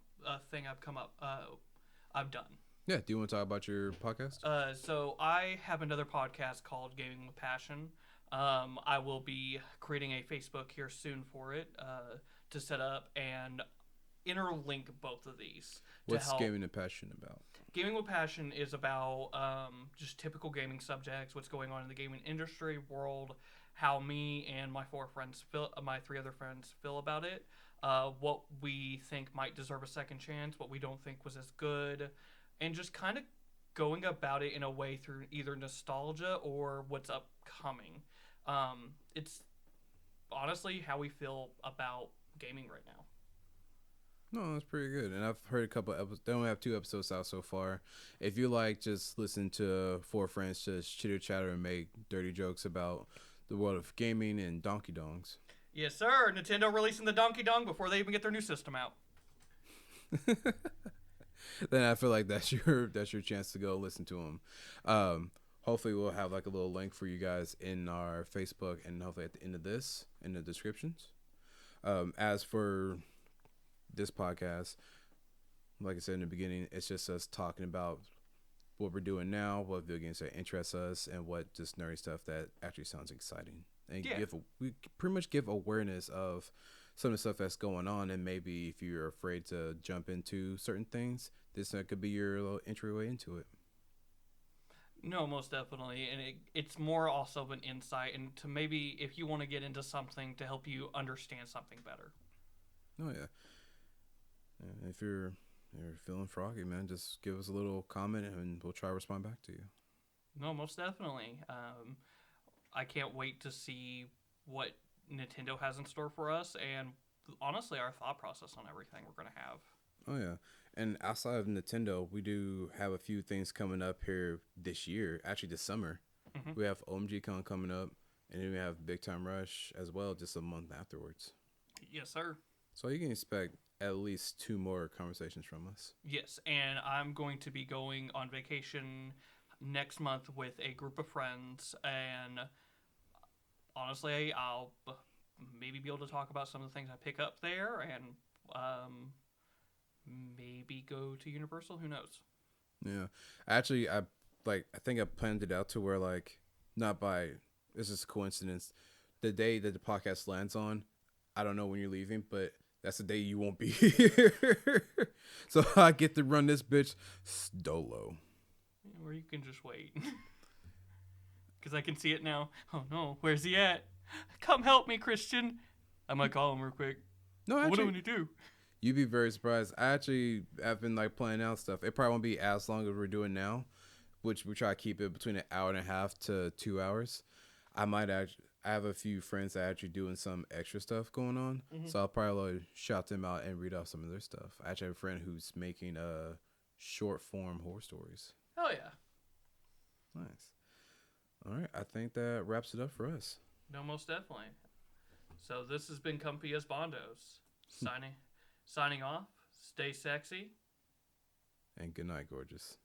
thing I've done. Yeah. Do you want to talk about your podcast? So I have another podcast called Gaming with Passion. I will be creating a Facebook here soon for it to set up and interlink both of these. What's Gaming with Passion about? Gaming with Passion is about just typical gaming subjects, what's going on in the gaming industry, world, how me and my my three other friends feel about it, what we think might deserve a second chance, what we don't think was as good, and just kind of going about it in a way through either nostalgia or what's upcoming. It's honestly how we feel about gaming right now. No, that's pretty good. And I've heard a couple episodes. They only have 2 episodes out so far. If you like just listen to 4 friends just chitter chatter and make dirty jokes about the world of gaming and donkey dongs. Yes, sir. Nintendo releasing the Donkey Dong before they even get their new system out. Then I feel like that's your chance to go listen to them. Hopefully we'll have like a little link for you guys in our Facebook, and hopefully at the end of this in the descriptions. As for this podcast, like I said in the beginning, it's just us talking about what we're doing now, what video games that interest us, and what just nerdy stuff that actually sounds exciting. And we pretty much give awareness of some of the stuff that's going on, and maybe if you're afraid to jump into certain things, this could be your little entryway into it. No, most definitely, and it's more also of an insight, and to maybe if you want to get into something to help you understand something better. Oh yeah. And if you're feeling froggy, man, just give us a little comment and we'll try to respond back to you. No, most definitely. I can't wait to see what Nintendo has in store for us, and honestly, our thought process on everything we're going to have. Oh yeah, and outside of Nintendo, we do have a few things coming up here this year. Actually, this summer, we have OMG Con coming up, and then we have Big Time Rush as well, just a month afterwards. Yes, sir. So you can expect at least 2 more conversations from us. Yes, and I'm going to be going on vacation next month with a group of friends, and honestly, I'll maybe be able to talk about some of the things I pick up there, and maybe go to Universal. Who knows? Yeah, actually, I think I planned it out to where not by this is a coincidence. The day that the podcast lands on, I don't know when you're leaving, but that's the day you won't be here. So I get to run this bitch solo. Or you can just wait. Because I can see it now. Oh no, where's he at? Come help me, Christian. I might call him real quick. No, actually, what do we need to do? You'd be very surprised. I actually have been planning out stuff. It probably won't be as long as we're doing now, which we try to keep it between an hour and a half to 2 hours. I have a few friends that are actually doing some extra stuff going on, so I'll probably shout them out and read off some of their stuff. I actually have a friend who's making short form horror stories. Oh yeah. Nice. All right, I think that wraps it up for us. No, most definitely. So this has been Comfy Husbandos. Signing off. Stay sexy. And good night, gorgeous.